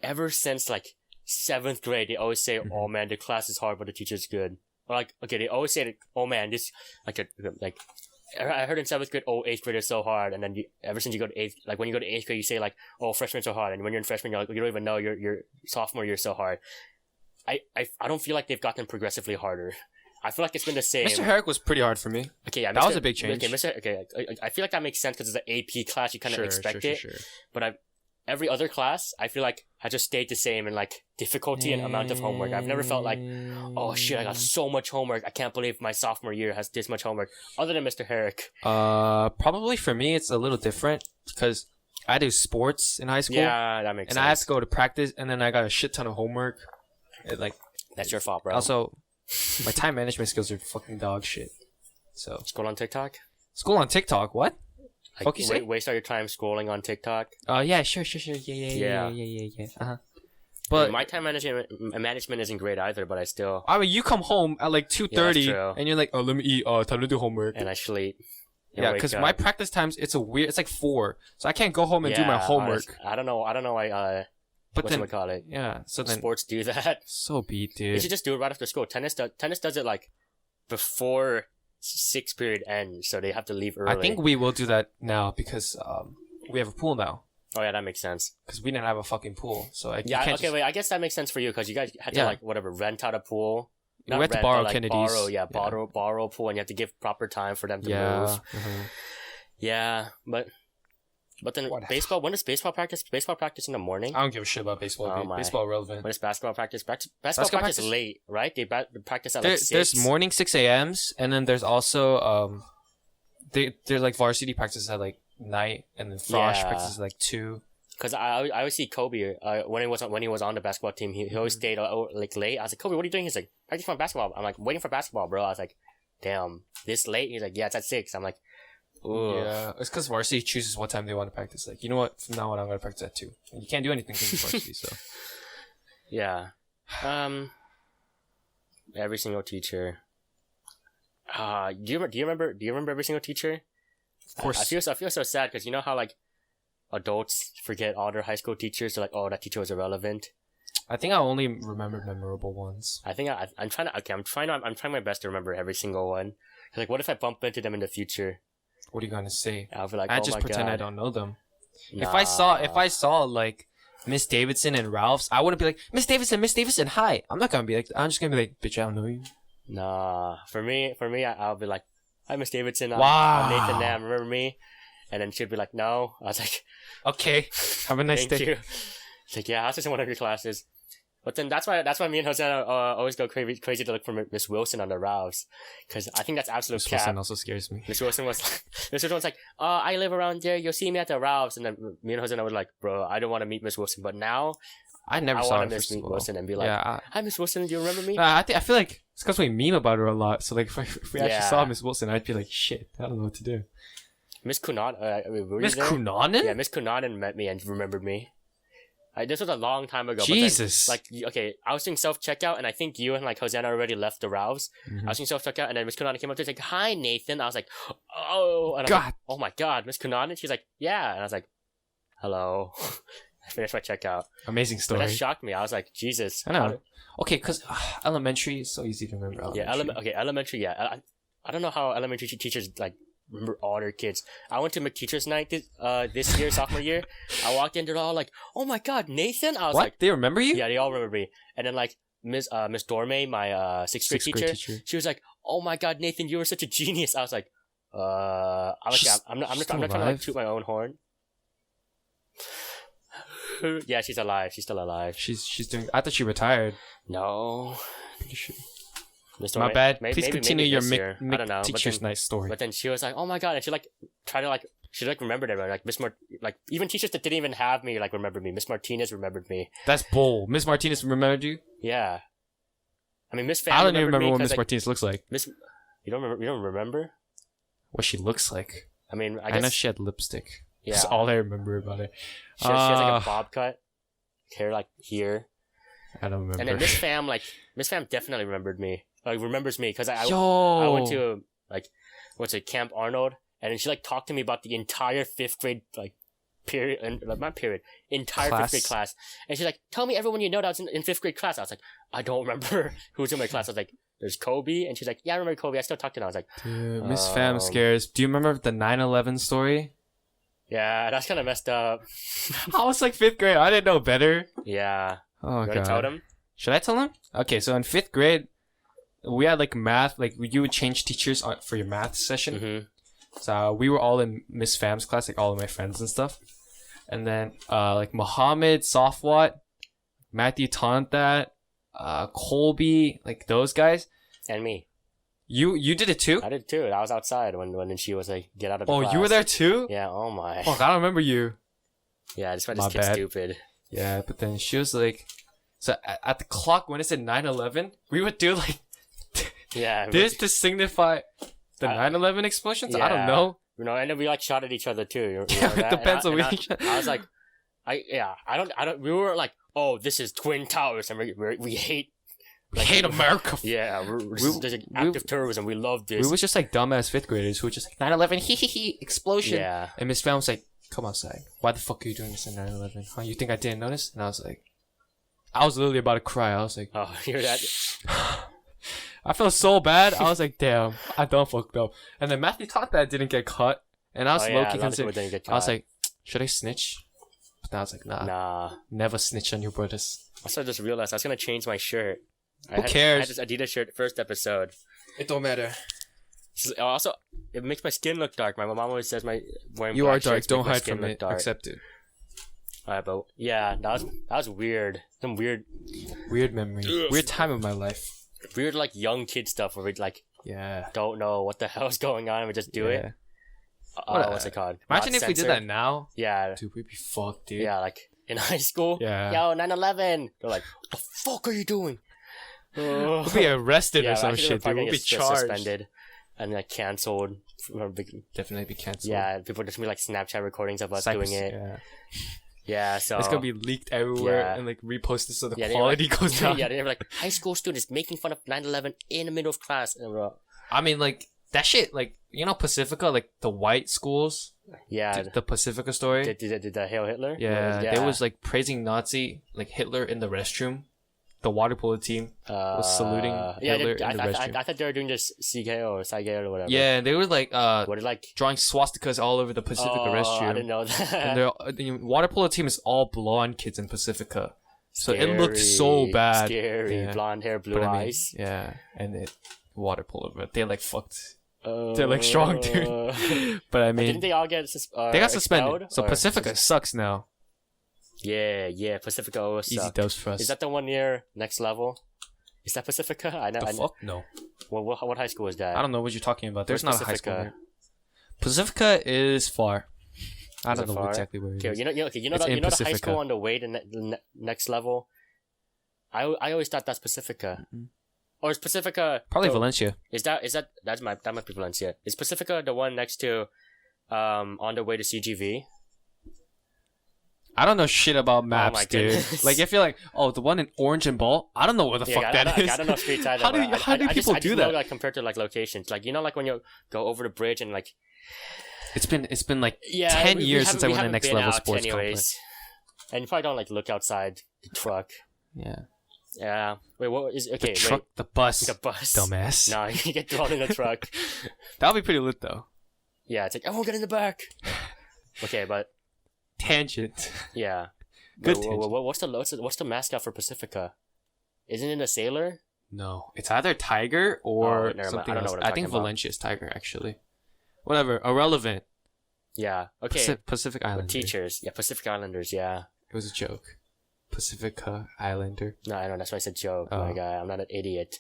[SPEAKER 2] Ever since like 7th grade, they always say, "Oh man, the class is hard, but the teacher's good." Or like, okay, they always say, "Oh man, this like." I heard in 7th grade, "Oh, 8th grade is so hard," and then ever since you go to 8th, like when you go to 8th grade, you say like, "Oh, freshman's so hard," and when you're in freshman, you're like, you don't even know your sophomore year is so hard. I don't feel like they've gotten progressively harder. I feel like it's been the same.
[SPEAKER 1] Mr. Herrick was pretty hard for me.
[SPEAKER 2] Okay, yeah,
[SPEAKER 1] that was a big change.
[SPEAKER 2] Okay, I feel like that makes sense because it's an AP class, you kind of expect it. But every other class, I feel like has just stayed the same in like difficulty and amount of homework. I've never felt like, oh shit, I got so much homework. I can't believe my sophomore year has this much homework. Other than Mr. Herrick.
[SPEAKER 1] Probably for me, it's a little different because I do sports in high school.
[SPEAKER 2] Yeah, that makes sense.
[SPEAKER 1] And I have to go to practice, and then I got a shit ton of homework.
[SPEAKER 2] That's your fault, bro.
[SPEAKER 1] Also, my time management skills are fucking dog shit. So
[SPEAKER 2] School on TikTok?
[SPEAKER 1] school on TikTok, what?
[SPEAKER 2] Like,
[SPEAKER 1] Fuck you say?
[SPEAKER 2] waste all your time scrolling on TikTok?
[SPEAKER 1] Yeah, sure. Yeah. Uh-huh. But
[SPEAKER 2] my time management isn't great either, but I still...
[SPEAKER 1] I mean, you come home at like 2:30,
[SPEAKER 2] true.
[SPEAKER 1] and you're like, oh, let me eat. Time to do homework.
[SPEAKER 2] And I sleep.
[SPEAKER 1] Yeah, because my practice times, it's like 4, so I can't go home and do my homework.
[SPEAKER 2] I don't know why.
[SPEAKER 1] But then,
[SPEAKER 2] call it?
[SPEAKER 1] yeah. So then,
[SPEAKER 2] Sports do that.
[SPEAKER 1] so be it, dude.
[SPEAKER 2] You should just do it right after school. Tennis does it like before 6th period ends, so they have to leave early.
[SPEAKER 1] I think we will do that now because we have a pool now.
[SPEAKER 2] Oh yeah, that makes sense.
[SPEAKER 1] Because we didn't have a fucking pool, so
[SPEAKER 2] wait. I guess that makes sense for you because you guys had to rent out a pool.
[SPEAKER 1] We had to borrow
[SPEAKER 2] like
[SPEAKER 1] Kennedy's.
[SPEAKER 2] Borrow a pool, and you have to give proper time for them to move.
[SPEAKER 1] Mm-hmm.
[SPEAKER 2] Yeah, but then
[SPEAKER 1] What?
[SPEAKER 2] baseball. When does baseball practice? Baseball practice in the morning.
[SPEAKER 1] I don't give a shit about baseball.
[SPEAKER 2] Oh
[SPEAKER 1] Dude.
[SPEAKER 2] my.
[SPEAKER 1] Baseball relevant.
[SPEAKER 2] When does basketball practice? Basketball practice late, right? They practice at like 6.
[SPEAKER 1] There's morning 6 a.m.s, and then there's also they're like varsity practices at like night, and then frosh practices at like 2.
[SPEAKER 2] Because I always see Kobe when he was on the basketball team, he always stayed like late. I was like, Kobe, what are you doing? He's like, practicing for basketball. I'm like, waiting for basketball, bro. I was like, damn, this late? He's like, yeah, it's at 6. I'm like, ooh.
[SPEAKER 1] Yeah, it's because varsity chooses what time they want to practice. Like, you know what? From now on, I'm gonna practice at 2. And you can't do anything because it's varsity. So
[SPEAKER 2] yeah, every single teacher. Do you remember every single teacher?
[SPEAKER 1] Of course.
[SPEAKER 2] I feel so sad because you know how like adults forget all their high school teachers. They're like, oh, that teacher was irrelevant.
[SPEAKER 1] I think I only remember memorable ones.
[SPEAKER 2] I think I'm trying my best to remember every single one. Like, what if I bump into them in the future?
[SPEAKER 1] What are you gonna say?
[SPEAKER 2] I'll be like,
[SPEAKER 1] I
[SPEAKER 2] oh
[SPEAKER 1] just
[SPEAKER 2] my
[SPEAKER 1] pretend
[SPEAKER 2] God.
[SPEAKER 1] I don't know them.
[SPEAKER 2] Nah.
[SPEAKER 1] If I saw like Miss Davidson and Ralph's, I wouldn't be like, Miss Davidson, hi. I'm not gonna be like, I'm just gonna be like, bitch, I don't know you.
[SPEAKER 2] Nah. For me, I'll be like, hi, Miss Davidson.
[SPEAKER 1] Wow.
[SPEAKER 2] I'm Nathan Nam. Remember me? And then she'd be like, no. I was like,
[SPEAKER 1] okay. Have a nice
[SPEAKER 2] thank
[SPEAKER 1] day.
[SPEAKER 2] you. It's like, yeah, I was just in one of your classes. But then that's why me and Jose always go crazy to look for Miss Wilson on the routes, because I think that's absolute
[SPEAKER 1] Miss
[SPEAKER 2] cap.
[SPEAKER 1] Wilson also scares me.
[SPEAKER 2] Miss Wilson was like, I live around there. You'll see me at the routes. And then me and Jose were like, bro, I don't want to meet Miss Wilson. But now
[SPEAKER 1] I never
[SPEAKER 2] I
[SPEAKER 1] saw her
[SPEAKER 2] want to
[SPEAKER 1] first
[SPEAKER 2] Miss
[SPEAKER 1] of all.
[SPEAKER 2] Wilson and be like, hi, Miss Wilson. Do you remember me?
[SPEAKER 1] I feel like it's because we meme about her a lot. So like, if we actually saw Miss Wilson, I'd be like, shit, I don't know what to do.
[SPEAKER 2] Miss Kunan.
[SPEAKER 1] Miss Kunanen?
[SPEAKER 2] Yeah, Miss Kunanen met me and remembered me. This was a long time ago.
[SPEAKER 1] Jesus.
[SPEAKER 2] But then, okay, I was doing self-checkout, and I think you and, Hosanna already left the Ralphs.
[SPEAKER 1] Mm-hmm.
[SPEAKER 2] I was doing self-checkout, and then Miss Kunanen came up to me, like, hi, Nathan. I was like, oh. And I was
[SPEAKER 1] God.
[SPEAKER 2] like, oh, my God, Miss Kunanen? She's like, yeah. And I was like, hello. I finished my checkout.
[SPEAKER 1] Amazing
[SPEAKER 2] But
[SPEAKER 1] story.
[SPEAKER 2] that shocked me. I was like, Jesus.
[SPEAKER 1] I know. Okay, because elementary is so easy to remember.
[SPEAKER 2] Elementary, yeah. I don't know how elementary teachers, remember all their kids. I went to McTeacher's night this year, sophomore year. I walked in, they're all like, oh my God, Nathan? I was
[SPEAKER 1] What?
[SPEAKER 2] like,
[SPEAKER 1] They remember you?
[SPEAKER 2] yeah, they all remember me. And then Miss Dorme, my sixth grade teacher, she was like, oh my God, Nathan, you were such a genius. I was like, I'm not trying to toot my own horn. Yeah, she's alive. She's still alive.
[SPEAKER 1] She's doing. I thought she retired.
[SPEAKER 2] No.
[SPEAKER 1] My bad. Please
[SPEAKER 2] maybe
[SPEAKER 1] continue your
[SPEAKER 2] I don't know.
[SPEAKER 1] teacher's night story.
[SPEAKER 2] But then she was like, "Oh my God!" And she tried to she remembered everyone. Even teachers that didn't even have me remembered me. Miss Martinez remembered me.
[SPEAKER 1] That's bull. Miss Martinez remembered you?
[SPEAKER 2] Yeah. I mean, Miss Fan.
[SPEAKER 1] I don't even remember what Miss Martinez looks like.
[SPEAKER 2] You don't remember?
[SPEAKER 1] What she looks like?
[SPEAKER 2] I mean, I
[SPEAKER 1] know
[SPEAKER 2] guess
[SPEAKER 1] she had lipstick.
[SPEAKER 2] Yeah.
[SPEAKER 1] That's all I remember about it.
[SPEAKER 2] She has a bob cut, hair here.
[SPEAKER 1] I don't remember.
[SPEAKER 2] And then Miss Fam definitely remembered me. Remembers me because I went to Camp Arnold, and then she talked to me about the entire 5th grade period, and not period, entire
[SPEAKER 1] class.
[SPEAKER 2] 5th grade class. And she's like, tell me everyone you know that's in 5th grade class. I was like, I don't remember who's in my class. I was like, there's Kobe, and she's like, yeah, I remember Kobe. I still talk to her. I was like,
[SPEAKER 1] dude, Miss Fam scares. Do you remember the 9/11 story?
[SPEAKER 2] Yeah, that's kind of messed up.
[SPEAKER 1] I was 5th grade. I didn't know better.
[SPEAKER 2] Yeah.
[SPEAKER 1] Oh
[SPEAKER 2] You
[SPEAKER 1] God.
[SPEAKER 2] tell him?
[SPEAKER 1] Should I tell him? Okay, so in 5th grade, we had math. You would change teachers for your math session.
[SPEAKER 2] Mm-hmm.
[SPEAKER 1] So we were all in Miss Fam's class, all of my friends and stuff. And then Muhammad, Safwat, Matthew Tontat, Colby, those guys.
[SPEAKER 2] And me.
[SPEAKER 1] You did it too?
[SPEAKER 2] I did too. I was outside when she was get out of the class.
[SPEAKER 1] Oh, you were there too?
[SPEAKER 2] Yeah, oh my.
[SPEAKER 1] Fuck, I don't remember you.
[SPEAKER 2] Yeah, this
[SPEAKER 1] My
[SPEAKER 2] kid's
[SPEAKER 1] bad.
[SPEAKER 2] stupid.
[SPEAKER 1] Yeah, but then she was like, so at the clock when it said 9/11, we would do like
[SPEAKER 2] Yeah.
[SPEAKER 1] this to signify the 9/11 explosions. I don't
[SPEAKER 2] Yeah.
[SPEAKER 1] know.
[SPEAKER 2] You know, and then we like shot at each other too. You
[SPEAKER 1] Yeah,
[SPEAKER 2] know
[SPEAKER 1] it
[SPEAKER 2] that?
[SPEAKER 1] depends on
[SPEAKER 2] And
[SPEAKER 1] which.
[SPEAKER 2] I was like, I don't. We were like, oh, this is Twin Towers, and we hate.
[SPEAKER 1] We hate America.
[SPEAKER 2] Yeah, there's like active terrorism. We love this.
[SPEAKER 1] We was just like dumbass fifth graders who were just like 9/11 hee hee hee explosion.
[SPEAKER 2] Yeah.
[SPEAKER 1] And Miss Fan was like, "Come outside. Why the fuck are you doing this at 9/11? Huh? You think I didn't notice?" And I was like, I was literally about to cry. I was like,
[SPEAKER 2] Oh, you're that.
[SPEAKER 1] I felt so bad. I was like, damn, I done fucked up. And then Matthew thought that didn't get caught, and I was
[SPEAKER 2] Oh,
[SPEAKER 1] low
[SPEAKER 2] yeah,
[SPEAKER 1] key
[SPEAKER 2] a lot of people
[SPEAKER 1] considered.
[SPEAKER 2] didn't get
[SPEAKER 1] I was
[SPEAKER 2] caught.
[SPEAKER 1] like, should I snitch? But then I was like,
[SPEAKER 2] Nah.
[SPEAKER 1] never snitch on your brothers.
[SPEAKER 2] Also, I just realized I was gonna change my shirt.
[SPEAKER 1] Who cares?
[SPEAKER 2] I had this Adidas shirt first episode.
[SPEAKER 1] It don't matter.
[SPEAKER 2] Also, it makes my skin look dark. My mom always says wearing
[SPEAKER 1] You
[SPEAKER 2] black
[SPEAKER 1] are dark.
[SPEAKER 2] shirts
[SPEAKER 1] Don't
[SPEAKER 2] make my
[SPEAKER 1] hide
[SPEAKER 2] skin
[SPEAKER 1] from
[SPEAKER 2] look
[SPEAKER 1] it.
[SPEAKER 2] dark.
[SPEAKER 1] Accept it.
[SPEAKER 2] Alright, but yeah, that was weird. Some weird
[SPEAKER 1] Memory. Weird time of my life.
[SPEAKER 2] like young kid stuff where we like
[SPEAKER 1] Yeah.
[SPEAKER 2] don't know what the hell's going on and we just do it. What's it called?
[SPEAKER 1] Imagine
[SPEAKER 2] Not
[SPEAKER 1] if we did
[SPEAKER 2] censored.
[SPEAKER 1] that now.
[SPEAKER 2] Yeah,
[SPEAKER 1] Dude, we'd be fucked, dude.
[SPEAKER 2] yeah, like in high school.
[SPEAKER 1] Yeah.
[SPEAKER 2] Yo, 9/11. They're like, what the fuck are you doing?
[SPEAKER 1] We'll be arrested or some
[SPEAKER 2] actually,
[SPEAKER 1] shit,
[SPEAKER 2] we're
[SPEAKER 1] dude. We'll be
[SPEAKER 2] probably gonna get
[SPEAKER 1] charged.
[SPEAKER 2] suspended, and like canceled.
[SPEAKER 1] Definitely be canceled.
[SPEAKER 2] Yeah, people just be like Snapchat recordings of us
[SPEAKER 1] Cypress,
[SPEAKER 2] doing it.
[SPEAKER 1] Yeah.
[SPEAKER 2] Yeah, so
[SPEAKER 1] It's gonna be leaked everywhere
[SPEAKER 2] Yeah.
[SPEAKER 1] and like reposted so the
[SPEAKER 2] Yeah, they
[SPEAKER 1] quality goes down.
[SPEAKER 2] yeah, they're like high school students making fun of 9/11 in the middle of class. And we're,
[SPEAKER 1] I mean, like that shit. Like Pacifica, like the white schools.
[SPEAKER 2] yeah,
[SPEAKER 1] The Pacifica story.
[SPEAKER 2] did the Hail Hitler?
[SPEAKER 1] Yeah, they was like praising Nazi, like Hitler in the restroom. The water polo team was saluting Hitler in the restroom.
[SPEAKER 2] I thought they were doing this CKO or Saigeo or whatever.
[SPEAKER 1] Yeah, they were like
[SPEAKER 2] What did like?
[SPEAKER 1] drawing swastikas all over the Pacifica restroom.
[SPEAKER 2] I didn't know that.
[SPEAKER 1] And the water polo team is all blonde kids in Pacifica, so it looked so bad.
[SPEAKER 2] Scary,
[SPEAKER 1] Yeah.
[SPEAKER 2] blonde hair, blue
[SPEAKER 1] But I mean,
[SPEAKER 2] eyes.
[SPEAKER 1] yeah, and it water polo, but they like fucked. They're like strong, dude. But I mean,
[SPEAKER 2] didn't they all get
[SPEAKER 1] they got suspended.
[SPEAKER 2] expelled,
[SPEAKER 1] So
[SPEAKER 2] or-
[SPEAKER 1] Pacifica sucks now.
[SPEAKER 2] Yeah, Pacifica always
[SPEAKER 1] Easy
[SPEAKER 2] sucked.
[SPEAKER 1] dubs for us.
[SPEAKER 2] Is that the one near next level? Is that Pacifica? I know.
[SPEAKER 1] the fuck? No,
[SPEAKER 2] What high school is that?
[SPEAKER 1] I don't know what you're talking about. There's
[SPEAKER 2] Where's
[SPEAKER 1] not a high school
[SPEAKER 2] Pacifica?
[SPEAKER 1] there. Pacifica is far. I
[SPEAKER 2] Is
[SPEAKER 1] don't
[SPEAKER 2] it
[SPEAKER 1] know
[SPEAKER 2] far?
[SPEAKER 1] exactly where it
[SPEAKER 2] Okay,
[SPEAKER 1] is.
[SPEAKER 2] you know
[SPEAKER 1] It's
[SPEAKER 2] the
[SPEAKER 1] in
[SPEAKER 2] high
[SPEAKER 1] Pacifica.
[SPEAKER 2] school on the way to next level. I always thought that's Pacifica, or is Pacifica
[SPEAKER 1] Probably
[SPEAKER 2] the-
[SPEAKER 1] Valencia.
[SPEAKER 2] that might be Valencia? Is Pacifica the one next to on the way to CGV?
[SPEAKER 1] I don't know shit about maps,
[SPEAKER 2] my
[SPEAKER 1] dude.
[SPEAKER 2] goodness.
[SPEAKER 1] Like, if you're like, oh, the one in Orange and Ball, I don't know where the fuck
[SPEAKER 2] I
[SPEAKER 1] that
[SPEAKER 2] don't,
[SPEAKER 1] is.
[SPEAKER 2] I don't know streets either.
[SPEAKER 1] How do
[SPEAKER 2] but
[SPEAKER 1] how do people
[SPEAKER 2] I
[SPEAKER 1] do
[SPEAKER 2] just
[SPEAKER 1] that?
[SPEAKER 2] Know, like compared to like locations, like like when you go over the bridge and like
[SPEAKER 1] It's been like
[SPEAKER 2] yeah,
[SPEAKER 1] 10
[SPEAKER 2] we
[SPEAKER 1] years
[SPEAKER 2] haven't-
[SPEAKER 1] since I
[SPEAKER 2] we
[SPEAKER 1] went to
[SPEAKER 2] haven't
[SPEAKER 1] Next
[SPEAKER 2] been
[SPEAKER 1] Level
[SPEAKER 2] out
[SPEAKER 1] Sports
[SPEAKER 2] anyways.
[SPEAKER 1] Complex.
[SPEAKER 2] And you probably don't like look outside the truck.
[SPEAKER 1] Yeah.
[SPEAKER 2] Yeah. Wait, what is okay?
[SPEAKER 1] The truck, the bus,
[SPEAKER 2] Wait, the bus.
[SPEAKER 1] dumbass.
[SPEAKER 2] No, you get thrown in the truck.
[SPEAKER 1] That'll be pretty lit though.
[SPEAKER 2] Yeah, it's like everyone get in the back. Okay, but
[SPEAKER 1] Tangent.
[SPEAKER 2] yeah.
[SPEAKER 1] Good
[SPEAKER 2] What's the mascot for Pacifica? Isn't it a sailor?
[SPEAKER 1] No, it's either Tiger or
[SPEAKER 2] never mind.
[SPEAKER 1] something
[SPEAKER 2] I don't know
[SPEAKER 1] else.
[SPEAKER 2] what I'm
[SPEAKER 1] I think
[SPEAKER 2] talking about.
[SPEAKER 1] Valencia's Tiger actually. Whatever, irrelevant.
[SPEAKER 2] Yeah. Okay.
[SPEAKER 1] Pacific
[SPEAKER 2] We're
[SPEAKER 1] Islander.
[SPEAKER 2] teachers. Yeah, Pacific Islanders. Yeah.
[SPEAKER 1] It was a joke. Pacifica Islander.
[SPEAKER 2] No, I know. That's why I said joke.
[SPEAKER 1] Oh.
[SPEAKER 2] My guy, I'm not an idiot.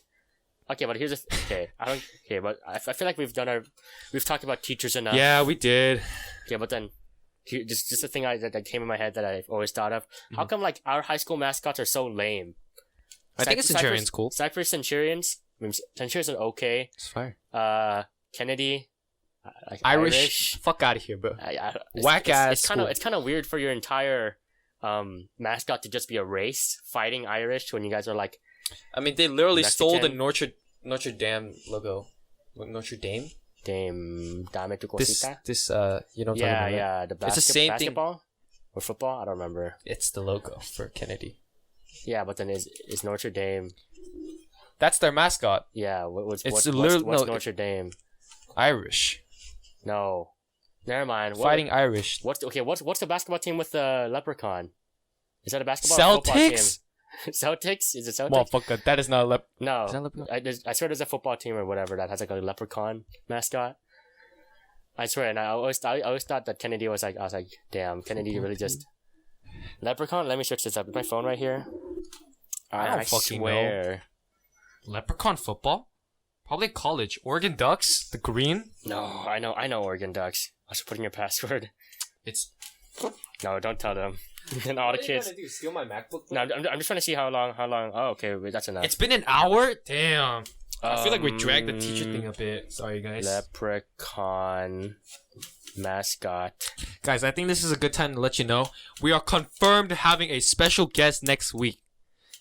[SPEAKER 2] Okay, but here's okay. But I feel like we've talked about teachers enough.
[SPEAKER 1] Yeah, we did.
[SPEAKER 2] Okay, but then just a thing that came in my head that I've always thought of. How come like our high school mascots are so lame?
[SPEAKER 1] I think a Centurion's cool.
[SPEAKER 2] Cypress Centurions. I mean, Centurions are okay.
[SPEAKER 1] It's fire.
[SPEAKER 2] Kennedy. Like
[SPEAKER 1] Irish. Fuck out of here, bro. Whack ass
[SPEAKER 2] It's kind of weird for your entire mascot to just be a race fighting Irish when you guys are like.
[SPEAKER 1] I mean, they literally stole the
[SPEAKER 2] Mexican.
[SPEAKER 1] Notre Dame logo. What, Notre Dame?
[SPEAKER 2] Dame tu
[SPEAKER 1] This
[SPEAKER 2] cosita.
[SPEAKER 1] you know what I'm talking about, right?
[SPEAKER 2] Yeah. The
[SPEAKER 1] It's the same thing.
[SPEAKER 2] basketball or football. I don't remember.
[SPEAKER 1] It's the logo for Kennedy.
[SPEAKER 2] Yeah, but then is Notre Dame?
[SPEAKER 1] That's their mascot.
[SPEAKER 2] Yeah. What's
[SPEAKER 1] literally- no,
[SPEAKER 2] Notre Dame?
[SPEAKER 1] Irish.
[SPEAKER 2] No, never mind.
[SPEAKER 1] Fighting Irish.
[SPEAKER 2] What's the basketball team with the leprechaun? Is that a basketball? Or football
[SPEAKER 1] Celtics?
[SPEAKER 2] team? Celtics? Is it Celtics?
[SPEAKER 1] Motherfucker, that is not a
[SPEAKER 2] No,
[SPEAKER 1] Is that leprechaun?
[SPEAKER 2] I swear there's a football team or whatever that has like a leprechaun mascot. I swear, and I always thought that Kennedy was like, I was like, damn, Kennedy
[SPEAKER 1] Football
[SPEAKER 2] really
[SPEAKER 1] team?
[SPEAKER 2] just leprechaun. Let me search this up. Is my phone right here?
[SPEAKER 1] I don't fucking
[SPEAKER 2] swear.
[SPEAKER 1] Leprechaun football? Probably college. Oregon Ducks? The green?
[SPEAKER 2] No, I know Oregon Ducks. I should put in your password.
[SPEAKER 1] It's
[SPEAKER 2] No, don't tell them. Then all the kids.
[SPEAKER 1] What are you gonna do? Steal my MacBook?
[SPEAKER 2] No, I'm just trying to see how long. Oh, okay, wait, that's enough.
[SPEAKER 1] It's been an hour. Damn. I feel like we dragged the teacher thing a bit. Sorry, guys.
[SPEAKER 2] Leprechaun mascot.
[SPEAKER 1] Guys, I think this is a good time to let you know we are confirmed having a special guest next week.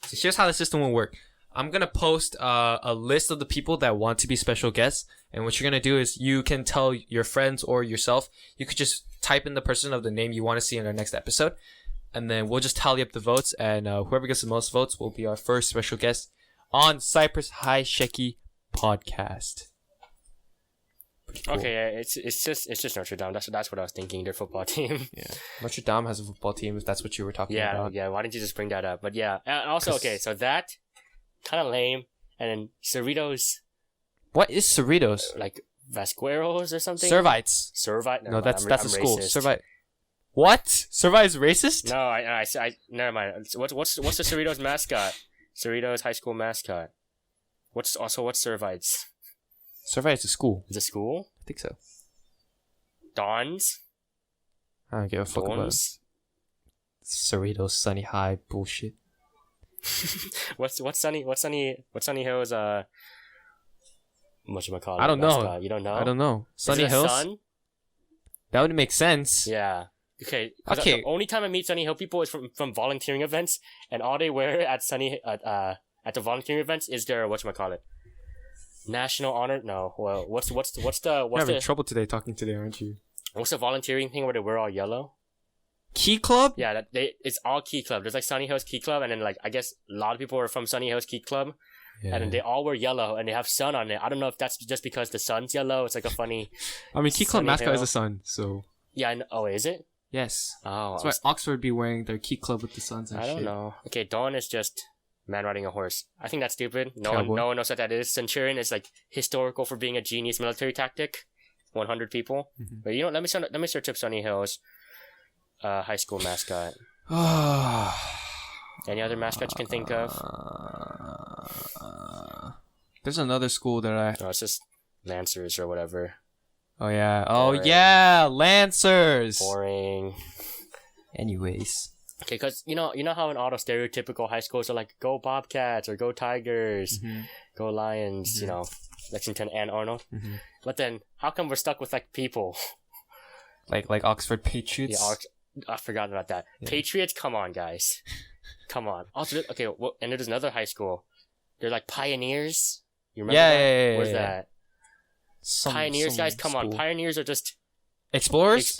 [SPEAKER 1] So here's how the system will work. I'm gonna post a list of the people that want to be special guests, and what you're gonna do is you can tell your friends or yourself. You could just type in the person of the name you want to see in our next episode, and then we'll just tally up the votes, and whoever gets the most votes will be our first special guest on Cypress High Shekkies Podcast.
[SPEAKER 2] Cool. Okay, yeah, it's just Notre Dame. That's what I was thinking. Their football team.
[SPEAKER 1] Yeah, Notre Dame has a football team. If that's what you were talking about.
[SPEAKER 2] Yeah. Why didn't you just bring that up? But yeah, and also okay. So that kind of lame. And then Cerritos.
[SPEAKER 1] What is Cerritos?
[SPEAKER 2] Like Vasqueros or something.
[SPEAKER 1] Servites.
[SPEAKER 2] Servite.
[SPEAKER 1] No, that's a school.
[SPEAKER 2] Racist.
[SPEAKER 1] Servite. What? Servite is racist?
[SPEAKER 2] No, I never mind. What's the Cerritos mascot? Cerritos high school mascot. What's Servites?
[SPEAKER 1] Servite is a school.
[SPEAKER 2] It's a school?
[SPEAKER 1] I think so.
[SPEAKER 2] Dons?
[SPEAKER 1] I don't give a fuck about it. Cerritos, Sunny High bullshit.
[SPEAKER 2] What's Sunny Hills whatchamacallit?
[SPEAKER 1] I don't know.
[SPEAKER 2] Mascot? You don't know?
[SPEAKER 1] I don't know. Sunny
[SPEAKER 2] Is it
[SPEAKER 1] Hills?
[SPEAKER 2] Sun?
[SPEAKER 1] That would make sense.
[SPEAKER 2] Yeah. Okay.
[SPEAKER 1] Okay.
[SPEAKER 2] The only time I meet Sunny Hill people is from volunteering events, and all they wear at at the volunteering events is their whatchamacallit? National honor? No. Well, what's
[SPEAKER 1] You're having trouble today talking today, aren't you?
[SPEAKER 2] What's the volunteering thing where they wear all yellow?
[SPEAKER 1] Key Club?
[SPEAKER 2] Yeah, it's all Key Club. There's like Sunny Hills Key Club, and then like I guess a lot of people are from Sunny Hills Key Club, and then they all wear yellow, and they have sun on it. I don't know if that's just because the sun's yellow. It's like a funny.
[SPEAKER 1] I mean, Key Club mascot
[SPEAKER 2] Hill.
[SPEAKER 1] is the sun, so.
[SPEAKER 2] Yeah. I know. Oh, is it?
[SPEAKER 1] Yes.
[SPEAKER 2] Oh.
[SPEAKER 1] That's why Oxford be wearing their Key Club with the suns and
[SPEAKER 2] I
[SPEAKER 1] shit.
[SPEAKER 2] don't know. Okay, Dawn is just man riding a horse. I think that's stupid. No
[SPEAKER 1] Cowboy.
[SPEAKER 2] one knows what that is. Centurion is like historical for being a genius military tactic. 100 people.
[SPEAKER 1] Mm-hmm.
[SPEAKER 2] But you know, let me search up Sunny Hills high school mascot. Any other mascots you can think of?
[SPEAKER 1] There's another school that
[SPEAKER 2] No, it's just Lancers or whatever.
[SPEAKER 1] Oh yeah.
[SPEAKER 2] Boring.
[SPEAKER 1] Oh yeah, Lancers.
[SPEAKER 2] Boring.
[SPEAKER 1] Anyways.
[SPEAKER 2] Okay, because you know how in all those stereotypical high schools are like, go Bobcats or go Tigers, go Lions, you know, Lexington and Arnold. Mm-hmm. But then, how come we're stuck with like people?
[SPEAKER 1] Like Oxford Patriots?
[SPEAKER 2] Yeah, I forgot about that. Yeah. Patriots, come on, guys. Come on. Also, okay, well, and there's another high school. They're like Pioneers. You remember that?
[SPEAKER 1] Yeah.
[SPEAKER 2] Where's that? Pioneers, guys, come on. Pioneers are just... Explorers.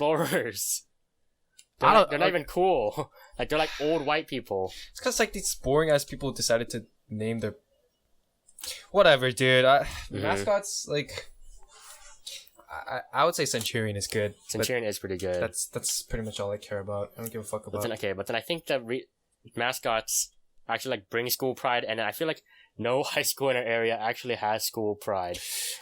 [SPEAKER 2] They're not even cool. Like, they're like old white people.
[SPEAKER 1] It's because like these boring ass people decided to name their... Whatever, dude. Mascots, like... I would say Centurion is good.
[SPEAKER 2] Centurion is pretty good.
[SPEAKER 1] That's pretty much all I care about. I don't give a fuck about.
[SPEAKER 2] But then I think that mascots actually like bring school pride, and I feel like no high school in our area actually has school pride.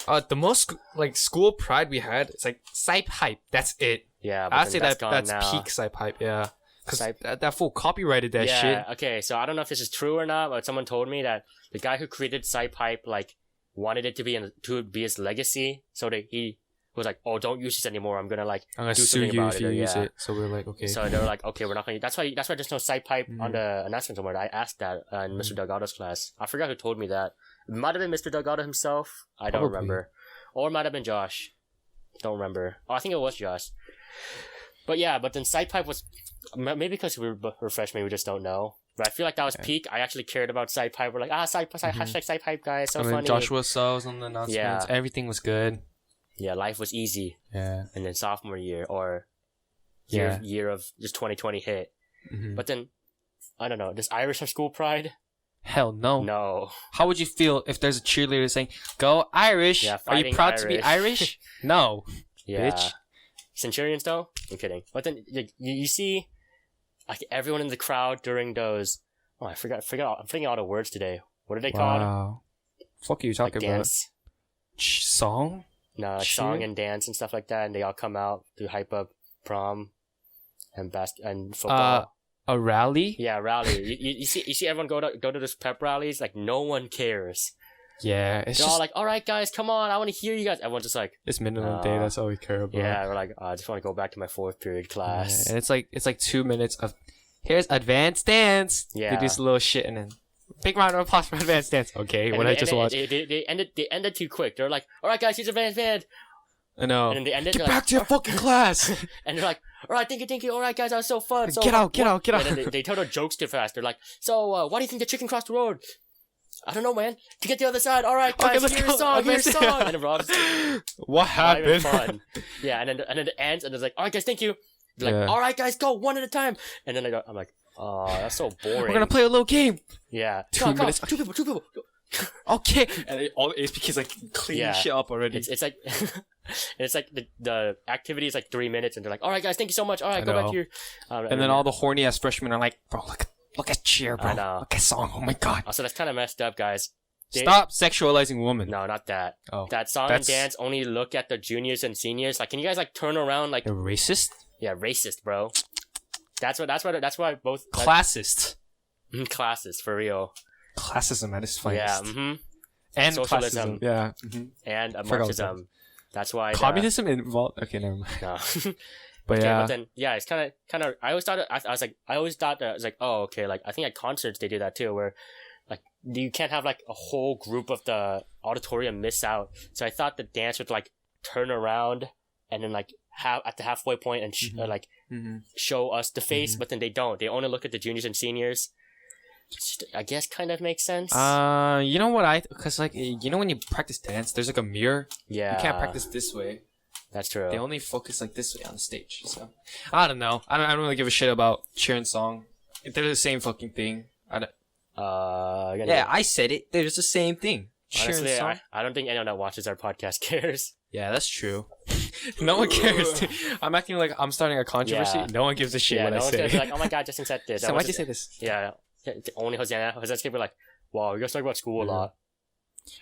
[SPEAKER 1] The most like school pride we had is like Cyp Hype. That's it.
[SPEAKER 2] Yeah,
[SPEAKER 1] I'd say that's
[SPEAKER 2] now.
[SPEAKER 1] peak Cyp Hype. Yeah, because that fool copyrighted that shit.
[SPEAKER 2] Yeah. Okay, so I don't know if this is true or not, but someone told me that the guy who created Cyp Hype like wanted it to be his legacy, so that he was like, oh, don't use this anymore. I'm gonna do
[SPEAKER 1] sue
[SPEAKER 2] something
[SPEAKER 1] you
[SPEAKER 2] about
[SPEAKER 1] if
[SPEAKER 2] it.
[SPEAKER 1] you use it. So we're like, okay.
[SPEAKER 2] So they were like, okay, we're not gonna. That's why there's no Cyp Hype on the announcement somewhere. I asked that in Mr. Delgado's class. I forgot who told me that. It might have been Mr. Delgado himself. I don't remember, or it might have been Josh. Don't remember. Oh, I think it was Josh. But yeah, but then Cyp Hype was maybe because we're freshmen, we just don't know. But I feel like that was peak. I actually cared about Cyp Hype. We're like, hashtag Cyp Hype, guys. So funny.
[SPEAKER 1] Joshua Saw was on the announcements. Yeah. Everything was good.
[SPEAKER 2] Yeah, life was easy.
[SPEAKER 1] Yeah.
[SPEAKER 2] And then sophomore year or year of just 2020 hit. Mm-hmm. But then, I don't know, does Irish have school pride?
[SPEAKER 1] Hell no.
[SPEAKER 2] No.
[SPEAKER 1] How would you feel if there's a cheerleader saying, go Irish?
[SPEAKER 2] Yeah,
[SPEAKER 1] are you proud to be Irish? No.
[SPEAKER 2] Yeah.
[SPEAKER 1] Bitch.
[SPEAKER 2] Centurions though? I'm kidding. But then you see like everyone in the crowd during those... Oh, I forgot. I'm forgetting all the words today. What are they called?
[SPEAKER 1] Wow. Fuck are you talking about?
[SPEAKER 2] Dance?
[SPEAKER 1] Song?
[SPEAKER 2] No, like song and dance and stuff like that, and they all come out to hype up prom and and football.
[SPEAKER 1] A rally?
[SPEAKER 2] Yeah, rally. you see everyone go to those pep rallies. Like no one cares.
[SPEAKER 1] Yeah, it's
[SPEAKER 2] They're
[SPEAKER 1] just
[SPEAKER 2] all like, all right, guys, come on, I want to hear you guys. Everyone's just like,
[SPEAKER 1] it's minimum day. That's all we care about.
[SPEAKER 2] yeah, we're like, I just want to go back to my 4th period class.
[SPEAKER 1] Yeah, and it's like 2 minutes of here's advanced dance.
[SPEAKER 2] Yeah.
[SPEAKER 1] They do this little shit and then big round of applause for advanced dance. Okay, what I just watched.
[SPEAKER 2] They ended too quick. They're like, all right, guys, here's advanced dance.
[SPEAKER 1] I know.
[SPEAKER 2] And then they ended.
[SPEAKER 1] Get
[SPEAKER 2] like,
[SPEAKER 1] back to your fucking class.
[SPEAKER 2] And they're like, all right, thank you. All right, guys, that was so fun. So
[SPEAKER 1] Get out.
[SPEAKER 2] And then they tell their jokes too fast. They're like, so why do you think the chicken crossed the road? I don't know, man. To get the other side. All right, guys,
[SPEAKER 1] let's
[SPEAKER 2] here's
[SPEAKER 1] go.
[SPEAKER 2] a song. Here's a song. And then Rob's
[SPEAKER 1] What
[SPEAKER 2] not even
[SPEAKER 1] happened?
[SPEAKER 2] fun. Yeah, and then it ends, and it's like, all right, guys, thank you. They're like, all right, guys, go one at a time. And then I'm like, oh, that's so boring.
[SPEAKER 1] We're gonna play a little game.
[SPEAKER 2] Yeah.
[SPEAKER 1] 2 minutes.
[SPEAKER 2] Two people.
[SPEAKER 1] Okay. And all the HPK's like cleaning shit up already.
[SPEAKER 2] It's like, it's like the activity is like 3 minutes, and they're like, all right, guys, thank you so much. All right, go back to your.
[SPEAKER 1] And then all the horny ass freshmen are like, bro, look at cheer, bro.
[SPEAKER 2] I know.
[SPEAKER 1] Look at song. Oh my god.
[SPEAKER 2] Also, that's kind of messed up, guys.
[SPEAKER 1] Stop sexualizing women.
[SPEAKER 2] No, not that.
[SPEAKER 1] Oh,
[SPEAKER 2] that song and dance only look at the juniors and seniors. Like, can you guys like turn around? Like,
[SPEAKER 1] they're racist.
[SPEAKER 2] Yeah, racist, bro. That's why both
[SPEAKER 1] classist.
[SPEAKER 2] Classes for real.
[SPEAKER 1] Classism at its finest.
[SPEAKER 2] Yeah. Mm-hmm.
[SPEAKER 1] And
[SPEAKER 2] socialism.
[SPEAKER 1] Classism. Yeah. Mm-hmm.
[SPEAKER 2] And Marxism. That's why
[SPEAKER 1] communism involved. Okay, never mind.
[SPEAKER 2] No.
[SPEAKER 1] But yeah.
[SPEAKER 2] But then it's kind of. I always thought I was like, oh, okay. Like, I think at concerts they do that too, where like you can't have like a whole group of the auditorium miss out. So I thought the dance would like turn around and then like at the halfway point and show us the face, but then they don't. They only look at the juniors and seniors. I guess kind of makes sense.
[SPEAKER 1] You know what because like, you know when you practice dance, there's like a mirror.
[SPEAKER 2] Yeah.
[SPEAKER 1] You can't practice this way.
[SPEAKER 2] That's true.
[SPEAKER 1] They only focus like this way on the stage. So I don't know. I don't really give a shit about cheer and song. They're the same fucking thing. I said it. They're just the same thing.
[SPEAKER 2] Honestly, I don't think anyone that watches our podcast cares.
[SPEAKER 1] Yeah, that's true. No one cares. I'm acting like I'm starting a controversy. Yeah. No one gives a shit what I say.
[SPEAKER 2] Gonna be like, oh my god, Justin said this.
[SPEAKER 1] So why'd you say this?
[SPEAKER 2] Yeah. Only Hosanna. Hosanna's gonna be like, wow, you guys talk about school a lot.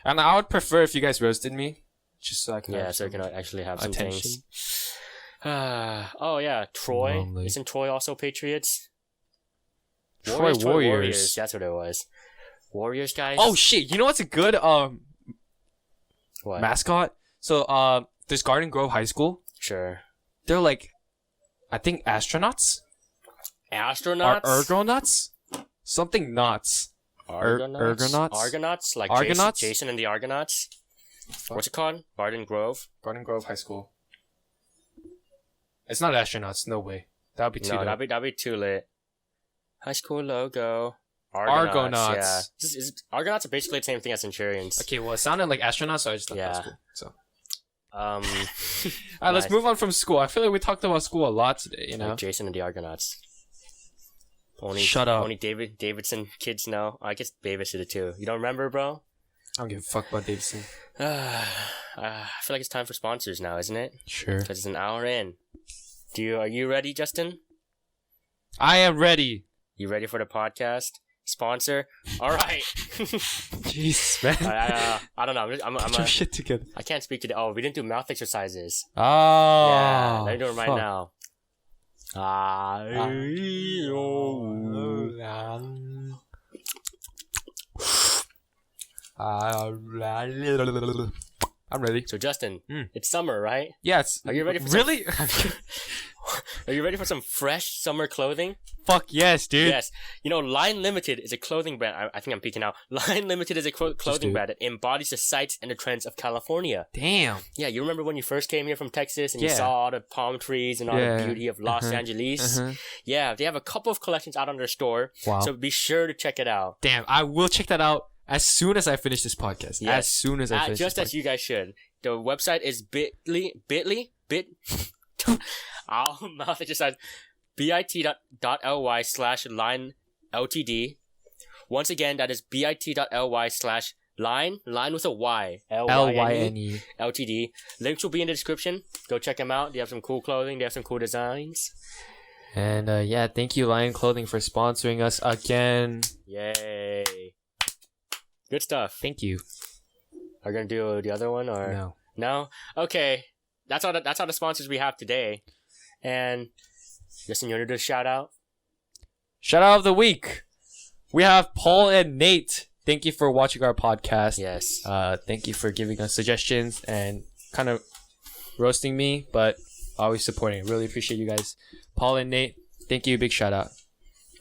[SPEAKER 1] And I would prefer if you guys roasted me. Just so I can
[SPEAKER 2] so we can actually have
[SPEAKER 1] attention.
[SPEAKER 2] Some things. Oh yeah, Troy. Lonely. Isn't Troy also Patriots?
[SPEAKER 1] Troy Warriors.
[SPEAKER 2] That's what it was. Warriors, guys.
[SPEAKER 1] Oh shit! You know what's a good mascot? So there's Garden Grove High School.
[SPEAKER 2] Sure.
[SPEAKER 1] They're like, I think astronauts.
[SPEAKER 2] Astronauts.
[SPEAKER 1] Ergonauts. Something nuts.
[SPEAKER 2] Argonauts. Argonauts. Like
[SPEAKER 1] Argonauts?
[SPEAKER 2] Jason and the Argonauts. What's it called? Garden Grove.
[SPEAKER 1] Garden Grove High School. It's not astronauts. No way. That'd be too.
[SPEAKER 2] No, that'd be too lit. High school logo.
[SPEAKER 1] Argonauts.
[SPEAKER 2] Yeah. Argonauts are basically the same thing as Centurions.
[SPEAKER 1] Okay, well, it sounded like astronauts, so I just thought that was cool. So.
[SPEAKER 2] Alright,
[SPEAKER 1] let's move on from school. I feel like we talked about school a lot today, you know?
[SPEAKER 2] Like Jason and the Argonauts.
[SPEAKER 1] Shut up.
[SPEAKER 2] Only Davidson kids know. I guess babysitter too. You don't remember, bro?
[SPEAKER 1] I don't give a fuck about Davidson.
[SPEAKER 2] I feel like it's time for sponsors now, isn't it?
[SPEAKER 1] Sure.
[SPEAKER 2] Because it's an hour in. Are you ready, Justin?
[SPEAKER 1] I am ready.
[SPEAKER 2] You ready for the podcast? Sponsor? All right.
[SPEAKER 1] Jeez, man.
[SPEAKER 2] I don't know. I'm
[SPEAKER 1] Get your shit together.
[SPEAKER 2] I can't speak to the. Oh, we didn't do mouth exercises.
[SPEAKER 1] Oh.
[SPEAKER 2] Yeah, let me do it right now.
[SPEAKER 1] I'm ready.
[SPEAKER 2] So Justin, it's summer, right?
[SPEAKER 1] Yes.
[SPEAKER 2] Are you ready for
[SPEAKER 1] really?
[SPEAKER 2] Are you ready for some fresh summer clothing?
[SPEAKER 1] Fuck yes, dude.
[SPEAKER 2] Yes. You know, Lynelimited is a clothing brand. I think I'm peeking out. Lynelimited is a clothing brand that embodies the sights and the trends of California.
[SPEAKER 1] Damn.
[SPEAKER 2] Yeah, you remember when you first came here from Texas and you saw all the palm trees and all the beauty of Los Angeles? Yeah, they have a couple of collections out on their store. Wow. So be sure to check it out.
[SPEAKER 1] Damn, I will check that out as soon as I finish this podcast. Yes. As soon as I finish
[SPEAKER 2] just as you guys should. The website is bit.ly. I'll mouth exercise bit.ly/line-ltd. Once again, that is bit.ly/line with a Y.
[SPEAKER 1] LYNE.
[SPEAKER 2] LTD. Links will be in the description. Go check them out. They have some cool clothing. They have some cool designs.
[SPEAKER 1] And thank you, Lion Clothing, for sponsoring us again.
[SPEAKER 2] Yay. Good stuff.
[SPEAKER 1] Thank you.
[SPEAKER 2] Are you gonna do the other one or
[SPEAKER 1] no?
[SPEAKER 2] No? Okay. That's all the sponsors we have today. And Justin, you want to do a shout out?
[SPEAKER 1] Shout out of the week. We have Paul and Nate thank you for watching our podcast.
[SPEAKER 2] Yes.
[SPEAKER 1] Thank you for giving us suggestions and kind of roasting me, but always supporting. Really appreciate you guys. Paul and Nate, thank you. Big shout out.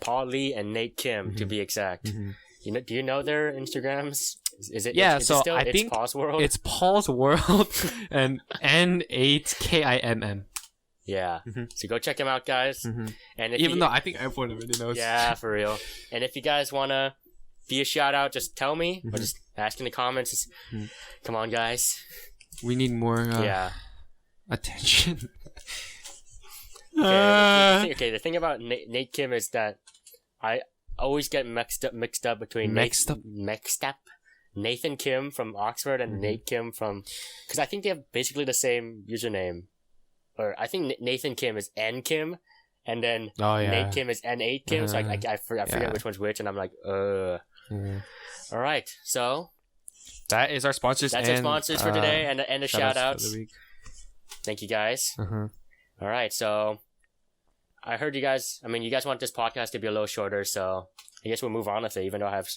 [SPEAKER 2] Paul Lee and Nate Kim, to be exact. Do you know their Instagrams? Is it?
[SPEAKER 1] Yeah,
[SPEAKER 2] is
[SPEAKER 1] so
[SPEAKER 2] it still,
[SPEAKER 1] I
[SPEAKER 2] it's
[SPEAKER 1] think
[SPEAKER 2] Paul's World.
[SPEAKER 1] it's Paul's World and N8KIMM.
[SPEAKER 2] Yeah. So go check him out, guys. And if
[SPEAKER 1] Even though I think everyone already knows.
[SPEAKER 2] Yeah, for real. And if you guys wanna be a shout out, just tell me or just ask in the comments. Just, come on, guys.
[SPEAKER 1] We need more attention.
[SPEAKER 2] The thing about Nate Kim is that I always get mixed up between Nathan Kim from Oxford and Nate Kim from, because I think they have basically the same username, or I think Nathan Kim is N Kim, and then Nate Kim is N8 Kim. So I forget which one's which, and I'm like, All right, so
[SPEAKER 1] that is our sponsors.
[SPEAKER 2] That's our sponsors for today, and the shout outs. Thank you, guys.
[SPEAKER 1] Uh-huh.
[SPEAKER 2] All right, so I heard you guys. I mean, you guys want this podcast to be a little shorter, so I guess we'll move on with it. Even though I have.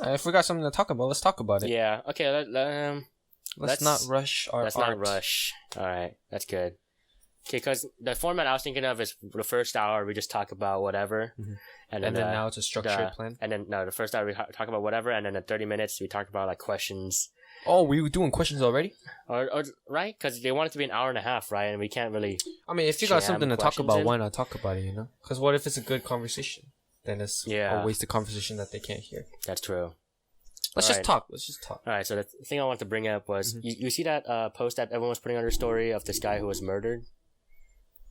[SPEAKER 3] If we got something to talk about, let's talk about it.
[SPEAKER 2] Yeah. Okay.
[SPEAKER 3] Let's not rush our
[SPEAKER 2] Let's not rush. All right. That's good. Okay, because the format I was thinking of is the first hour we just talk about whatever,
[SPEAKER 3] and then now it's a structured plan.
[SPEAKER 2] And then the first hour we talk about whatever, and then the 30 minutes we talk about like questions.
[SPEAKER 3] Oh, we were doing questions already?
[SPEAKER 2] Or right? Because they want it to be an hour and a half, right? And we can't really.
[SPEAKER 3] I mean, if you got something to talk about, why not talk about it? You know? Because what if it's a good conversation? Then it's a waste of conversation that they can't hear.
[SPEAKER 2] That's true.
[SPEAKER 3] Let's just talk. All
[SPEAKER 2] right. So the thing I wanted to bring up was you see that post that everyone was putting on their story of this guy who was murdered.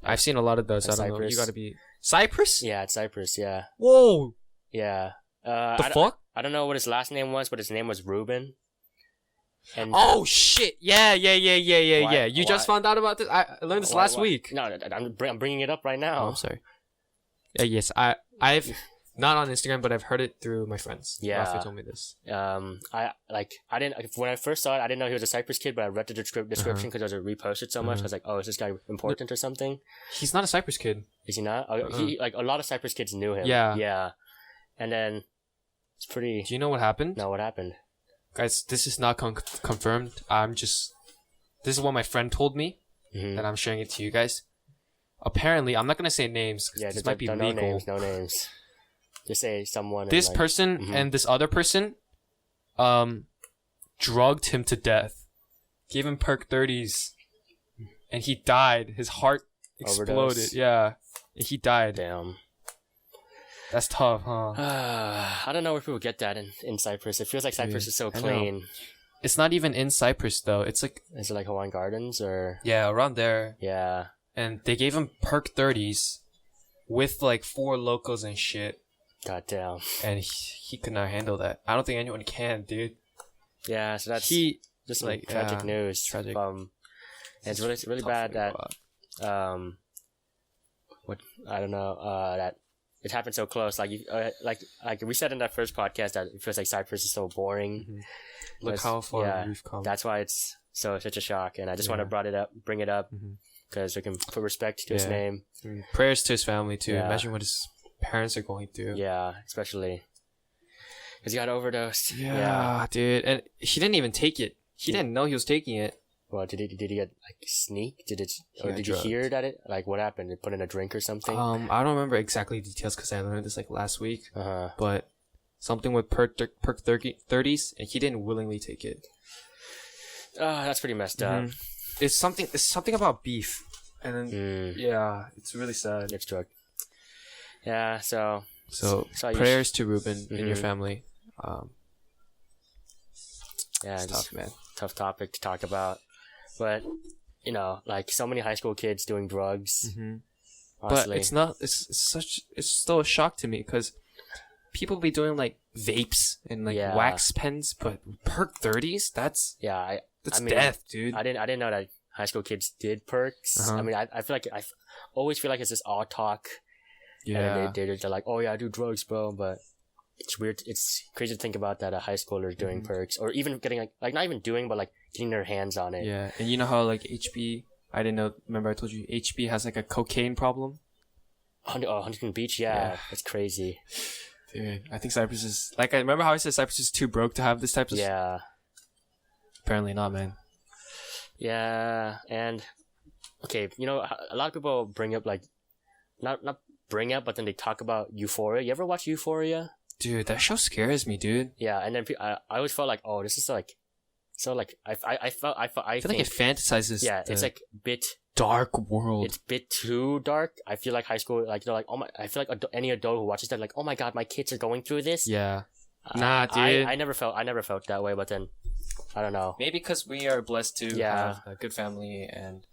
[SPEAKER 3] I've seen a lot of those. I don't know. You gotta be Cypress.
[SPEAKER 2] Yeah, it's Cypress. Yeah.
[SPEAKER 3] Whoa.
[SPEAKER 2] Yeah.
[SPEAKER 3] Fuck?
[SPEAKER 2] I don't know what his last name was, but his name was Ruben.
[SPEAKER 3] And oh shit! Yeah. You just found out about this? I learned this last week.
[SPEAKER 2] No, I'm bringing it up right now.
[SPEAKER 3] Oh, I'm sorry. Yes, I've not on Instagram, but I've heard it through my friends.
[SPEAKER 2] Yeah,
[SPEAKER 3] Rafi told me this.
[SPEAKER 2] I didn't when I first saw it, I didn't know he was a Cypress kid, but I read the description because it was reposted so much. I was like, oh, is this guy important or something?
[SPEAKER 3] He's not a Cypress kid.
[SPEAKER 2] Is he not? He like a lot of Cypress kids knew him. Yeah, and then it's pretty.
[SPEAKER 3] Do you know what happened?
[SPEAKER 2] No, what happened?
[SPEAKER 3] Guys, this is not confirmed. This is what my friend told me, and I'm sharing it to you guys. Apparently, I'm not gonna say names because this might be legal.
[SPEAKER 2] No names. Just say someone.
[SPEAKER 3] This person and this other person, drugged him to death, gave him perk 30s, and he died. His heart exploded. Overdose. Yeah, and he died.
[SPEAKER 2] Damn.
[SPEAKER 3] That's tough, huh?
[SPEAKER 2] I don't know where people get that in Cypress. It feels like Cypress is so clean.
[SPEAKER 3] It's not even in Cypress though. It's like.
[SPEAKER 2] Is it like Hawaiian Gardens or?
[SPEAKER 3] Yeah, around there.
[SPEAKER 2] Yeah.
[SPEAKER 3] And they gave him perk 30s with like 4 locos and shit.
[SPEAKER 2] God damn.
[SPEAKER 3] And he could not handle that. I don't think anyone can, dude.
[SPEAKER 2] Yeah, so that's just like tragic news. Tragic. It's really bad that I don't know that it happened so close. Like like we said in that first podcast that it feels like Cypress is so boring.
[SPEAKER 3] Look how far we've come.
[SPEAKER 2] That's why it's such a shock, and I just want to bring it up because we can put respect to his name.
[SPEAKER 3] Prayers to his family too. Imagine what his parents are going through.
[SPEAKER 2] Yeah, especially because he got overdosed.
[SPEAKER 3] Yeah, dude, and he didn't even take it. He didn't know he was taking it.
[SPEAKER 2] Well, did he get like sneak? Did you hear that it like what happened? They put in a drink or something?
[SPEAKER 3] I don't remember exactly details because I learned this like last week. But something with perk 30s, and he didn't willingly take it.
[SPEAKER 2] That's pretty messed up.
[SPEAKER 3] It's something about beef, and then it's really sad.
[SPEAKER 2] It's drug. Yeah, so
[SPEAKER 3] prayers to Ruben and your family.
[SPEAKER 2] It's
[SPEAKER 3] tough, man.
[SPEAKER 2] Tough topic to talk about, but you know, like so many high school kids doing drugs.
[SPEAKER 3] But it's not. It's still a shock to me because people be doing like vapes and like wax pens, but perk 30s. That's death, dude.
[SPEAKER 2] I didn't know that high school kids did perks. I mean, I feel like I always feel like it's just all talk. Yeah, and they're like, oh yeah, I do drugs, bro. But it's weird. It's crazy to think about that a high schooler doing perks, or even getting like not even doing, but like getting their hands on it.
[SPEAKER 3] Yeah, and you know how like HB, I didn't know. Remember I told you HB has like a cocaine problem.
[SPEAKER 2] Huntington Beach, yeah, it's crazy.
[SPEAKER 3] Dude, I think Cypress is like I remember how I said Cypress is too broke to have this type of.
[SPEAKER 2] Yeah.
[SPEAKER 3] Apparently not, man.
[SPEAKER 2] Yeah, and okay, you know, a lot of people bring up like, not bring up, but then they talk about Euphoria. You ever watch Euphoria?
[SPEAKER 3] Dude, that show scares me, dude.
[SPEAKER 2] Yeah, and then I always felt like, oh, this is like, so like I feel like
[SPEAKER 3] it fantasizes.
[SPEAKER 2] Yeah, it's like a bit
[SPEAKER 3] dark world.
[SPEAKER 2] It's a bit too dark. I feel like high school, like they're like, oh my. I feel like any adult who watches that, like, oh my god, my kids are going through this.
[SPEAKER 3] Yeah. Nah, dude.
[SPEAKER 2] I never felt that way, but then I don't know.
[SPEAKER 3] Maybe because we are blessed to have a good family and.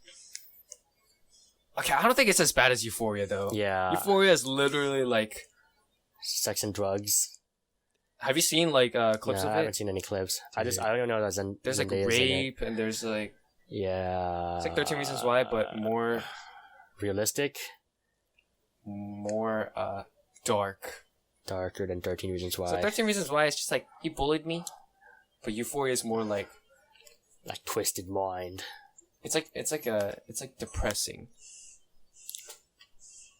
[SPEAKER 3] Okay, I don't think it's as bad as Euphoria though.
[SPEAKER 2] Yeah.
[SPEAKER 3] Euphoria is literally like
[SPEAKER 2] sex and drugs.
[SPEAKER 3] Have you seen like clips of it?
[SPEAKER 2] I haven't seen any clips. Dude. I don't know that
[SPEAKER 3] there's like rape and there's like it's like 13 Reasons Why, but more
[SPEAKER 2] realistic,
[SPEAKER 3] more
[SPEAKER 2] darker than 13 Reasons Why.
[SPEAKER 3] So 13 Reasons Why is just like he bullied me, but Euphoria is more like
[SPEAKER 2] twisted mind.
[SPEAKER 3] It's like depressing.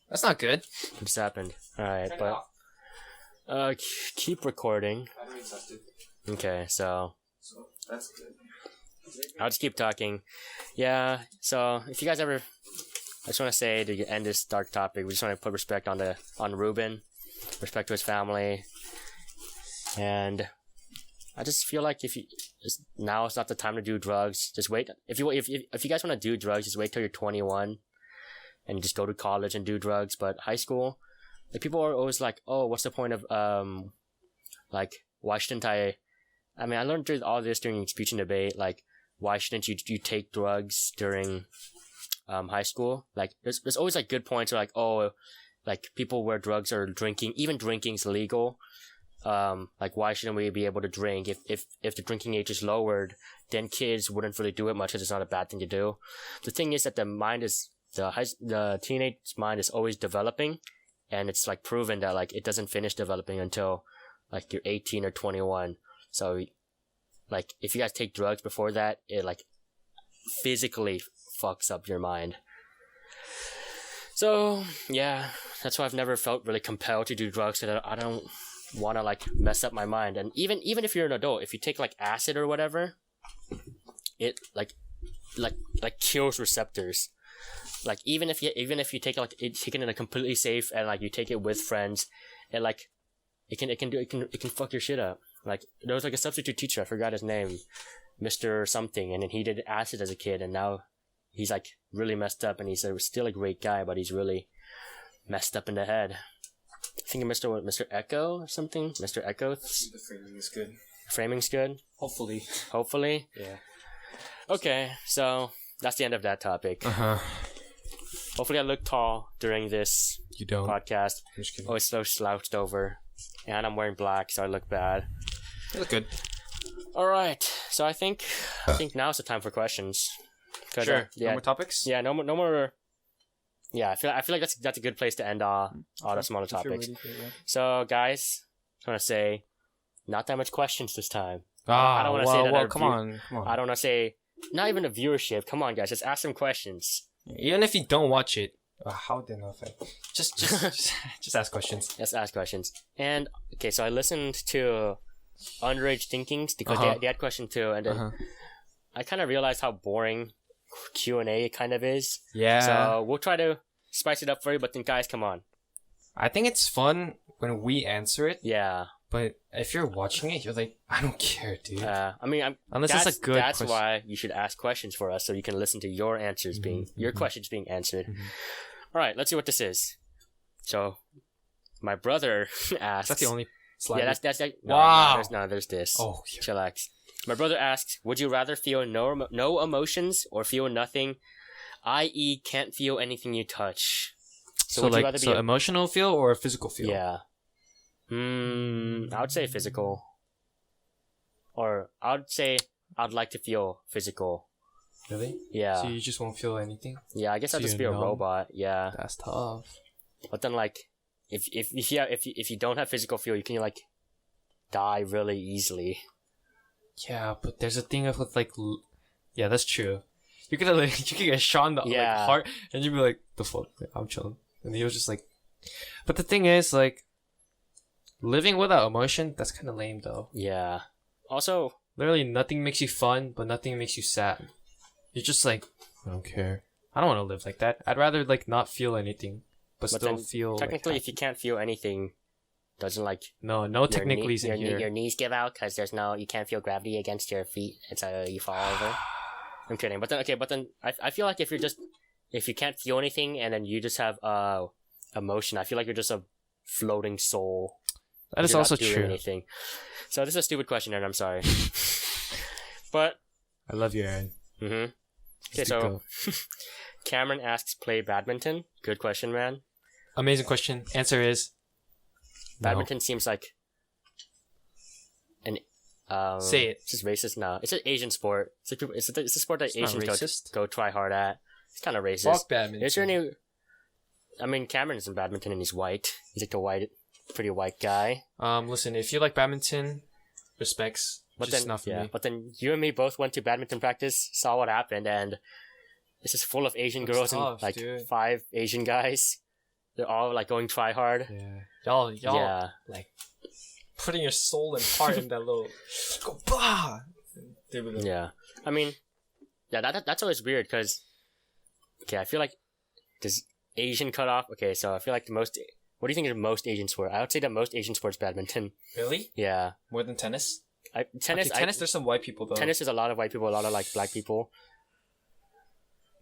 [SPEAKER 3] That's not good.
[SPEAKER 2] What's happened? All right, but keep recording. Okay, so
[SPEAKER 3] that's good.
[SPEAKER 2] I'll just keep talking. Yeah, so if you guys ever, I just want to say to end this dark topic, we just want to put respect on Ruben, respect to his family, and I just feel like now it's not the time to do drugs. Just wait. If you guys want to do drugs, just wait till you're 21, and just go to college and do drugs. But high school, like people are always like, oh, what's the point of like why shouldn't I? I mean, I learned through all this during speech and debate. Like, why shouldn't you take drugs during high school? Like, there's always like good points. Like, oh, like people where drugs or drinking, even drinking's legal. Like why shouldn't we be able to drink? If the drinking age is lowered, then kids wouldn't really do it much because it's not a bad thing to do. The thing is that the teenage mind is always developing, and it's like proven that like it doesn't finish developing until like you're 18 or 21. So like if you guys take drugs before that, it like physically fucks up your mind. So yeah, that's why I've never felt really compelled to do drugs, because I don't want to like mess up my mind. And even if you're an adult, if you take like acid or whatever, it like kills receptors. Like even if you take it in a completely safe and like you take it with friends, and like it can fuck your shit up. Like there was like a substitute teacher, I forgot his name, Mr. something, and then he did acid as a kid, and now he's like really messed up, and he's still a great guy, but he's really messed up in the head. I think Mr. Echo or something. Mr. Echo.
[SPEAKER 3] The framing is good.
[SPEAKER 2] Framing's good? Hopefully?
[SPEAKER 3] Yeah.
[SPEAKER 2] Okay, so that's the end of that topic.
[SPEAKER 3] Uh-huh.
[SPEAKER 2] Hopefully I look tall during this podcast.
[SPEAKER 3] I'm just kidding.
[SPEAKER 2] Always so slouched over. And I'm wearing black, so I look bad.
[SPEAKER 3] You look good.
[SPEAKER 2] Alright, so I think now is the time for questions.
[SPEAKER 3] Sure. No more topics?
[SPEAKER 2] Yeah, no more. Yeah, I feel like that's a good place to end all the smaller topics. So, guys, I want to say, not that much questions this time. I don't want to say that.
[SPEAKER 3] Well, come on.
[SPEAKER 2] I don't want to say, not even a viewership. Come on, guys, just ask some questions.
[SPEAKER 3] Even if you don't watch it, how did that affect? Just ask questions.
[SPEAKER 2] Just ask questions. And okay, so I listened to Underage Thinkings because they had questions too, and then I kind of realized how boring Q&A kind of is.
[SPEAKER 3] Yeah.
[SPEAKER 2] So we'll try to spice it up for you, but then guys, come on.
[SPEAKER 3] I think it's fun when we answer it.
[SPEAKER 2] Yeah.
[SPEAKER 3] But if you're watching it, you're like, I don't care, dude.
[SPEAKER 2] I mean,
[SPEAKER 3] unless it's a good
[SPEAKER 2] That's why you should ask questions for us, so you can listen to your answers your questions being answered. All right, let's see what this is. So, my brother asks.
[SPEAKER 3] That's the only slide.
[SPEAKER 2] Yeah, that's
[SPEAKER 3] wow.
[SPEAKER 2] There's this.
[SPEAKER 3] Oh, yeah.
[SPEAKER 2] Chillax. My brother asks, would you rather feel no emotions or feel nothing, i.e., can't feel anything you touch?
[SPEAKER 3] So would you rather be emotional feel or physical feel?
[SPEAKER 2] Yeah. I would say physical. Or I would say I'd like to feel physical.
[SPEAKER 3] Really?
[SPEAKER 2] Yeah.
[SPEAKER 3] So you just won't feel anything?
[SPEAKER 2] Yeah, I guess I'll just be a robot. Yeah.
[SPEAKER 3] That's tough.
[SPEAKER 2] But then, like, if you don't have physical feel, you can like die really easily.
[SPEAKER 3] Yeah, but there's a thing of like, yeah, that's true. You could get shot in the heart, and you'd be like, the fuck, I'm chilling, and he was just like, but the thing is, like, Living without emotion, that's kind of lame though.
[SPEAKER 2] Yeah. Also,
[SPEAKER 3] literally nothing makes you fun, but nothing makes you sad. You're just like, I don't care. I don't want to live like that. I'd rather like not feel anything, but still feel.
[SPEAKER 2] Technically,
[SPEAKER 3] like,
[SPEAKER 2] if you can't feel anything, doesn't like
[SPEAKER 3] no technically in here.
[SPEAKER 2] Your knees give out because you can't feel gravity against your feet, and so you fall over. I'm kidding, but then I feel like if you can't feel anything and then you just have emotion, I feel like you're just a floating soul.
[SPEAKER 3] That is also true.
[SPEAKER 2] Anything. So this is a stupid question, and I'm sorry. But
[SPEAKER 3] I love you, Aaron.
[SPEAKER 2] Mm-hmm. Okay, so Cameron asks, play badminton? Good question, man.
[SPEAKER 3] Amazing question. Answer is
[SPEAKER 2] badminton seems like an
[SPEAKER 3] say it.
[SPEAKER 2] It's just racist. No, it's an Asian sport. It's a sport that Asians go try hard at. It's kind of racist.
[SPEAKER 3] Fuck badminton.
[SPEAKER 2] Is there any? I mean, Cameron's in badminton and he's white. He's like pretty white guy.
[SPEAKER 3] Listen, if you like badminton, respects.
[SPEAKER 2] But
[SPEAKER 3] just
[SPEAKER 2] then,
[SPEAKER 3] not for me.
[SPEAKER 2] But then you and me both went to badminton practice, saw what happened, and it's just full of Asian girls and like 5 Asian guys. They're all like going try hard.
[SPEAKER 3] Yeah, y'all, like putting your soul and heart in that little go bah.
[SPEAKER 2] Yeah, I mean, that's always weird because I feel like does Asian cut off? Okay, so I feel like the most. What do you think is the most Asian sport? I would say the most Asian sport is badminton.
[SPEAKER 3] Really?
[SPEAKER 2] Yeah.
[SPEAKER 3] More than tennis?
[SPEAKER 2] Tennis.
[SPEAKER 3] There's some white people though.
[SPEAKER 2] Tennis is a lot of white people, a lot of like black people.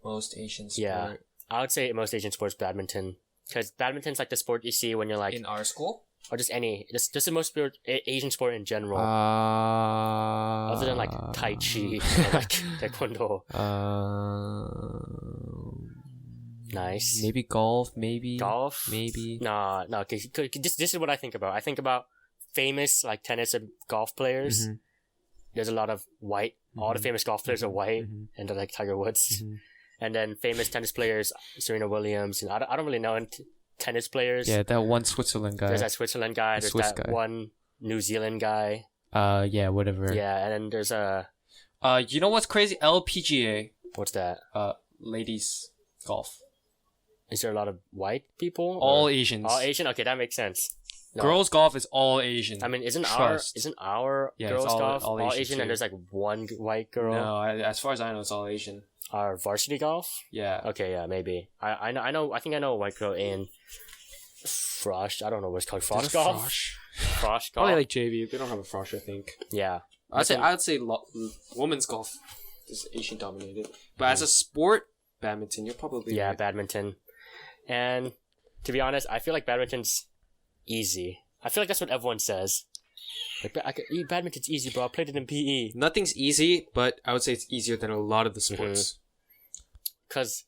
[SPEAKER 3] Most Asian sport.
[SPEAKER 2] Yeah, I would say most Asian sport is badminton because badminton's like the sport you see when you're like
[SPEAKER 3] in our school,
[SPEAKER 2] or just the most Asian sport in general. Other than like Tai Chi or like Taekwondo. Nice.
[SPEAKER 3] Maybe golf. Maybe.
[SPEAKER 2] No. Okay, this is what I think about. I think about famous like tennis and golf players. Mm-hmm. There's a lot of white. Mm-hmm. All the famous golf players are white, and they're like Tiger Woods. Mm-hmm. And then famous tennis players, Serena Williams. And I don't really know tennis players.
[SPEAKER 3] Yeah, that one Switzerland guy.
[SPEAKER 2] There's that Switzerland guy. There's that guy. One New Zealand guy.
[SPEAKER 3] Yeah, whatever.
[SPEAKER 2] Yeah, and then there's a.
[SPEAKER 3] You know what's crazy? LPGA.
[SPEAKER 2] What's that?
[SPEAKER 3] Ladies golf.
[SPEAKER 2] Is there a lot of white people?
[SPEAKER 3] All Asians.
[SPEAKER 2] All Asian? Okay, that makes sense. No.
[SPEAKER 3] Girls golf is all Asian.
[SPEAKER 2] I mean, isn't our girls golf all Asian and there's like one white girl?
[SPEAKER 3] No, as far as I know, it's all Asian.
[SPEAKER 2] Our varsity golf?
[SPEAKER 3] Yeah.
[SPEAKER 2] Okay, yeah, maybe. I know. I think I know a white girl in Frosh. I don't know what it's called. Frosh golf. Frosh golf.
[SPEAKER 3] Probably like JV. They don't have a Frosh, I think.
[SPEAKER 2] Yeah.
[SPEAKER 3] I'd say women's golf is Asian dominated, but as a sport, badminton. You're probably right.
[SPEAKER 2] Badminton. And to be honest, I feel like badminton's easy. I feel like that's what everyone says. Like, badminton's easy, bro. I played it in PE.
[SPEAKER 3] Nothing's easy, but I would say it's easier than a lot of the sports.
[SPEAKER 2] Because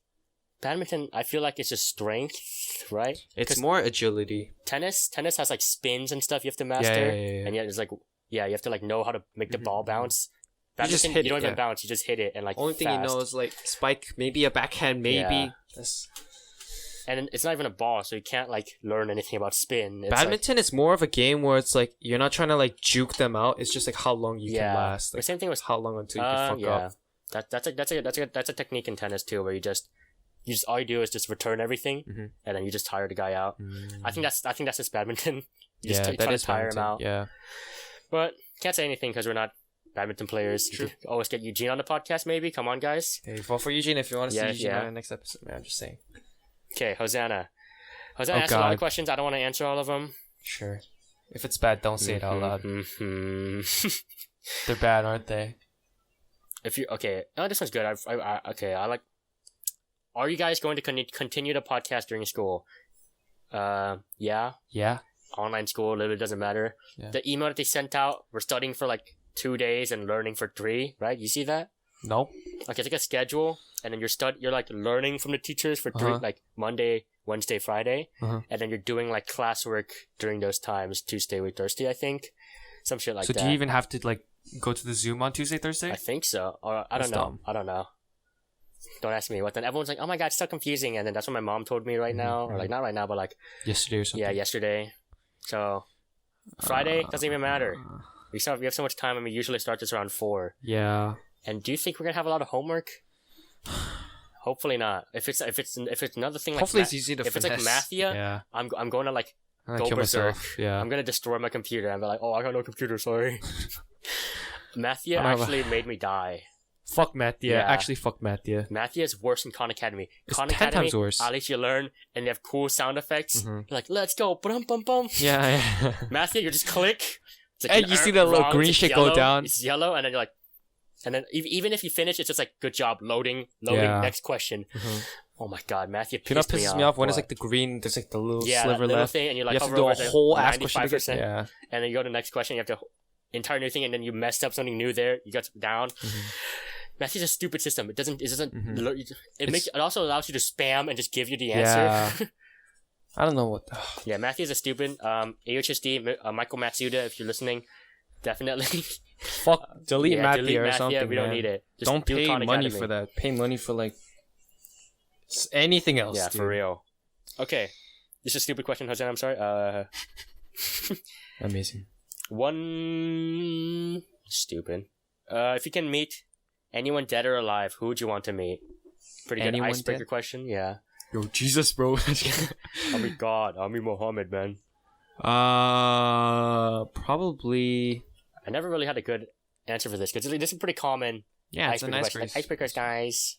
[SPEAKER 2] badminton, I feel like it's just strength, right?
[SPEAKER 3] It's more agility.
[SPEAKER 2] Tennis has like spins and stuff you have to master. Yeah. And yet it's like, you have to like know how to make the ball bounce. Badminton, you don't even bounce, you just hit it and like
[SPEAKER 3] only thing you know is like spike, maybe a backhand, maybe.
[SPEAKER 2] Yeah. And it's not even a ball, so you can't like learn anything about spin. It's
[SPEAKER 3] badminton is more of a game where it's like you're not trying to like juke them out. It's just like how long you can last. Like,
[SPEAKER 2] the same thing with
[SPEAKER 3] how long until you can fuck up.
[SPEAKER 2] That's a technique in tennis too, where you just all you do is just return everything, and then you just tire the guy out. I think that's just badminton. You just try to tire him out.
[SPEAKER 3] Yeah,
[SPEAKER 2] but can't say anything because we're not badminton players. True. Always get Eugene on the podcast, maybe. Come on, guys.
[SPEAKER 3] Hey, vote for Eugene if you want to see Eugene on the next episode. Man, I'm just saying.
[SPEAKER 2] Okay, Hosanna asked a lot of questions. I don't want to answer all of them.
[SPEAKER 3] Sure. If it's bad, don't say it out loud. They're bad, aren't they?
[SPEAKER 2] This one's good. I like. Are you guys going to continue the podcast during school? Yeah.
[SPEAKER 3] Yeah.
[SPEAKER 2] Online school, literally doesn't matter. Yeah. The email that they sent out, we're studying for like 2 days and learning for 3, right? You see that?
[SPEAKER 3] Nope.
[SPEAKER 2] Okay, it's like a schedule, and then you're like learning from the teachers for 3, like Monday, Wednesday, Friday, and then you're doing like classwork during those times, Tuesday, Thursday, I think, some shit like that.
[SPEAKER 3] So do you even have to like go to the Zoom on Tuesday, Thursday?
[SPEAKER 2] I think so, or I don't know. Dumb. I don't know. Don't ask me what. Then everyone's like, "Oh my god, it's so confusing," and then that's what my mom told me right now, or like not right now, but like
[SPEAKER 3] yesterday or something.
[SPEAKER 2] Yeah, yesterday. So Friday doesn't even matter. We have so much time, and we usually start this around 4.
[SPEAKER 3] Yeah.
[SPEAKER 2] And do you think we're gonna have a lot of homework? Hopefully not. If it's another thing like
[SPEAKER 3] hopefully it's easy to
[SPEAKER 2] if
[SPEAKER 3] finesse.
[SPEAKER 2] It's like Mathia, I'm going to like go berserk.
[SPEAKER 3] Yeah.
[SPEAKER 2] I'm gonna destroy my computer. I'm like, oh, I got no computer. Sorry. Mathia actually made me die.
[SPEAKER 3] Fuck Mathia.
[SPEAKER 2] Yeah.
[SPEAKER 3] Actually, fuck Mathia.
[SPEAKER 2] Mathia is worse than Khan Academy.
[SPEAKER 3] It's
[SPEAKER 2] Khan
[SPEAKER 3] 10
[SPEAKER 2] Academy,
[SPEAKER 3] times worse.
[SPEAKER 2] at least you learn and you have cool sound effects. You're like, let's go. Bum, bum, bum.
[SPEAKER 3] Yeah.
[SPEAKER 2] Mathia, you just click. It's like
[SPEAKER 3] Hey, you see that little green shit go down?
[SPEAKER 2] It's yellow, and then you're like, and then even if you finish, it's just like, good job, loading, next question. Oh my god, Mathia
[SPEAKER 3] pisses me off when it's like the green, there's like the little sliver
[SPEAKER 2] little
[SPEAKER 3] left.
[SPEAKER 2] thing, and you're like,
[SPEAKER 3] you have to do a whole ass question.
[SPEAKER 2] And then you go to the next question, you have to entire new thing, and then you messed up something new there, you got down. Mathia is a stupid system. It also allows you to spam and just give you the answer.
[SPEAKER 3] I don't know what.
[SPEAKER 2] Yeah, Mathia is a stupid. AHSD, Michael Matsuda, if you're listening, definitely.
[SPEAKER 3] Fuck, delete Mathia or something.
[SPEAKER 2] We don't need it.
[SPEAKER 3] Just don't pay money for that. Pay money for like anything else.
[SPEAKER 2] Yeah,
[SPEAKER 3] dude.
[SPEAKER 2] for real. Okay, this is a stupid question, Jose. I'm sorry.
[SPEAKER 3] Amazing.
[SPEAKER 2] One stupid. If you can meet anyone dead or alive, who would you want to meet? Pretty good icebreaker question. Yeah.
[SPEAKER 3] Yo, Jesus, bro.
[SPEAKER 2] I'm God. I'm Muhammad, man.
[SPEAKER 3] Probably.
[SPEAKER 2] I never really had a good answer for this because this is pretty common.
[SPEAKER 3] Yeah, it's a nice
[SPEAKER 2] question. Like, icebreakers, guys.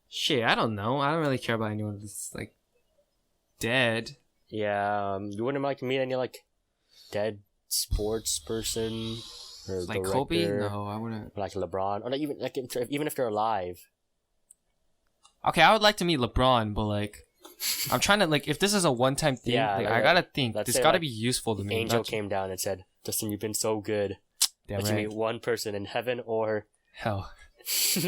[SPEAKER 3] Shit, I don't know. I don't really care about anyone that's like dead.
[SPEAKER 2] Yeah, you wouldn't like meet any like dead sports person or
[SPEAKER 3] like
[SPEAKER 2] director,
[SPEAKER 3] Kobe? No, I wouldn't.
[SPEAKER 2] Or like LeBron, or like even if they're alive.
[SPEAKER 3] Okay, I would like to meet LeBron, but like, I'm trying to like, if this is a one-time thing, I gotta think. This gotta be useful to me.
[SPEAKER 2] Angel came down and said, "Justin, you've been so good.
[SPEAKER 3] Damn
[SPEAKER 2] that
[SPEAKER 3] right.
[SPEAKER 2] you meet one person in heaven or
[SPEAKER 3] hell,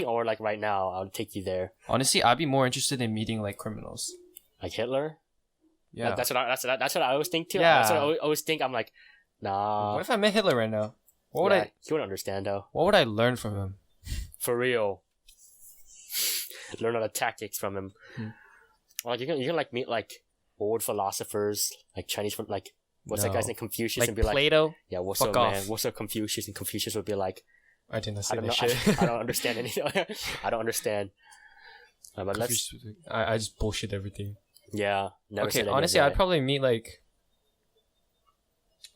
[SPEAKER 2] or like right now, I'll take you there."
[SPEAKER 3] Honestly, I'd be more interested in meeting like criminals,
[SPEAKER 2] like Hitler.
[SPEAKER 3] Yeah,
[SPEAKER 2] that's what I always think too.
[SPEAKER 3] Yeah,
[SPEAKER 2] that's what I always think. I'm like, nah.
[SPEAKER 3] What if I met Hitler right now? What would I?
[SPEAKER 2] He wouldn't understand though.
[SPEAKER 3] What would I learn from him?
[SPEAKER 2] For real. Learn all the tactics from him. Like you can like meet like old philosophers, like Chinese from like what's that guy's name, Confucius,
[SPEAKER 3] like
[SPEAKER 2] and be
[SPEAKER 3] Plato?
[SPEAKER 2] Like, yeah, what's up, man? What's up, Confucius? And Confucius would be like,
[SPEAKER 3] I didn't say that
[SPEAKER 2] shit. I don't understand anything. I don't understand. But
[SPEAKER 3] I just bullshit everything.
[SPEAKER 2] Yeah.
[SPEAKER 3] Okay, honestly, I'd probably meet like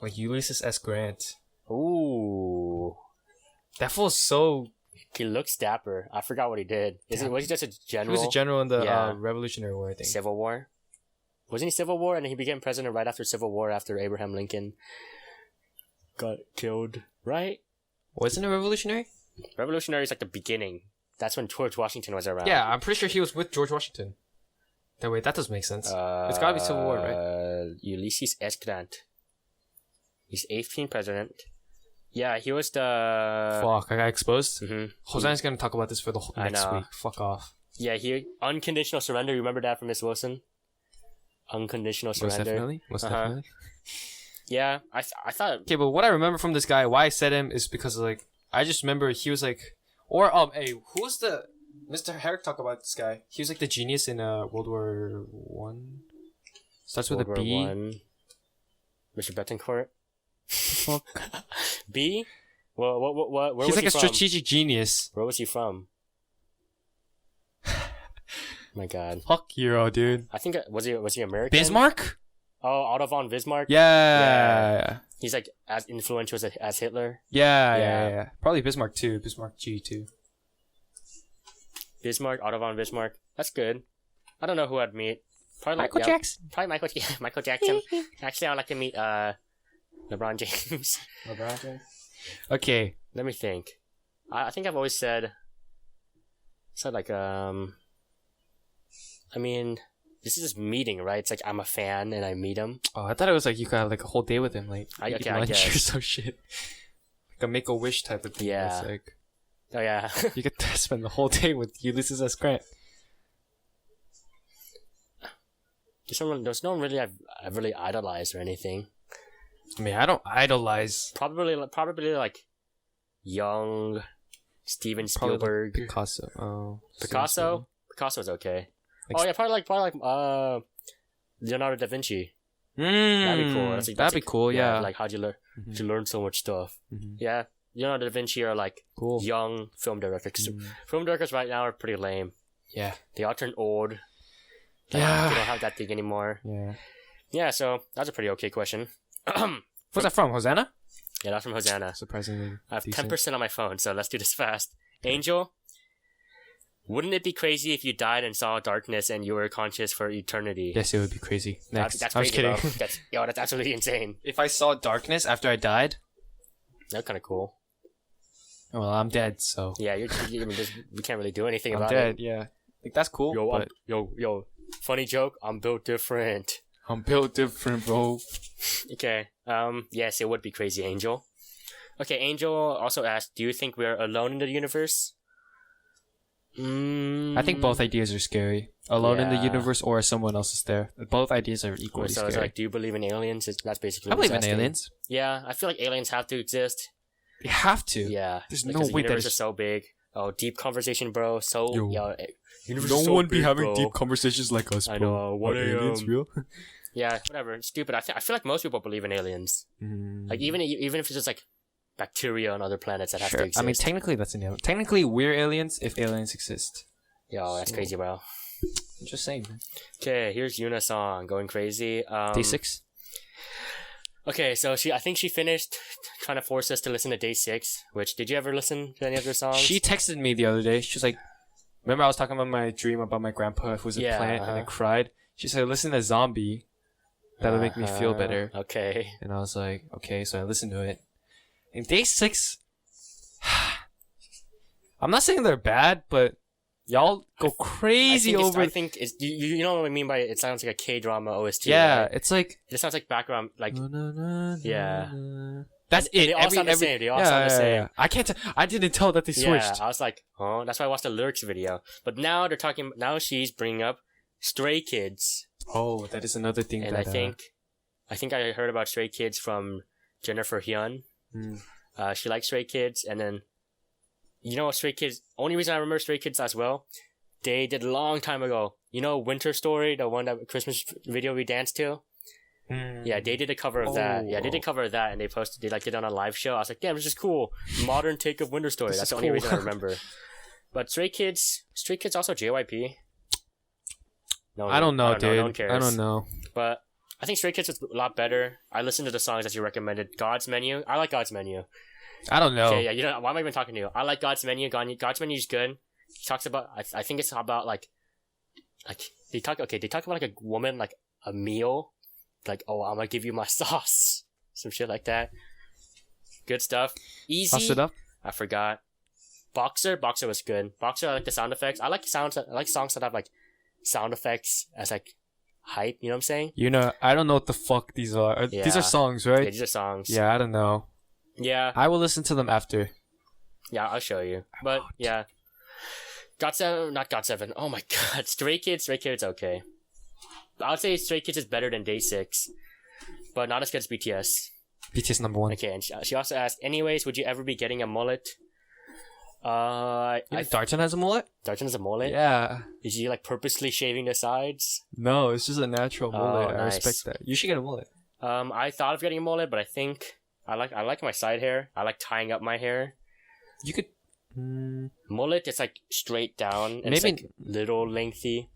[SPEAKER 3] Ulysses S. Grant.
[SPEAKER 2] Ooh,
[SPEAKER 3] that fool's so.
[SPEAKER 2] He looks dapper. I forgot what he did. Was he just a general?
[SPEAKER 3] He was a general in the Revolutionary War, I think.
[SPEAKER 2] Civil War? Wasn't he Civil War? And then he became president right after Civil War, after Abraham Lincoln got killed, right?
[SPEAKER 3] Wasn't it revolutionary?
[SPEAKER 2] Revolutionary is like the beginning. That's when George Washington was around.
[SPEAKER 3] Yeah, I'm pretty sure he was with George Washington. Wait, that doesn't make sense. It's gotta be Civil War, right?
[SPEAKER 2] Ulysses S. Grant. He's 18th president. Yeah, he was the...
[SPEAKER 3] Fuck, I got exposed?
[SPEAKER 2] Mm-hmm.
[SPEAKER 3] Jose's gonna talk about this for the whole next week. Fuck off.
[SPEAKER 2] Yeah, unconditional surrender. You remember that from Miss Wilson? Unconditional surrender.
[SPEAKER 3] Most definitely.
[SPEAKER 2] Yeah, I thought...
[SPEAKER 3] Okay, but what I remember from this guy, why I said him, is because, like, I just remember he was, like... Or, hey, who was the... Mr. Herrick talk about this guy. He was, like, the genius in World War One. Starts with a B.
[SPEAKER 2] Mr. Betancourt.
[SPEAKER 3] Fuck.
[SPEAKER 2] B? Well, what? Where
[SPEAKER 3] He's
[SPEAKER 2] was
[SPEAKER 3] like
[SPEAKER 2] he
[SPEAKER 3] a strategic genius.
[SPEAKER 2] Where was he from? My God.
[SPEAKER 3] Fuck hero, dude.
[SPEAKER 2] I think was he American?
[SPEAKER 3] Bismarck?
[SPEAKER 2] Oh, Otto von Bismarck.
[SPEAKER 3] Yeah.
[SPEAKER 2] He's like as influential as Hitler.
[SPEAKER 3] Yeah. Probably Bismarck too. Bismarck G too.
[SPEAKER 2] Bismarck, Otto von Bismarck. That's good. I don't know who I'd meet. Probably
[SPEAKER 3] Michael Jackson.
[SPEAKER 2] Probably Michael Jackson. Actually, I'd like to meet LeBron James.
[SPEAKER 3] LeBron James. Okay.
[SPEAKER 2] Let me think. I think I've always said like I mean, this is just meeting, right? It's like I'm a fan and I meet him.
[SPEAKER 3] Oh, I thought it was like you got like a whole day with him, like
[SPEAKER 2] I
[SPEAKER 3] lunch
[SPEAKER 2] guess.
[SPEAKER 3] or some shit. Like a Make-A-Wish type of thing.
[SPEAKER 2] Yeah.
[SPEAKER 3] It's like,
[SPEAKER 2] oh yeah.
[SPEAKER 3] You get to spend the whole day with Ulysses S. Grant.
[SPEAKER 2] There's no one really I've really idolized or anything.
[SPEAKER 3] I mean, I don't idolize.
[SPEAKER 2] Probably like young Steven Spielberg.
[SPEAKER 3] Like Picasso. Oh,
[SPEAKER 2] Picasso's okay. Probably like Leonardo da Vinci. That'd be cool.
[SPEAKER 3] That'd be cool. Yeah.
[SPEAKER 2] Like how'd you learn? You learn so much stuff. Yeah, Leonardo da Vinci are like
[SPEAKER 3] cool
[SPEAKER 2] young film directors. 'Cause film directors right now are pretty lame.
[SPEAKER 3] Yeah.
[SPEAKER 2] They all turn old. They don't have that thing anymore.
[SPEAKER 3] Yeah.
[SPEAKER 2] Yeah, so that's a pretty okay question.
[SPEAKER 3] What's that from? Hosanna?
[SPEAKER 2] Yeah, that's from Hosanna.
[SPEAKER 3] Surprisingly,
[SPEAKER 2] I have
[SPEAKER 3] decent.
[SPEAKER 2] 10% on my phone, so let's do this fast. Angel, wouldn't it be crazy if you died and saw darkness and you were conscious for eternity?
[SPEAKER 3] Yes, it would be crazy. Next.
[SPEAKER 2] That's
[SPEAKER 3] I was
[SPEAKER 2] crazy,
[SPEAKER 3] kidding.
[SPEAKER 2] bro. That's absolutely insane.
[SPEAKER 3] If I saw darkness after I died,
[SPEAKER 2] That's kind of cool.
[SPEAKER 3] well, I'm dead, so.
[SPEAKER 2] Yeah, we can't really do anything
[SPEAKER 3] I'm
[SPEAKER 2] about
[SPEAKER 3] dead,
[SPEAKER 2] it.
[SPEAKER 3] yeah. Like, that's cool, but...
[SPEAKER 2] Yo, funny joke, I'm built different.
[SPEAKER 3] I'm built different, bro.
[SPEAKER 2] Okay, yes, it would be crazy, Angel. Okay, Angel also asked, do you think we're alone in the universe?
[SPEAKER 3] I think both ideas are scary. Alone in the universe or someone else is there. Both ideas are equally scary.
[SPEAKER 2] So it's like, do you believe in aliens? That's basically
[SPEAKER 3] I
[SPEAKER 2] what
[SPEAKER 3] believe
[SPEAKER 2] it's
[SPEAKER 3] in
[SPEAKER 2] asking.
[SPEAKER 3] aliens.
[SPEAKER 2] Yeah, I feel like aliens have to exist.
[SPEAKER 3] They have to.
[SPEAKER 2] Yeah.
[SPEAKER 3] There's
[SPEAKER 2] like,
[SPEAKER 3] no way
[SPEAKER 2] the
[SPEAKER 3] that
[SPEAKER 2] universe
[SPEAKER 3] is...
[SPEAKER 2] is so big. Oh, deep conversation, bro. Universe
[SPEAKER 3] no
[SPEAKER 2] is so
[SPEAKER 3] one
[SPEAKER 2] big,
[SPEAKER 3] be having
[SPEAKER 2] bro.
[SPEAKER 3] deep conversations like us, bro.
[SPEAKER 2] I know. What
[SPEAKER 3] Are aliens real?
[SPEAKER 2] Yeah, whatever. It's stupid. I feel like most people believe in aliens. Like even if it's just like bacteria on other planets that have to exist.
[SPEAKER 3] I mean, technically that's an alien. Technically, we're aliens if aliens exist.
[SPEAKER 2] Yo, that's crazy, bro.
[SPEAKER 3] I'm just saying.
[SPEAKER 2] Okay, here's Yuna's song, Going Crazy.
[SPEAKER 3] Day 6?
[SPEAKER 2] Okay, so I think she finished trying to force us to listen to Day 6, which, did you ever listen to any of their songs?
[SPEAKER 3] She texted me the other day. She was like, remember I was talking about my dream about my grandpa who was a plant and I cried? She said, listen to Zombie. That'll make me feel better.
[SPEAKER 2] Okay.
[SPEAKER 3] And I was like, okay, so I listened to it. And Day 6, I'm not saying they're bad, but y'all go crazy over...
[SPEAKER 2] I think it's... You know what I mean by it? It sounds like a K-drama OST,
[SPEAKER 3] yeah,
[SPEAKER 2] right?
[SPEAKER 3] it's like...
[SPEAKER 2] It sounds like background, like... Yeah.
[SPEAKER 3] That's it.
[SPEAKER 2] They all sound the same. They all sound the same.
[SPEAKER 3] I can't... I didn't tell that they switched.
[SPEAKER 2] Yeah, I was like, oh, that's why I watched the lyrics video. But now they're talking... Now she's bringing up Stray Kids.
[SPEAKER 3] Oh, that is another thing.
[SPEAKER 2] And
[SPEAKER 3] that,
[SPEAKER 2] I think I heard about Stray Kids from Jennifer Hyun. She likes Stray Kids, and then... You know what, Stray Kids... Only reason I remember Stray Kids as well, they did a long time ago. You know Winter Story, the one that Christmas video we danced to? Yeah, they did a cover of that. Yeah, they did a cover of that, and they did it on a live show. I was like, damn, this is cool. Modern take of Winter Story. That's the only reason I remember. But Stray Kids also JYP. No,
[SPEAKER 3] I don't know, dude.
[SPEAKER 2] No one cares.
[SPEAKER 3] I don't know.
[SPEAKER 2] But I think Stray Kids is a lot better. I listened to the songs that you recommended. God's Menu. I like God's Menu.
[SPEAKER 3] I don't know.
[SPEAKER 2] Okay, yeah, you know, why am I even talking to you? I like God's Menu. God's Menu is good. He talks about, I think it's about like they talk about like a woman, like a meal. Like, oh, I'm gonna give you my sauce. Some shit like that. Good stuff. Easy.
[SPEAKER 3] Toss it up.
[SPEAKER 2] I forgot. Boxer was good. Boxer, I like the sound effects. I like songs that have like sound effects as like hype. You know what I'm saying?
[SPEAKER 3] You know, I don't know what the fuck these are.
[SPEAKER 2] Yeah.
[SPEAKER 3] These are songs, right?
[SPEAKER 2] Yeah, these are songs.
[SPEAKER 3] Yeah, I don't know.
[SPEAKER 2] Yeah.
[SPEAKER 3] I will listen to them after.
[SPEAKER 2] Yeah, I'll show you. But yeah. Not God 7. Oh my god. Stray Kids, okay. I would say Stray Kids is better than Day 6. But not as good as BTS.
[SPEAKER 3] BTS number 1.
[SPEAKER 2] Okay, and she also asked, anyways, would you ever be getting a mullet?
[SPEAKER 3] Darton has a mullet?
[SPEAKER 2] Darton has a mullet?
[SPEAKER 3] Yeah.
[SPEAKER 2] Is he like purposely shaving the sides?
[SPEAKER 3] No, it's just a natural mullet.
[SPEAKER 2] Nice.
[SPEAKER 3] I respect that. You should get a mullet.
[SPEAKER 2] I thought of getting a mullet, but I think I like my side hair. I like tying up my hair.
[SPEAKER 3] You could
[SPEAKER 2] mullet, it's like straight down and
[SPEAKER 3] maybe
[SPEAKER 2] it's like little lengthy.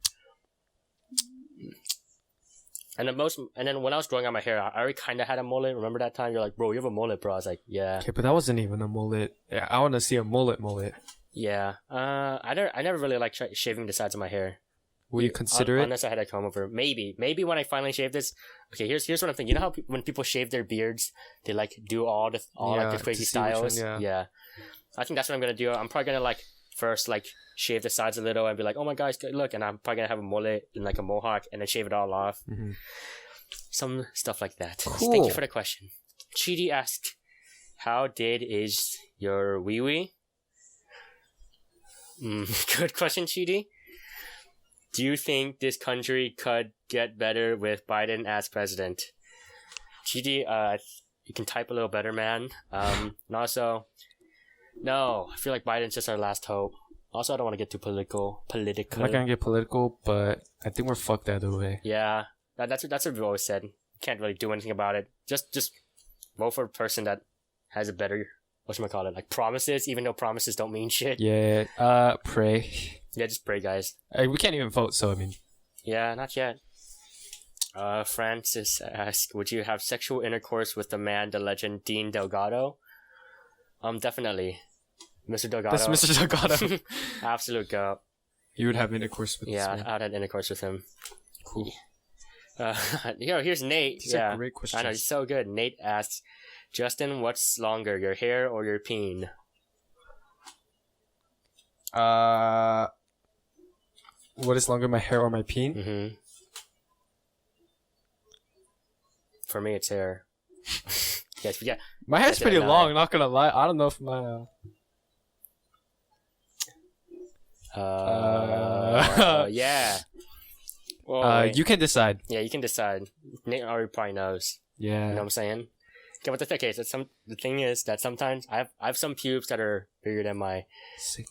[SPEAKER 2] And then when I was growing out my hair, I already kind of had a mullet. Remember that time? You're like, bro, you have a mullet, bro. I was like, yeah.
[SPEAKER 3] Okay, but that wasn't even a mullet. Yeah, I want to see a mullet.
[SPEAKER 2] Yeah. I never really liked shaving the sides of my hair.
[SPEAKER 3] Will you consider it?
[SPEAKER 2] Unless I had a comb over. Maybe when I finally shave this. Okay, here's what I'm thinking. You know how when people shave their beards, they like do all like the crazy styles. Yeah. I think that's what I'm gonna do. I'm probably gonna like first like shave the sides a little and be like, oh my gosh, look, and I'm probably gonna have a mullet and like a mohawk and then shave it all off. Some stuff like that.
[SPEAKER 3] Cool.
[SPEAKER 2] Thank you for the question. Chidi asked, how dead is your wee wee? Good question, Chidi. Do you think this country could get better with Biden as president? Chidi, you can type a little better, man. And also, no, I feel like Biden's just our last hope. Also, I don't want to get too political. I'm
[SPEAKER 3] not gonna get political, but I think we're fucked either way.
[SPEAKER 2] Yeah, that's what we've always said. Can't really do anything about it. Just vote for a person that has a better, whatchamacallit, like promises, even though promises don't mean shit.
[SPEAKER 3] Yeah, pray.
[SPEAKER 2] Yeah, just pray, guys.
[SPEAKER 3] We can't even vote, so I mean.
[SPEAKER 2] Yeah, not yet. Francis asks, would you have sexual intercourse with the man, the legend, Dean Delgado? Definitely. Mr. Delgado.
[SPEAKER 3] That's Mr. Delgado.
[SPEAKER 2] Absolute goat.
[SPEAKER 3] You would have intercourse with this man.
[SPEAKER 2] I'd have intercourse with him.
[SPEAKER 3] Cool.
[SPEAKER 2] Here's Nate.
[SPEAKER 3] These are great questions.
[SPEAKER 2] I know, he's so good. Nate asks, Justin, what's longer, your hair or your peen?
[SPEAKER 3] What is longer, my hair or my peen?
[SPEAKER 2] Mm-hmm. For me, it's hair. Yes, yeah.
[SPEAKER 3] My hair's pretty long, not gonna lie. I don't know if my...
[SPEAKER 2] yeah. Well,
[SPEAKER 3] you can decide.
[SPEAKER 2] Yeah, you can decide. Nate already probably knows.
[SPEAKER 3] Yeah.
[SPEAKER 2] You know what I'm saying? Okay, but the thing is that sometimes I have some pubes that are bigger than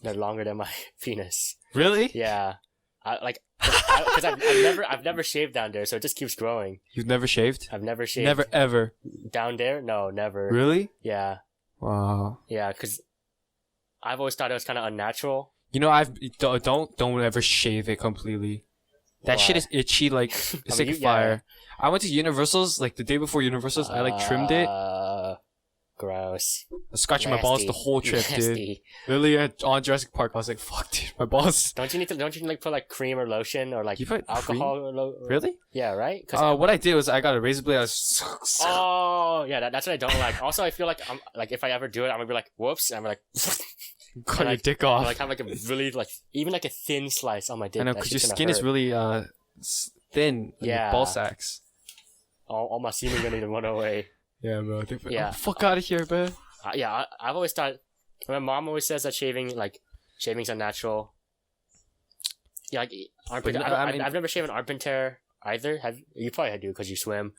[SPEAKER 2] they're longer than my penis.
[SPEAKER 3] Really?
[SPEAKER 2] Yeah. Because I've never shaved down there, so it just keeps growing.
[SPEAKER 3] You've never shaved?
[SPEAKER 2] I've never shaved.
[SPEAKER 3] Never ever.
[SPEAKER 2] Down there? No, never.
[SPEAKER 3] Really?
[SPEAKER 2] Yeah.
[SPEAKER 3] Wow.
[SPEAKER 2] Yeah, because I've always thought it was kind of unnatural.
[SPEAKER 3] You know, don't ever shave it completely. That shit is itchy, like it's like fire. Yeah. I went to Universal's like the day before Universal's. I like trimmed it.
[SPEAKER 2] Gross.
[SPEAKER 3] I was scratching my balls the whole trip, dude. Literally on Jurassic Park, I was like, "Fuck, dude, my balls."
[SPEAKER 2] Don't you like put like cream or lotion or like alcohol?
[SPEAKER 3] Really?
[SPEAKER 2] Yeah, right.
[SPEAKER 3] What I did was I got a razor blade.
[SPEAKER 2] Oh yeah, that's what I don't like. Also, I feel like I'm like if I ever do it, I'm gonna be like, "Whoops," and I'm like.
[SPEAKER 3] Cut your dick off.
[SPEAKER 2] Like have like a really like even like a thin slice on my dick.
[SPEAKER 3] I know because your skin is really thin.
[SPEAKER 2] Yeah.
[SPEAKER 3] Ball sacks.
[SPEAKER 2] All my semen gonna need to run away.
[SPEAKER 3] Yeah, bro. Yeah. Fuck out of here, bro.
[SPEAKER 2] I've always thought. My mom always says that shaving's unnatural. Yeah, like armpit. I've never shaved an armpit hair either. You probably do because you swim.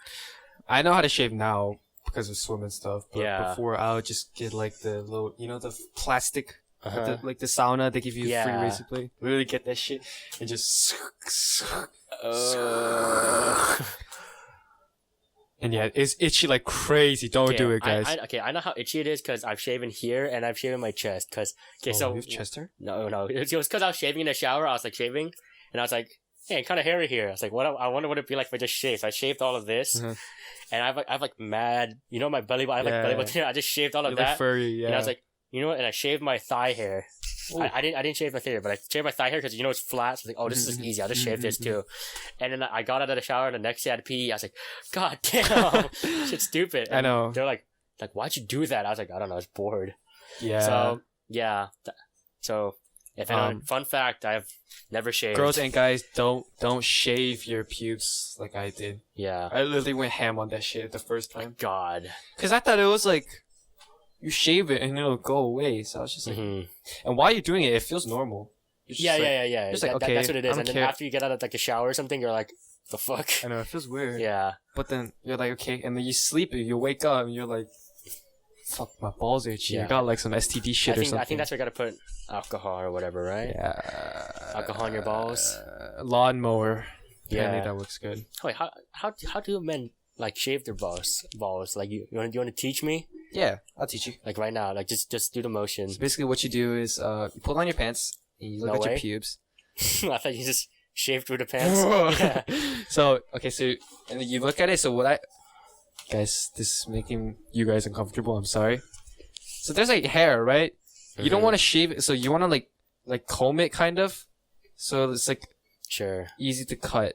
[SPEAKER 3] I know how to shave now because of swim and stuff. But
[SPEAKER 2] yeah.
[SPEAKER 3] Before I would just get like the little, the plastic. Like the sauna, they give you a free razor blade. Literally get that shit and just. And yeah, it's itchy like crazy. Don't do it, guys.
[SPEAKER 2] I know how itchy it is because I've shaven here and I've shaven my chest. So
[SPEAKER 3] you have chest hair?
[SPEAKER 2] No. It was because I was shaving in the shower. I was like shaving, and I was like, "Hey, kind of hairy here." I was like, "What? I wonder what it'd be like if I just shaved." So I shaved all of this, and I've like mad. My belly button. I have belly button. I just shaved all of that.
[SPEAKER 3] Like furry,
[SPEAKER 2] and I was like. You know what? And I shaved my thigh hair. I didn't shave my thigh hair, but I shaved my thigh hair because it's flat. So I was like, oh, this is easy. I'll just shave this too. And then I got out of the shower, and the next day I had to pee. I was like, God damn, shit's stupid. And
[SPEAKER 3] I know.
[SPEAKER 2] They're like, why'd you do that? I was like, I don't know, I was bored.
[SPEAKER 3] Yeah.
[SPEAKER 2] So yeah. So if anyone, fun fact, I've never shaved.
[SPEAKER 3] Girls and guys, don't shave your pubes like I did.
[SPEAKER 2] Yeah.
[SPEAKER 3] I literally went ham on that shit the first time.
[SPEAKER 2] God.
[SPEAKER 3] Because I thought it was like. You shave it and it'll go away. So I was just like, and while you're doing it, it feels normal.
[SPEAKER 2] Yeah.
[SPEAKER 3] Just like, okay,
[SPEAKER 2] that's what it is. And then
[SPEAKER 3] care.
[SPEAKER 2] after you get out of like a shower or something, you're like, the fuck?
[SPEAKER 3] I know, it feels weird.
[SPEAKER 2] Yeah.
[SPEAKER 3] But then you're like, okay, and then you sleep and you wake up and you're like, fuck, my balls are itchy. I got like some STD shit or something.
[SPEAKER 2] I think that's where you gotta put alcohol or whatever, right?
[SPEAKER 3] Yeah.
[SPEAKER 2] Alcohol on your balls.
[SPEAKER 3] Lawnmower. Apparently
[SPEAKER 2] yeah.
[SPEAKER 3] That looks good.
[SPEAKER 2] Wait, how do men like shave their balls? Like you want to teach me?
[SPEAKER 3] Yeah, I'll teach you.
[SPEAKER 2] Like right now, like just do the motion.
[SPEAKER 3] So basically, what you do is you pull down your pants and you look at your pubes.
[SPEAKER 2] I thought you just shaved through the pants. Yeah.
[SPEAKER 3] So and then you look at it. So guys, this is making you guys uncomfortable. I'm sorry. So there's like hair, right? You don't want to shave it, so you want to like comb it, kind of. So it's like.
[SPEAKER 2] Sure.
[SPEAKER 3] Easy to cut.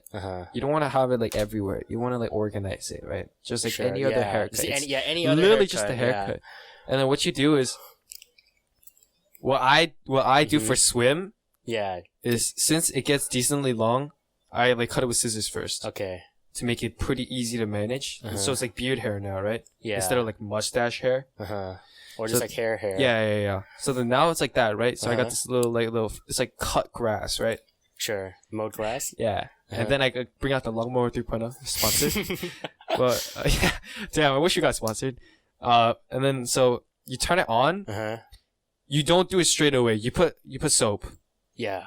[SPEAKER 3] You don't want to have it like everywhere. You want to like organize it, right? Just like any other haircut.
[SPEAKER 2] Any other
[SPEAKER 3] literally
[SPEAKER 2] haircut,
[SPEAKER 3] just a haircut. Yeah. And then what you do is, what I do for swim.
[SPEAKER 2] Yeah.
[SPEAKER 3] Is since it gets decently long, I like cut it with scissors first.
[SPEAKER 2] Okay.
[SPEAKER 3] To make it pretty easy to manage. So it's like beard hair now, right?
[SPEAKER 2] Yeah.
[SPEAKER 3] Instead of like mustache hair.
[SPEAKER 2] Or just like hair.
[SPEAKER 3] Yeah. So then now it's like that, right? So I got this little it's like cut grass, right?
[SPEAKER 2] Sure. Mowed grass?
[SPEAKER 3] Yeah. And then I could bring out the Lawnmower 3.0 sponsored. But yeah. Damn, I wish you got sponsored. And then so you turn it on. You don't do it straight away. You put soap.
[SPEAKER 2] Yeah.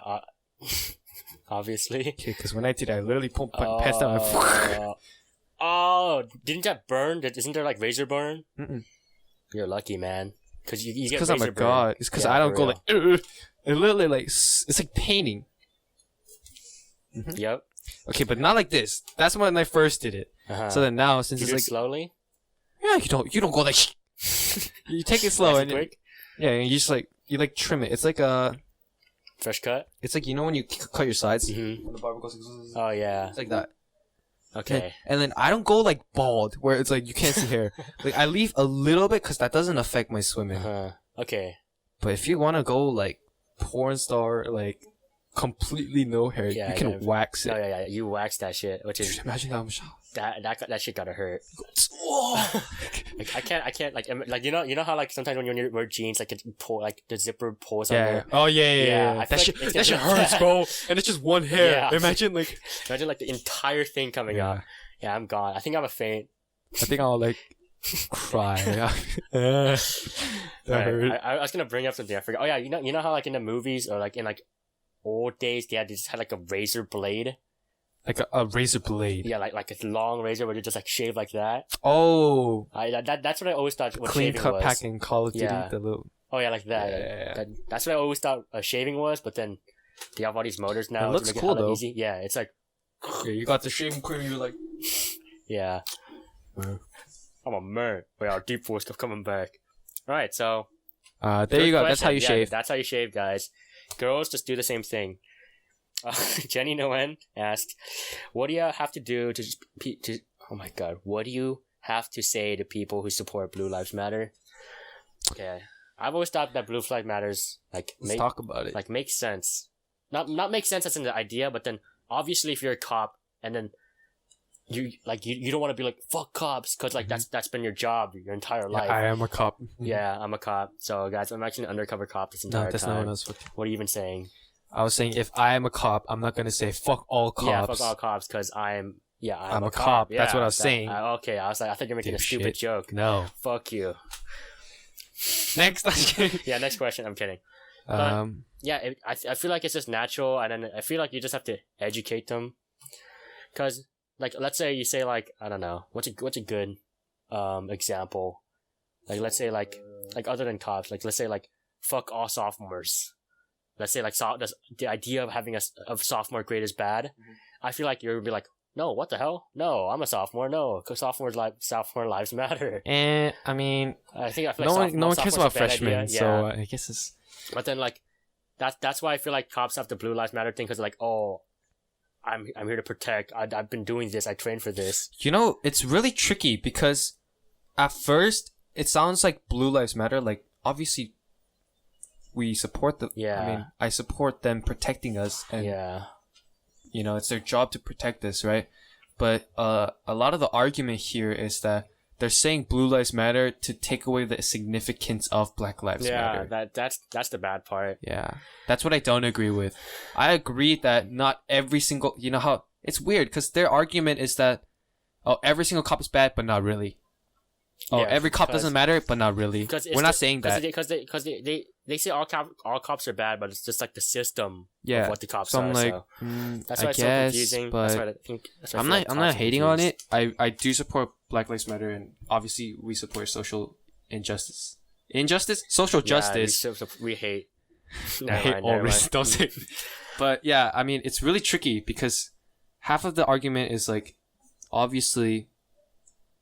[SPEAKER 2] Obviously.
[SPEAKER 3] Okay, because when I did, I literally pulled my pants down.
[SPEAKER 2] Oh, didn't that burn? Isn't there like razor burn?
[SPEAKER 3] Mm-mm.
[SPEAKER 2] You're lucky, man. Because you get
[SPEAKER 3] razor burn. Because I'm a god. It's because I don't go like. It literally like it's like painting.
[SPEAKER 2] Yep.
[SPEAKER 3] Okay, but not like this. That's when I first did it. So then now, since
[SPEAKER 2] you
[SPEAKER 3] it's
[SPEAKER 2] do
[SPEAKER 3] like
[SPEAKER 2] it slowly.
[SPEAKER 3] Yeah, you don't go like. You take it slow and
[SPEAKER 2] quick.
[SPEAKER 3] Yeah, and you just like trim it. It's like a
[SPEAKER 2] fresh cut.
[SPEAKER 3] It's like when you cut your sides.
[SPEAKER 2] Mm-hmm.
[SPEAKER 3] When the barber goes.
[SPEAKER 2] Oh yeah.
[SPEAKER 3] It's like that.
[SPEAKER 2] Okay.
[SPEAKER 3] And then I don't go like bald where it's like you can't see hair. Like I leave a little bit because that doesn't affect my swimming.
[SPEAKER 2] Okay.
[SPEAKER 3] But if you want to go like porn star, like completely no hair, you can wax it.
[SPEAKER 2] Oh yeah. You wax that shit, which is
[SPEAKER 3] imagine how much
[SPEAKER 2] that shit gotta hurt. Like, I can't like you know how like sometimes when you wear jeans like it pull like the zipper pulls on there.
[SPEAKER 3] Oh yeah. That shit hurts, bro. And it's just one hair. Yeah. Imagine like
[SPEAKER 2] the entire thing coming out. Yeah, I'm gone. I think I'm a faint.
[SPEAKER 3] I think I'll like cry.
[SPEAKER 2] That hurt. I was gonna bring up something I forgot. Oh yeah, you know how like in the movies or like in like old days they just had like a razor blade.
[SPEAKER 3] Like a razor blade.
[SPEAKER 2] Yeah, like a long razor where you just like shave like that.
[SPEAKER 3] Oh.
[SPEAKER 2] That's what I always thought what
[SPEAKER 3] clean
[SPEAKER 2] shaving
[SPEAKER 3] cut
[SPEAKER 2] was.
[SPEAKER 3] pack in Call of Duty.
[SPEAKER 2] Yeah.
[SPEAKER 3] The little...
[SPEAKER 2] Oh yeah, like that.
[SPEAKER 3] Yeah.
[SPEAKER 2] That's what I always thought shaving was, but then they have all these motors now.
[SPEAKER 3] It looks cool though.
[SPEAKER 2] Easy. Yeah, it's like.
[SPEAKER 3] Yeah, you got the shaving cream. You're like.
[SPEAKER 2] Yeah. I'm a man. Wait, our deep voice stuff coming back. All right, so.
[SPEAKER 3] There you go. That's how you shave.
[SPEAKER 2] That's how you shave, guys. Girls, just do the same thing. Jenny Nguyen asked, "What do you have to do to? Oh my God! What do you have to say to people who support Blue Lives Matter?" Okay, I've always thought that Blue Lives Matters
[SPEAKER 3] Let's talk about it.
[SPEAKER 2] Like makes sense. Not make sense as in the idea, but then obviously if you're a cop and then you don't want to be like fuck cops because like that's been your job your entire life.
[SPEAKER 3] I am a cop.
[SPEAKER 2] Yeah, I'm a cop. So guys, I'm actually an undercover cop this entire time.
[SPEAKER 3] That's not what I was.
[SPEAKER 2] What are you even saying?
[SPEAKER 3] I was saying if I am a cop, I'm not gonna say fuck all cops.
[SPEAKER 2] Yeah, fuck all cops because I'm a
[SPEAKER 3] cop.
[SPEAKER 2] Yeah,
[SPEAKER 3] that's what I was saying.
[SPEAKER 2] Okay, I thought you were making a stupid joke.
[SPEAKER 3] No.
[SPEAKER 2] Fuck you.
[SPEAKER 3] Next.
[SPEAKER 2] Yeah, next question. I'm kidding. Yeah, I feel like it's just natural, and then I feel like you just have to educate them. Cause like let's say you say like I don't know what's a good example. Like let's say like other than cops, like let's say like fuck all sophomores. Let's say like the idea of having a sophomore grade is bad. I feel like you're gonna be like, no, what the hell? No, I'm a sophomore. No, because sophomore lives matter.
[SPEAKER 3] And I mean,
[SPEAKER 2] I feel like
[SPEAKER 3] no one cares about freshmen, so I guess it's.
[SPEAKER 2] But then like, that's why I feel like cops have the Blue Lives Matter thing because like, oh, I'm here to protect. I've been doing this. I trained for this.
[SPEAKER 3] You know, it's really tricky because at first it sounds like Blue Lives Matter. Like obviously. We support them.
[SPEAKER 2] Yeah.
[SPEAKER 3] I mean, I support them protecting us, and you know, it's their job to protect us, right? But a lot of the argument here is that they're saying Blue Lives Matter to take away the significance of Black Lives Matter.
[SPEAKER 2] Yeah, that's the bad part.
[SPEAKER 3] Yeah, that's what I don't agree with. I agree that not every single, you know how it's weird because their argument is that every single cop is bad, but not really. Every cop doesn't matter, but not really. We're not saying that
[SPEAKER 2] because they say all cops are bad, but it's just like the system of what the cops are.
[SPEAKER 3] Like,
[SPEAKER 2] so that's why
[SPEAKER 3] I
[SPEAKER 2] it's
[SPEAKER 3] guess,
[SPEAKER 2] so confusing.
[SPEAKER 3] but
[SPEAKER 2] that's why I think.
[SPEAKER 3] I'm not hating on it. I do support Black Lives Matter, and obviously we support social injustice. Social justice.
[SPEAKER 2] We hate.
[SPEAKER 3] I hate all race. Don't say. But yeah, I mean, it's really tricky because half of the argument is like, obviously.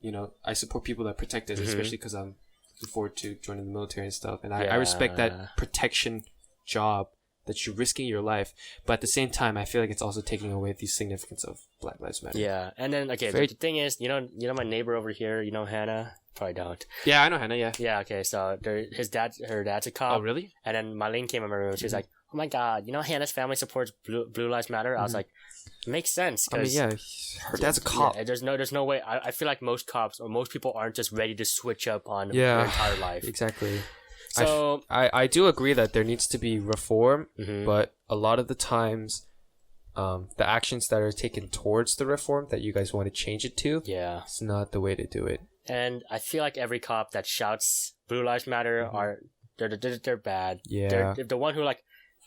[SPEAKER 3] You know, I support people that protect us, especially because I'm looking forward to joining the military and stuff. And I respect that protection job that you're risking your life. But at the same time, I feel like it's also taking away the significance of Black Lives Matter.
[SPEAKER 2] Yeah. And then, okay, the thing is, you know my neighbor over here, you know Hannah? Probably don't.
[SPEAKER 3] Yeah, I know Hannah, yeah.
[SPEAKER 2] Yeah, okay. So her dad's a cop.
[SPEAKER 3] Oh, really?
[SPEAKER 2] And then Marlene came in my room. She was like, oh my God, you know Hannah's family supports Blue Lives Matter? I was like, makes sense.
[SPEAKER 3] I mean, yeah, her dad's a cop.
[SPEAKER 2] Yeah, there's no way. I feel like most cops or most people aren't just ready to switch up on their entire life.
[SPEAKER 3] Exactly.
[SPEAKER 2] So
[SPEAKER 3] I do agree that there needs to be reform, but a lot of the times, the actions that are taken towards the reform that you guys want to change it to, it's not the way to do it.
[SPEAKER 2] And I feel like every cop that shouts Blue Lives Matter they're bad.
[SPEAKER 3] Yeah,
[SPEAKER 2] they're the one who like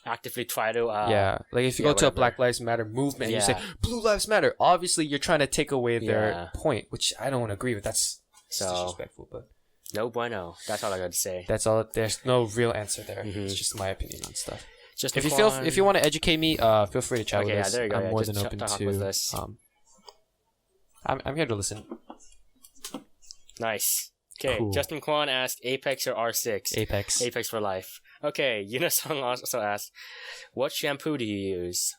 [SPEAKER 2] actively try to
[SPEAKER 3] like if you go to a Black Lives Matter movement and you say Blue Lives Matter, obviously you're trying to take away their point, which I don't want to agree with. That's disrespectful, but
[SPEAKER 2] no bueno. That's all I got to say.
[SPEAKER 3] That's all. There's no real answer there. It's just my opinion on stuff.
[SPEAKER 2] Just
[SPEAKER 3] if you want to educate me, feel free to chat with us.
[SPEAKER 2] There you go.
[SPEAKER 3] I'm more than open to. I'm here to listen.
[SPEAKER 2] Nice. Okay,
[SPEAKER 3] cool.
[SPEAKER 2] Justin Kwan asked Apex or R6?
[SPEAKER 3] Apex.
[SPEAKER 2] Apex for life. Okay, Unisong also asked, what shampoo do you use?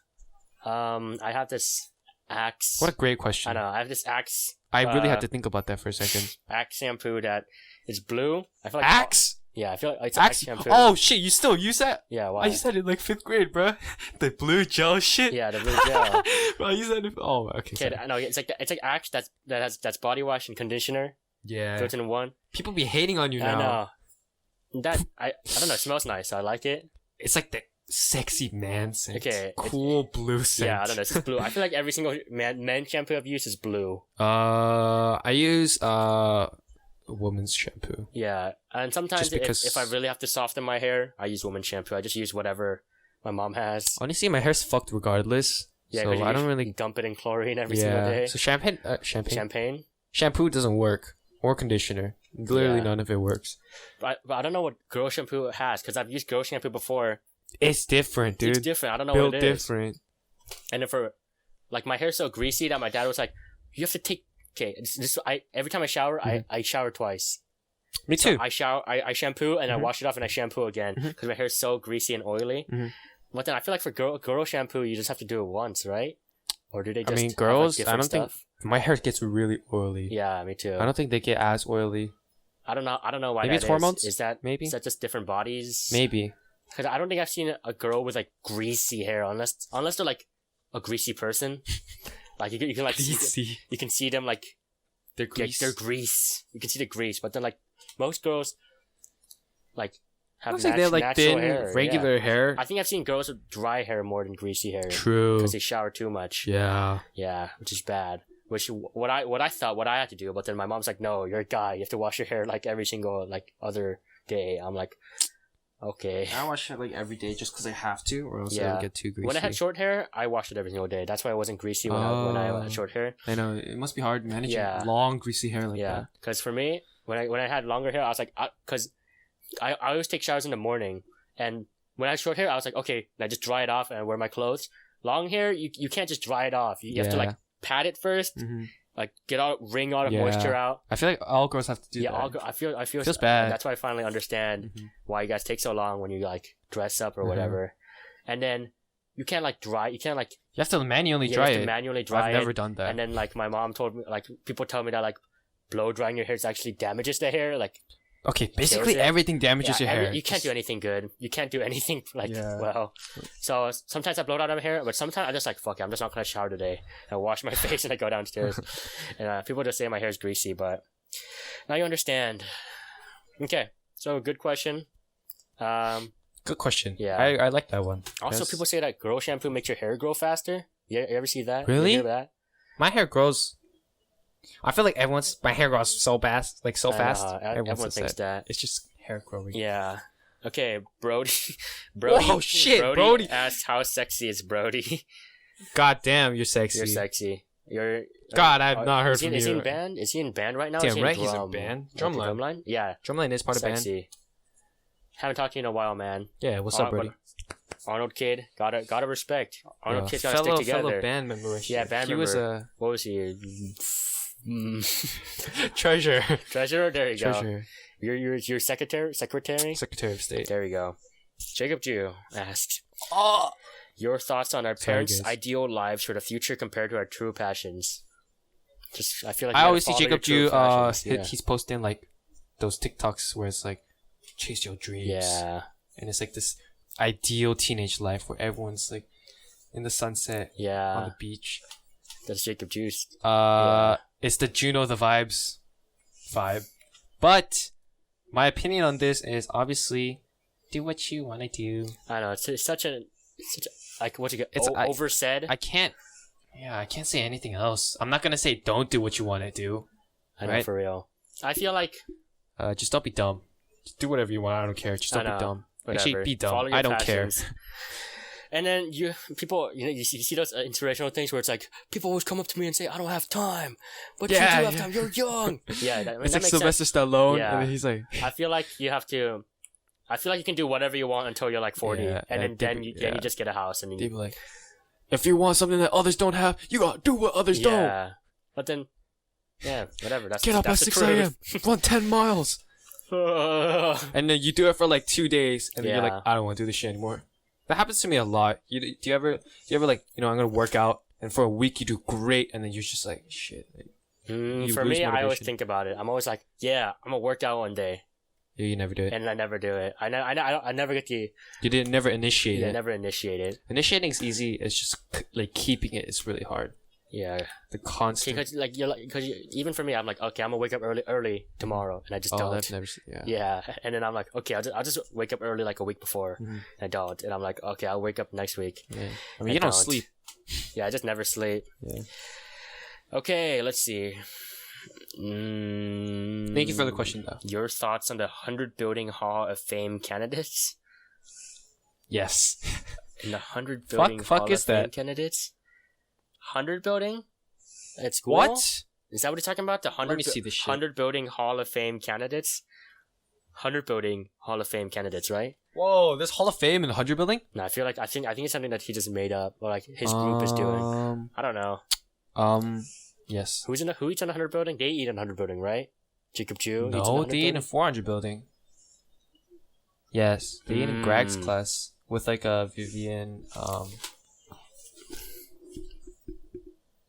[SPEAKER 2] I have this Axe.
[SPEAKER 3] What a great question.
[SPEAKER 2] I know. I have this Axe.
[SPEAKER 3] I really had to think about that for a second.
[SPEAKER 2] Axe shampoo that is blue. I feel like
[SPEAKER 3] Axe?
[SPEAKER 2] Yeah, I feel like it's
[SPEAKER 3] Axe
[SPEAKER 2] shampoo.
[SPEAKER 3] Oh shit! You still use that?
[SPEAKER 2] Yeah, why?
[SPEAKER 3] I used that in like 5th grade, bro. The blue gel shit.
[SPEAKER 2] Yeah, the blue gel.
[SPEAKER 3] Bro, I use that. Oh, okay.
[SPEAKER 2] No, it's like Axe that's body wash and conditioner.
[SPEAKER 3] Yeah.
[SPEAKER 2] Built in one.
[SPEAKER 3] People be hating on you now.
[SPEAKER 2] I know. That I don't know. It smells nice. I like it.
[SPEAKER 3] It's like the sexy man scent.
[SPEAKER 2] Okay.
[SPEAKER 3] Cool blue scent.
[SPEAKER 2] Yeah, I don't know. It's just blue. I feel like every single men shampoo I've used is blue.
[SPEAKER 3] I use woman's shampoo.
[SPEAKER 2] Yeah, and sometimes if I really have to soften my hair, I use woman's shampoo. I just use whatever my mom has.
[SPEAKER 3] Honestly, my hair's fucked regardless.
[SPEAKER 2] Yeah,
[SPEAKER 3] so I don't really
[SPEAKER 2] dump it in chlorine every single day.
[SPEAKER 3] So champagne.
[SPEAKER 2] Shampoo
[SPEAKER 3] doesn't work, or conditioner. Literally none of it works.
[SPEAKER 2] But I don't know what girl shampoo has because I've used girl shampoo before.
[SPEAKER 3] It's different, dude.
[SPEAKER 2] It's different. I don't know
[SPEAKER 3] Built
[SPEAKER 2] what it is.
[SPEAKER 3] different.
[SPEAKER 2] And then for like my hair's so greasy that my dad was like, "You have to take." Okay, every time I shower, I shower twice.
[SPEAKER 3] Me too.
[SPEAKER 2] So I shampoo and I wash it off and I shampoo again because my hair's so greasy and oily. But then I feel like for girl shampoo, you just have to do it once, right? Or do they just?
[SPEAKER 3] I mean, girls.
[SPEAKER 2] Have,
[SPEAKER 3] I don't think my hair gets really oily.
[SPEAKER 2] Yeah, me too.
[SPEAKER 3] I don't think they get as oily.
[SPEAKER 2] I don't know why.
[SPEAKER 3] Maybe it's hormones.
[SPEAKER 2] Is that
[SPEAKER 3] maybe?
[SPEAKER 2] Is that just different bodies?
[SPEAKER 3] Maybe.
[SPEAKER 2] Because I don't think I've seen a girl with like greasy hair unless they're like a greasy person. Like you can like you can see them like
[SPEAKER 3] they're grease.
[SPEAKER 2] They're grease. You can see the grease, but then like most girls like have
[SPEAKER 3] they have like thin
[SPEAKER 2] hair.
[SPEAKER 3] regular hair.
[SPEAKER 2] I think I've seen girls with dry hair more than greasy hair.
[SPEAKER 3] True.
[SPEAKER 2] Because they shower too much.
[SPEAKER 3] Yeah.
[SPEAKER 2] Yeah, which is bad. Which what I thought what I had to do, but then my mom's like, no, you're a guy. You have to wash your hair like every single like other day. I'm like, okay.
[SPEAKER 3] I wash it like every day just because I have to, or else it'll get too greasy.
[SPEAKER 2] When I had short hair, I washed it every single day. That's why I wasn't greasy when I had short hair.
[SPEAKER 3] I know it must be hard managing long greasy hair like that.
[SPEAKER 2] Yeah, because for me, when I had longer hair, I was like, because I always take showers in the morning, and when I had short hair, I was like, okay, I just dry it off and wear my clothes. Long hair, you can't just dry it off. You have to like pat it first. Like wring all the moisture out.
[SPEAKER 3] I feel like all girls have to do that.
[SPEAKER 2] Yeah, I feel
[SPEAKER 3] feels bad.
[SPEAKER 2] That's why I finally understand why you guys take so long when you like dress up or whatever. And then you can't like dry. You can't like.
[SPEAKER 3] You have to manually dry it.
[SPEAKER 2] I've
[SPEAKER 3] never done that.
[SPEAKER 2] And then like my mom told me, like people tell me that like blow drying your hair actually damages the hair. Like.
[SPEAKER 3] Okay, basically everything damages your hair.
[SPEAKER 2] You can't do anything good. You can't do anything well. So sometimes I blow out my hair, but sometimes I just like fuck it. I'm just not gonna shower today. I wash my face and I go downstairs. And people just say my hair is greasy, but now you understand. Okay, so good question.
[SPEAKER 3] Good question.
[SPEAKER 2] Yeah,
[SPEAKER 3] I like that one.
[SPEAKER 2] Also, people say that girl shampoo makes your hair grow faster. You ever see that?
[SPEAKER 3] Really?
[SPEAKER 2] You hear that?
[SPEAKER 3] My hair grows. I feel like my hair grows so fast,
[SPEAKER 2] everyone thinks that.
[SPEAKER 3] It's just hair growing.
[SPEAKER 2] Yeah. Okay, Brody.
[SPEAKER 3] Oh shit, Brody
[SPEAKER 2] asked how sexy is Brody.
[SPEAKER 3] God damn, you're sexy.
[SPEAKER 2] You're sexy.
[SPEAKER 3] God, I've not heard from you.
[SPEAKER 2] Is he in band? Is he in band right now?
[SPEAKER 3] Damn right, he's in band.
[SPEAKER 2] Drumline? Yeah.
[SPEAKER 3] Drumline is part of band.
[SPEAKER 2] Haven't talked to you in a while, man.
[SPEAKER 3] Yeah, what's up, Brody?
[SPEAKER 2] Arnold kid, gotta respect. Arnold kid's gotta stick together.
[SPEAKER 3] Fellow band member.
[SPEAKER 2] Yeah, band member.
[SPEAKER 3] He was
[SPEAKER 2] what was he?
[SPEAKER 3] Treasurer.
[SPEAKER 2] There you go. Your secretary
[SPEAKER 3] of state.
[SPEAKER 2] There you go. Jacob Jew asked, your thoughts on our parents' ideal lives for the future compared to our true passions. I feel like
[SPEAKER 3] I always see Jacob Jew. He's posting like those TikToks where it's like chase your dreams.
[SPEAKER 2] Yeah.
[SPEAKER 3] And it's like this ideal teenage life where everyone's like in the sunset.
[SPEAKER 2] Yeah.
[SPEAKER 3] On the beach.
[SPEAKER 2] That's Jacob Jew's.
[SPEAKER 3] It's the Juno the Vibes vibe. But my opinion on this is obviously do what you want to do.
[SPEAKER 2] I know it's such a like what you get oversaid.
[SPEAKER 3] I can't say anything else. I'm not gonna say don't do what you want to do.
[SPEAKER 2] I know, for real. I feel like
[SPEAKER 3] just don't be dumb. Just do whatever you want. I don't care. Just don't be dumb.
[SPEAKER 2] Whatever.
[SPEAKER 3] Actually, be dumb. I don't care.
[SPEAKER 2] And then you see those inspirational things where it's like people always come up to me and say I don't have time, but you do have time. You're young. Yeah,
[SPEAKER 3] it's like Sylvester Stallone,
[SPEAKER 2] yeah.
[SPEAKER 3] and then he's like,
[SPEAKER 2] I feel like you have to I feel like you can do whatever you want until you're like 40, and then you just get a house and
[SPEAKER 3] they'd be like, if you want something that others don't have, you gotta do what others don't.
[SPEAKER 2] Yeah, but then, whatever.
[SPEAKER 3] Get up at 6 a.m. Run 10 miles. And then you do it for like 2 days, and then you're like, I don't want to do this shit anymore. That happens to me a lot. Do you ever like, I'm gonna work out, and for a week you do great, and then you're just like, shit. Like,
[SPEAKER 2] for me, motivation. I always think about it. I'm always like, I'm gonna work out one day.
[SPEAKER 3] Yeah, you never do it.
[SPEAKER 2] And I never do it. I never get the...
[SPEAKER 3] You didn't never initiate it.
[SPEAKER 2] I never initiate it.
[SPEAKER 3] Initiating's easy. It's just like keeping it is really hard.
[SPEAKER 2] Yeah.
[SPEAKER 3] The constant...
[SPEAKER 2] Because even for me, I'm like, okay, I'm gonna wake up early tomorrow, and I just don't.
[SPEAKER 3] I've never...
[SPEAKER 2] Yeah. And then I'm like, okay, I'll just wake up early like a week before, and I don't. And I'm like, okay, I'll wake up next week.
[SPEAKER 3] Yeah. I mean, you don't sleep.
[SPEAKER 2] Yeah, I just never sleep.
[SPEAKER 3] Yeah.
[SPEAKER 2] Okay, let's see.
[SPEAKER 3] Thank you for the question, though.
[SPEAKER 2] Your thoughts on the 100 Building Hall of Fame candidates?
[SPEAKER 3] Yes.
[SPEAKER 2] In the 100 Building Hall of Fame candidates? 100 building? It's cool.
[SPEAKER 3] What?
[SPEAKER 2] Is that what you're talking about? The 100, 100 Building Hall of Fame candidates? 100 Building Hall of Fame candidates, right?
[SPEAKER 3] Whoa, there's Hall of Fame in the 100 building?
[SPEAKER 2] No, I think it's something that he just made up, or like his group is doing. I don't know.
[SPEAKER 3] Yes.
[SPEAKER 2] Who eats in the 100 building? They eat in the 100 building, right? Jacob Chu.
[SPEAKER 3] No, they eat in 400 building. Yes, they eat in Greg's class with like a Vivian,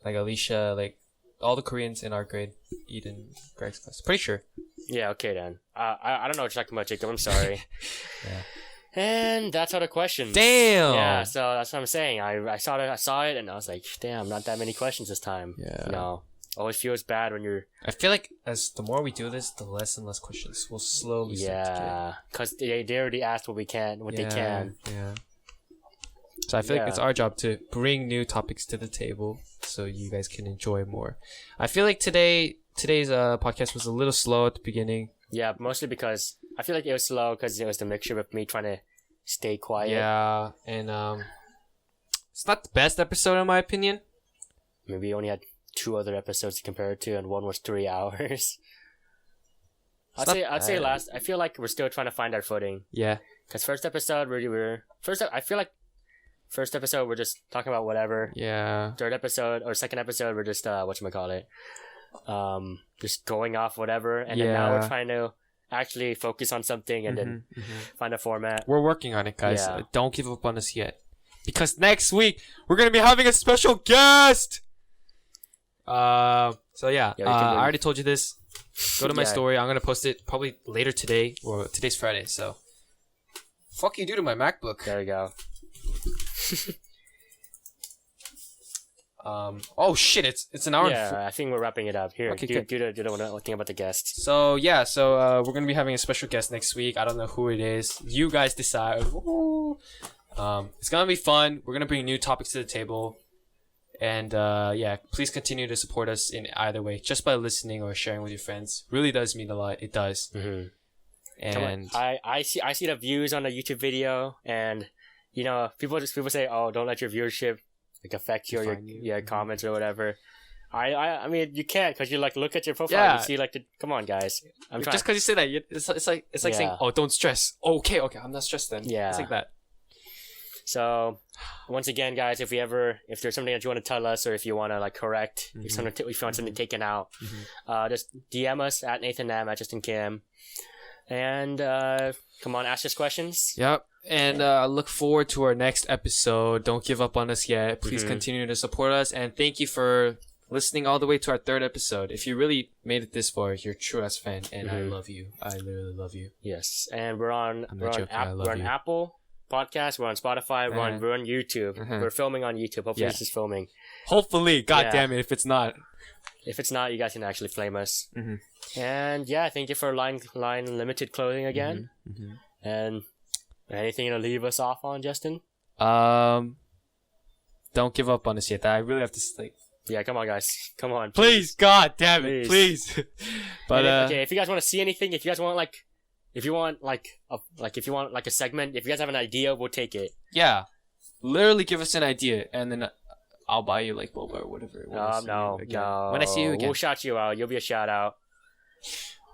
[SPEAKER 3] like Alicia, like all the Koreans in our grade eat in Greg's class. Pretty sure.
[SPEAKER 2] Yeah. Okay then. I don't know what you're talking about, Jacob. I'm sorry.
[SPEAKER 3] Yeah.
[SPEAKER 2] And that's all the questions.
[SPEAKER 3] Damn.
[SPEAKER 2] Yeah, so that's what I'm saying. I saw it, and I was like, damn, not that many questions this time.
[SPEAKER 3] Yeah.
[SPEAKER 2] Always feels bad when you're...
[SPEAKER 3] I feel like as the more we do this, the less and less questions will slowly start to get.
[SPEAKER 2] Because they already asked what they can.
[SPEAKER 3] Yeah. So I feel like it's our job to bring new topics to the table so you guys can enjoy more. I feel like today's podcast was a little slow at the beginning.
[SPEAKER 2] Yeah, mostly because I feel like it was slow because it was the mixture of me trying to stay quiet.
[SPEAKER 3] Yeah, and it's not the best episode in my opinion.
[SPEAKER 2] Maybe we only had 2 other episodes to compare it to, and one was 3 hours. I'd say last. I feel like we're still trying to find our footing.
[SPEAKER 3] Yeah.
[SPEAKER 2] Because first episode I feel like first episode we're just talking about whatever.
[SPEAKER 3] Yeah.
[SPEAKER 2] Third episode or second episode we're just whatchamacallit, just going off whatever, and then now we're trying to actually focus on something and then find a format.
[SPEAKER 3] We're working on it, guys. Yeah. Don't give up on us yet, because next week we're gonna be having a special guest. I already told you this. Go to my story. I'm gonna post it probably later today, or today's Friday. So, fuck you do to my MacBook.
[SPEAKER 2] There you go.
[SPEAKER 3] Oh shit! It's an hour.
[SPEAKER 2] Yeah, I think we're wrapping it up here. Okay, do the one thing about the guests.
[SPEAKER 3] So we're gonna be having a special guest next week. I don't know who it is. You guys decide. Woo. It's gonna be fun. We're gonna bring new topics to the table, and please continue to support us in either way, just by listening or sharing with your friends. Really does mean a lot. It does.
[SPEAKER 2] Mm-hmm.
[SPEAKER 3] And
[SPEAKER 2] I see the views on the YouTube video, and people say, oh, don't let your viewership affect your comments or whatever. I mean, you can't, because you look at your profile and you see come on guys,
[SPEAKER 3] just because you say that, it's like saying, oh, don't stress. Okay, I'm not stressed then.
[SPEAKER 2] Yeah,
[SPEAKER 3] it's like that.
[SPEAKER 2] So once again, guys, if there's something that you want to tell us, or if you want to correct, if you want something taken out, just DM us at NathanNam, at Justin Kim, and come on, ask us questions.
[SPEAKER 3] Yep. And look forward to our next episode. Don't give up on us yet. Please continue to support us, and thank you for listening all the way to our 3rd episode. If you really made it this far, you're a true ass fan, and I love you. I literally love you.
[SPEAKER 2] Yes, and we're on Apple Podcast. We're on Spotify. We're on YouTube. We're filming on YouTube. Hopefully this is filming.
[SPEAKER 3] Hopefully, God damn it! If it's not,
[SPEAKER 2] you guys can actually flame us. And thank you for Lynelimited clothing again. And anything to leave us off on, Justin?
[SPEAKER 3] Don't give up on us yet. I really have to sleep.
[SPEAKER 2] Yeah, come on, guys. Come on.
[SPEAKER 3] Please, God damn it. Please. But
[SPEAKER 2] okay, if you guys want to see anything, if you guys want if you want a segment, if you guys have an idea, we'll take it.
[SPEAKER 3] Yeah. Literally give us an idea, and then I'll buy you boba or whatever.
[SPEAKER 2] No.
[SPEAKER 3] When I see you again.
[SPEAKER 2] We'll shout you out. You'll be a shout out.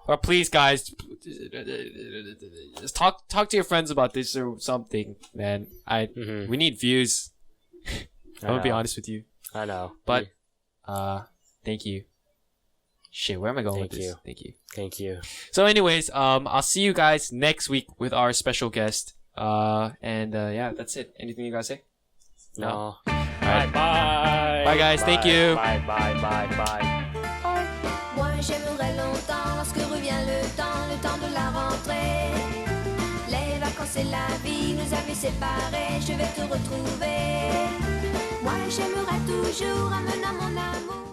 [SPEAKER 3] Or please, guys, talk to your friends about this or something, man. We need views. I'm gonna be honest with you.
[SPEAKER 2] I know.
[SPEAKER 3] But thank you. Shit, where am I going with this?
[SPEAKER 2] Thank you.
[SPEAKER 3] So anyways, I'll see you guys next week with our special guest. Yeah, that's it. Anything you guys say?
[SPEAKER 2] No.
[SPEAKER 3] All right. Bye guys.
[SPEAKER 2] Bye.
[SPEAKER 3] Thank you.
[SPEAKER 2] Bye.
[SPEAKER 4] Moi j'aimerais longtemps lorsque revient le temps de la rentrée. Les vacances et la vie nous avaient séparés, je vais te retrouver. Moi j'aimerais toujours amener mon amour.